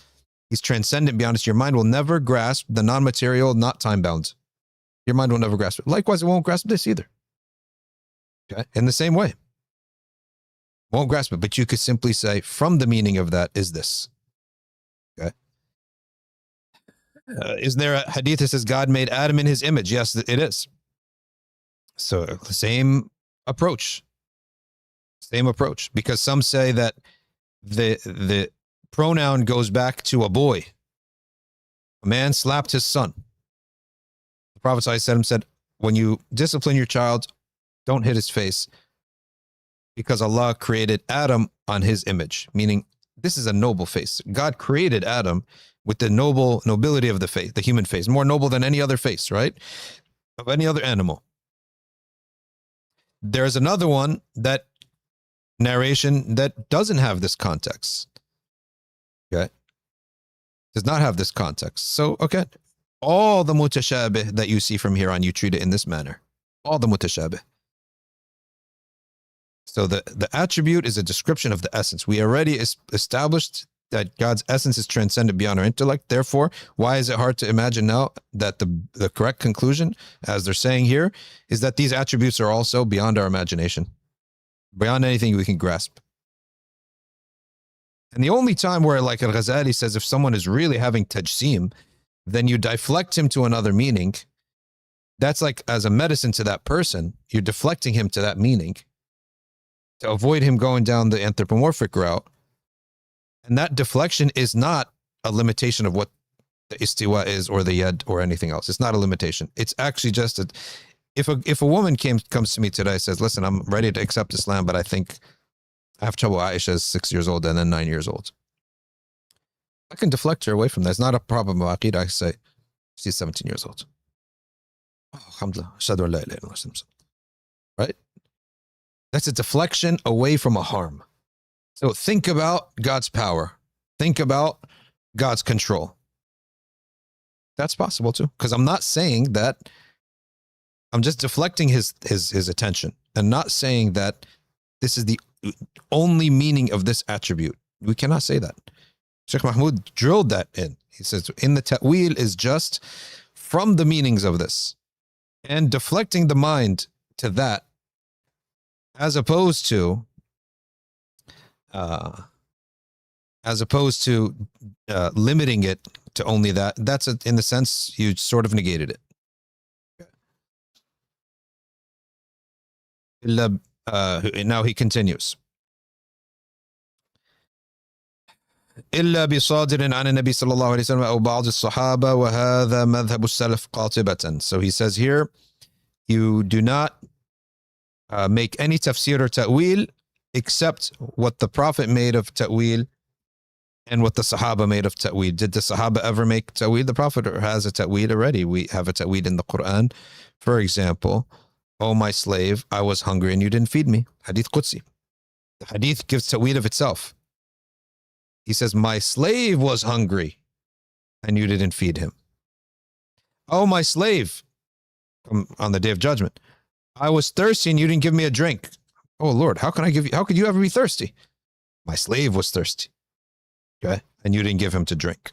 he's transcendent beyond us. Your mind will never grasp the non-material, not time-bound. Your mind will never grasp it. Likewise, it won't grasp this either. Okay? In the same way. Won't grasp it, but you could simply say, from the meaning of that is this. Okay? Is there a hadith that says God made Adam in his image? Yes, it is. So the same approach. Same approach. Because some say that the pronoun goes back to a boy. A man slapped his son. The Prophet ﷺ said, when you discipline your child, don't hit his face, because Allah created Adam on his image, meaning this is a noble face. God created Adam with the nobility of the face, the human face, more noble than any other face, right? Of any other animal. There's another one, that narration, that doesn't have this context. Okay? Does not have this context. So, okay. All the mutashabih that you see from here on, you treat it in this manner. All the mutashabih. So the attribute is a description of the essence. We already established that God's essence is transcendent beyond our intellect. Therefore, why is it hard to imagine now that the correct conclusion, as they're saying here, is that these attributes are also beyond our imagination, beyond anything we can grasp. And the only time where, like Al-Ghazali says, if someone is really having tajseem, then you deflect him to another meaning. That's like as a medicine to that person, you're deflecting him to that meaning to avoid him going down the anthropomorphic route. And that deflection is not a limitation of what the istiwa is or the yad or anything else. It's not a limitation. It's actually just if a woman comes to me today and says, listen, I'm ready to accept Islam, but I think I have trouble. Aisha is 6 years old and then 9 years old. I can deflect her away from that. It's not a problem of Aqeeda. I say, she's 17 years old. Oh, alhamdulillah. Ashhadu an la ilaha illallah. Right? That's a deflection away from a harm. So think about God's power. Think about God's control. That's possible too. Because I'm not saying that, I'm just deflecting his attention and not saying that this is the only meaning of this attribute. We cannot say that. Sheikh Mahmoud drilled that in. He says, in the ta'wil is just from the meanings of this and deflecting the mind to that, as opposed to limiting it to only that. That's in the sense you sort of negated it. Now he continues. إلا بصادر عن النبي صلى الله عليه وسلم أو بعض الصحابة وهذا مذهب السلف قاطبة. So he says here, you do not make any tafsir or ta'wil except what the Prophet made of ta'wil and what the Sahaba made of ta'wil. Did the Sahaba ever make ta'wil? The Prophet has a ta'wil already. We have a ta'wil in the Quran. For example, oh my slave, I was hungry and you didn't feed me. Hadith Qudsi. The hadith gives ta'wil of itself. He says, my slave was hungry and you didn't feed him. Oh, my slave, on the day of judgment, I was thirsty and you didn't give me a drink. Oh Lord, how could you ever be thirsty? My slave was thirsty. Okay. And you didn't give him to drink.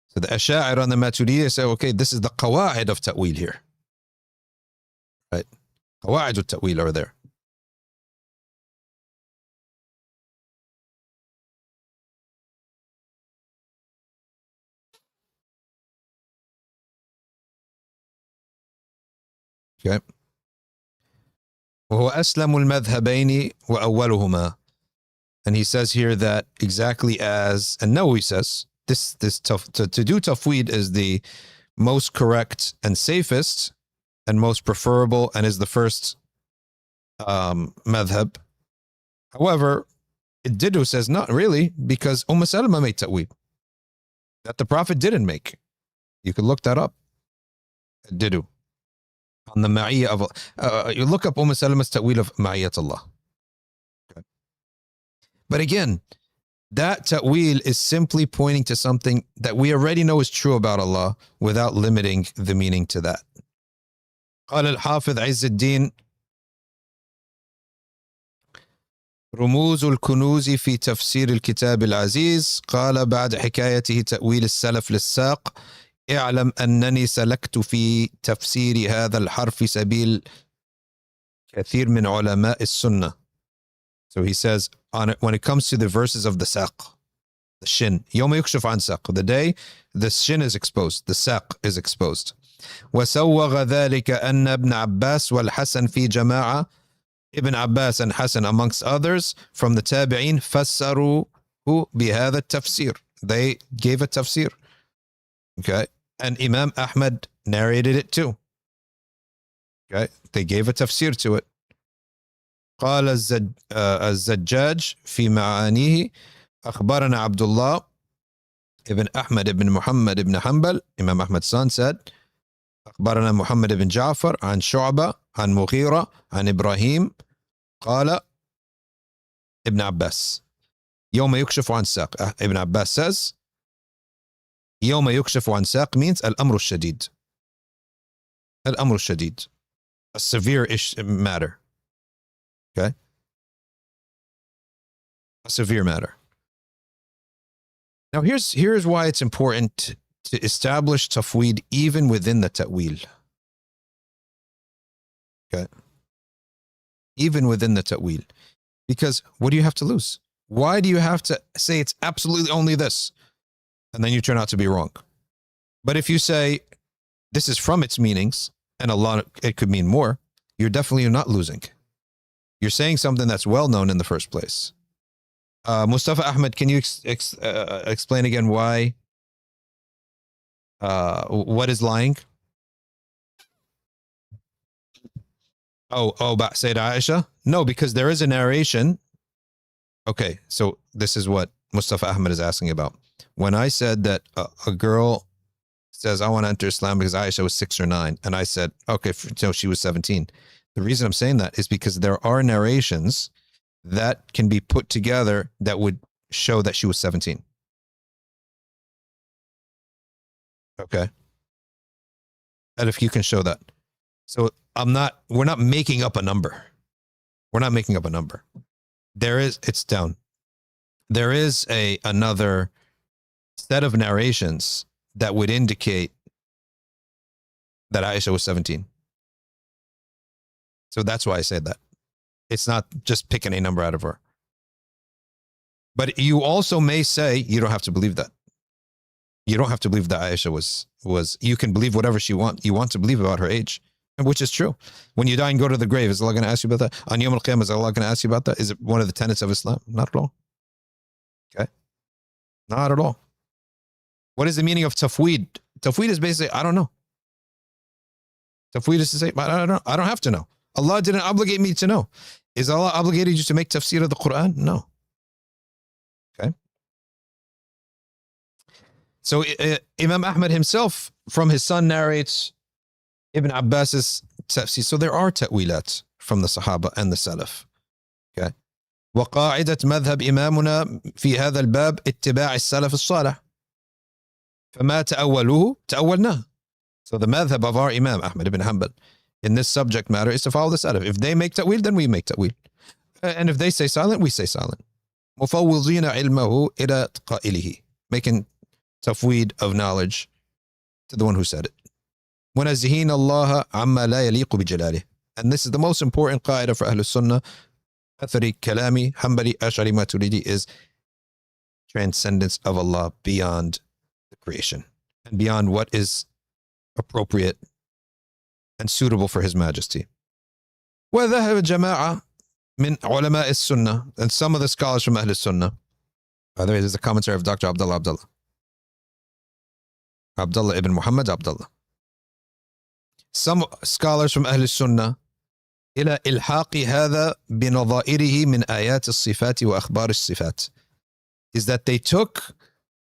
So the Asha'ir and the Maturidiyya say, okay, this is the Qawa'id of ta'wil here. Right? Qawa'id of ta'wil are there. Okay. وهو أسلم المذهبين وأولهما. And he says here that exactly as, and Nawawi says, to do tafweed is the most correct and safest and most preferable and is the first madhab. However, Didu says not really, because Salama made ta'weed that the Prophet didn't make. You could look that up. Didu. On the ma'iyah of, you look up Salama's ta'weel of ma'iyat Allah. Okay. But again, that ta'weel is simply pointing to something that we already know is true about Allah without limiting the meaning to that. قال الحافظ عز الدين رموز الكنوز في تفسير الكتاب العزيز قال بعد حكايته تأويل السلف للساق اعلم أنني سلكت في تفسير هذا الحرف سبيل كثير من علماء السنة. So he says, when it comes to the verses of the saq, the shin, يوم يكشف عن ساق, the day the shin is exposed, the saq is exposed. وسوغ ذلك أن ابن عباس والحسن في جماعة, Ibn Abbas and Hassan amongst others from the tabi'in فسروه بهذا التفسير. They gave a tafsir. Okay. And Imam Ahmad narrated it too. Okay. They gave a tafsir to it. قال الزجاج في معانيه أخبرنا عبد الله ابن أحمد ابن محمد ابن حنبل. Imam Ahmad's son said أخبرنا محمد بن جعفر عن شعبة عن مغيرة عن إبراهيم قال ابن عباس يوم يكشف عن ساق. Ibn Abbas says يوم يكشف عن ساق means الأمر الشديد. الأمر الشديد, a severe matter. Okay, a severe matter. Now here's why it's important to establish tafweed even within the ta'wil. Okay, even within the ta'wil, because what do you have to lose? Why do you have to say it's absolutely only this, and then you turn out to be wrong? But if you say this is from its meanings, and Allah, it could mean more, you're definitely not losing. You're saying something that's well known in the first place. Mustafa Ahmed, can you explain again why? What is lying? About Sayyida Aisha? No, because there is a narration. Okay, so this is what Mustafa Ahmed is asking about. When I said that a girl says, I want to enter Islam because Aisha was 6 or 9, and I said, okay, so she was 17. The reason I'm saying that is because there are narrations that can be put together that would show that she was 17. Okay. And if you can show that. So we're not making up a number. We're not making up a number. It's down. There is another set of narrations that would indicate that Aisha was 17. So that's why I said that. It's not just picking a number out of her. But you also may say you don't have to believe that. You don't have to believe that Aisha was you can believe whatever you want to believe about her age, which is true. When you die and go to the grave, is Allah going to ask you about that? On Yawm al-Qiyamah, is Allah going to ask you about that? Is it one of the tenets of Islam? Not at all. Okay? Not at all. What is the meaning of tafweed? Tafweed is basically, I don't know. Tafweed is to say, I don't have to know. Allah didn't obligate me to know. Is Allah obligated you to make tafsir of the Quran? No. Okay. So Imam Ahmad himself, from his son, narrates Ibn Abbas's tafsir. So there are ta'wilat from the Sahaba and the Salaf. Okay. وقاعدة مذهب إمامنا في هذا الباب اتباع السلف الصالح. فما تأولوه تأولناه. So the madhab of our Imam Ahmad ibn Hanbal in this subject matter is to follow the Salaf. If they make ta'wil, then we make ta'wil. And if they say silent, we say silent. مفوضين علمه إلى قائله. Making tafweed of knowledge to the one who said it. منزهين الله عما لا يليق بجلاله. And this is the most important qaida for Ahlul Sunnah. Athari, Kalami, Hanbali, Ash'ari, Maturidi is transcendence of Allah beyond the creation and beyond what is appropriate and suitable for His Majesty. وذهب جماعة من علماء السنة, and some of the scholars from Ahl Sunnah. By the way, this is a commentary of Dr. Abdullah ibn Muhammad Abdullah. Some scholars from Ahl Sunnah إلى إلحاق هذا بنظائره من آيات الصفات وأخبار الصفات, is that they took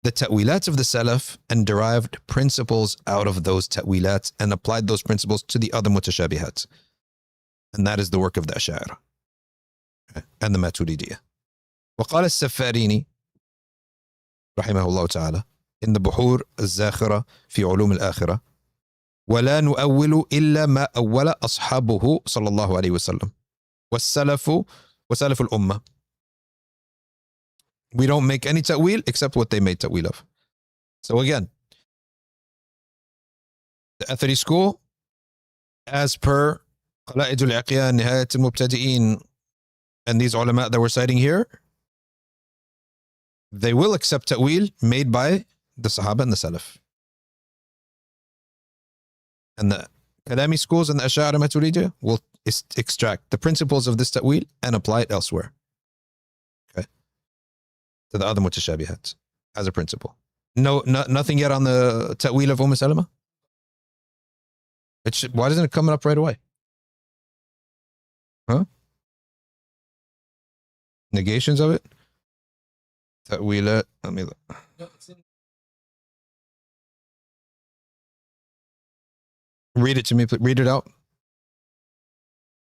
the ta'wilat of the Salaf and derived principles out of those ta'wilat and applied those principles to the other mutashabihat. And that is the work of the Ash'ari and the Maturidiyya. وقال السفاريني رحمه الله تعالى in the بحور الزاخرة في علوم الآخرة ولا نؤول إلا ما أول أصحابه صلى الله عليه وسلم والسلف وسلف الأمة. We don't make any ta'wil except what they made ta'wil of. So again, the Athari school, as per Qalaid al-Iqyan, Nihayat al-Mubtadi'in, and these ulama that we're citing here, they will accept ta'wil made by the Sahaba and the Salaf. And the Kalami schools and the Ash'ari Maturidiyya will extract the principles of this ta'wil and apply it elsewhere. Okay. To the other mutashabihat as a principle. Nothing yet on the ta'wil of Salama? Why doesn't it come up right away? Huh? Negations of it? Ta'wilat. Let me look. Read it to me. Read it out.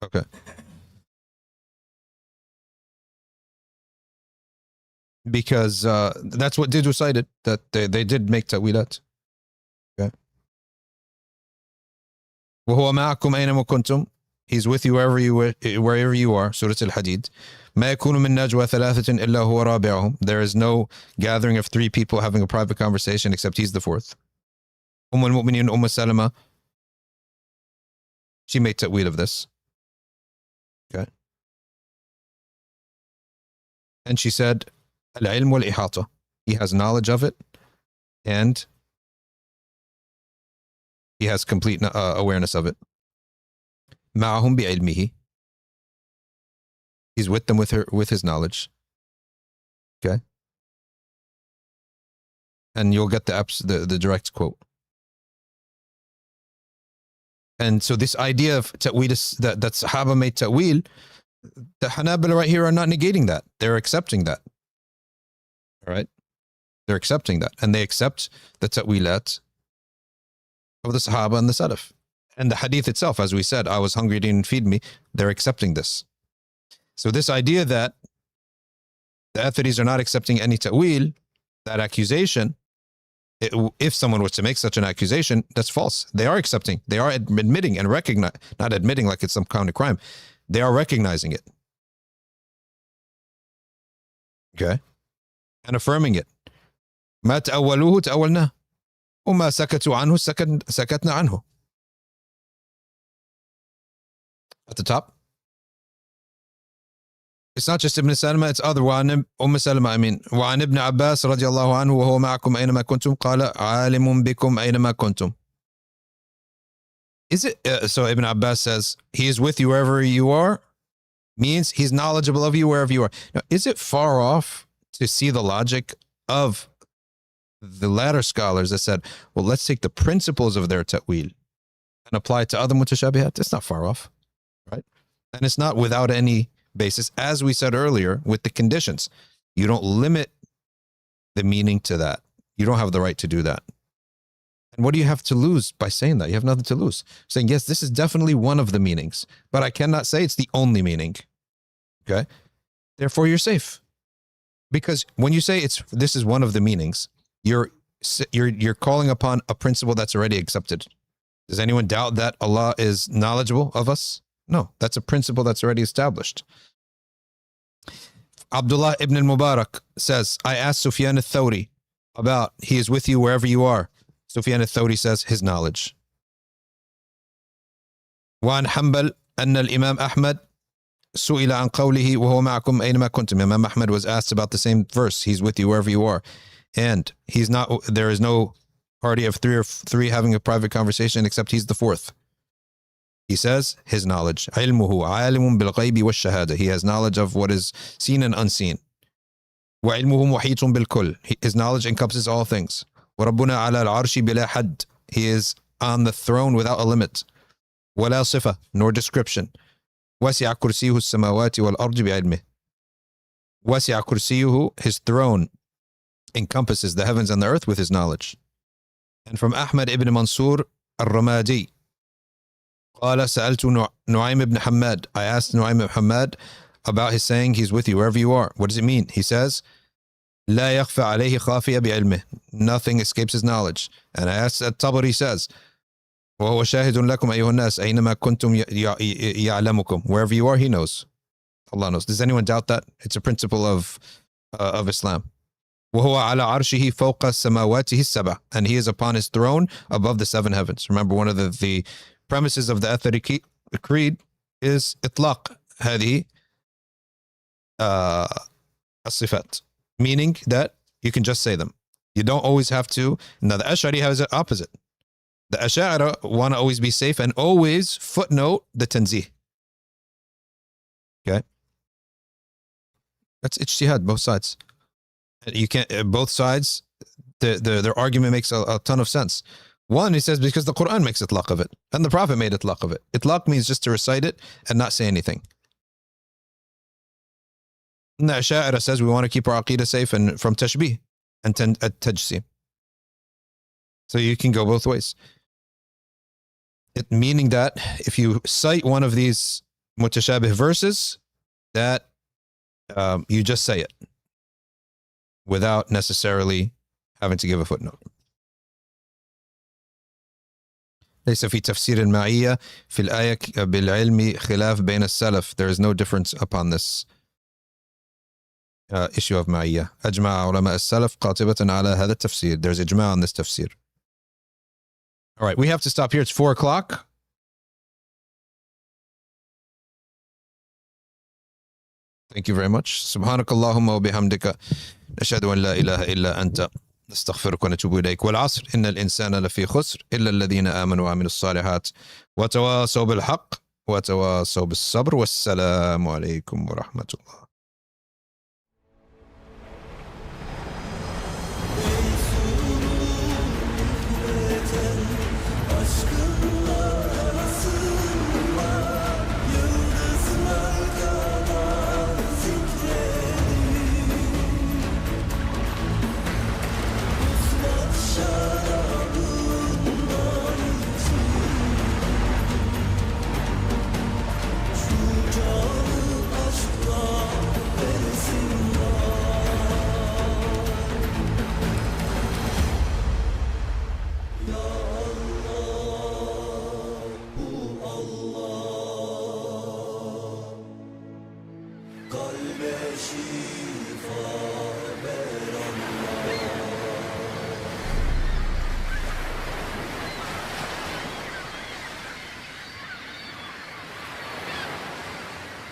Okay. Because that's what did recited, that they did make ta'wilat. Okay. وهو معكم أينما كنتم. He's with you wherever you are. Surah Al-Hadid. ما يكون من نجوى ثلاثة إلا هو رابعهم. There is no gathering of three people having a private conversation except he's the fourth. المؤمنين Salama. She made ta'wil of this. Okay. And she said, al-ilm wal-ihata. He has knowledge of it and he has complete awareness of it. Ma'ahum bi'ilmihi. He's with them with his knowledge. Okay. And you'll get the direct quote. And so this idea of ta'wil, that Sahaba made ta'wil, the Hanabila right here are not negating that. They're accepting that. All right? They're accepting that. And they accept the ta'wilat of the Sahaba and the Salaf. And the hadith itself, as we said, I was hungry, didn't feed me. They're accepting this. So this idea that the Atharis are not accepting any ta'wil, that accusation, if someone was to make such an accusation, that's false. They are accepting. They are admitting and recognize, not admitting like it's some kind of crime. They are recognizing it. Okay? And affirming it. ما تأولوه تأولناه وما سكتوا عنه سكتنا عنه. At the top. It's not just Ibn Salama, it's other. وعن Salama, وعن ابن عباس رضي الله عنه وهو معكم أينما كنتم قال عالم بكم أينما كنتم. Is it, so Ibn Abbas says, he is with you wherever you are, means he's knowledgeable of you wherever you are. Now, is it far off to see the logic of the latter scholars that said, well, let's take the principles of their ta'wil and apply it to other mutashabihat. It's not far off, right? And it's not without any basis, as we said earlier, with the conditions. You don't limit the meaning to that. You don't have the right to do that. And what do you have to lose by saying that? You have nothing to lose. Saying, yes, this is definitely one of the meanings, but I cannot say it's the only meaning. Okay? Therefore, you're safe. Because when you say this is one of the meanings, you're calling upon a principle that's already accepted. Does anyone doubt that Allah is knowledgeable of us? No, that's a principle that's already established. Abdullah ibn al-Mubarak says, I asked Sufyan al-Thawri about he is with you wherever you are. Sufyan al-Thawri says his knowledge. وعن حنبل أن الإمام أحمد سئل عن قوله وهو معكم أينما كنتم. Imam Ahmad was asked about the same verse. He's with you wherever you are. And there is no party of three having a private conversation except he's the fourth. He says his knowledge. علمه عالم بالغيب والشهادة. He has knowledge of what is seen and unseen. وعلمه محيط بالكل. His knowledge encompasses all things. وربنا على العرش بلا حد. He is on the throne without a limit. ولا صفة nor description. وسع كرسيه السماوات والأرض بعلمه. وسع كرسيه, his throne encompasses the heavens and the earth with his knowledge. And from Ahmad ibn Mansur al-Ramadi, قال سألت نعيم ibn Hammad. I asked Nu'aym ibn Hammad about his saying he's with you wherever you are. What does it mean? He says, لا يخفى عليه خافية بعلمه. Nothing escapes his knowledge. And I asked, Tabari says, وهو شاهد لكم أيها الناس أينما كنتم يعلمكم. Wherever you are, he knows. Allah knows. Does anyone doubt that? It's a principle of Islam. وهو على عرشه فوق سماواته السبع. And he is upon his throne above the seven heavens. Remember, one of the premises of the Athari creed is إطلاق هذه الصفات, meaning that you can just say them. You don't always have to. Now the Ash'ari has the opposite. The Ash'ari want to always be safe and always footnote the tanzih. Okay? That's ijtihad, both sides. You can't, both sides, their argument makes a ton of sense. One, he says, because the Quran makes itlaq of it, and the Prophet made itlaq of it. Itlaq means just to recite it and not say anything. And the Ash'ari says we want to keep our Aqeeda safe and from tashbih and tajsim. So you can go both ways. Meaning that if you cite one of these mutashabih verses, that you just say it without necessarily having to give a footnote. ليس في تفسير المعية في الآية بالعلم خلاف بين السلف. There is no difference upon this issue of معية. أجمع علماء السلف قاطبة على هذا التفسير. There's إجماع on this tafsir. All right, we have to stop here. It's 4 o'clock. Thank you very much. سبحانك اللهم وبحمدك نشهد أن لا إله إلا أنت نستغفرك ونتوب إليك. والعصر إن الإنسان لفي خسر إلا الذين آمنوا وعملوا الصالحات وتواصوا بالحق وتواصوا بالصبر والسلام عليكم ورحمة الله.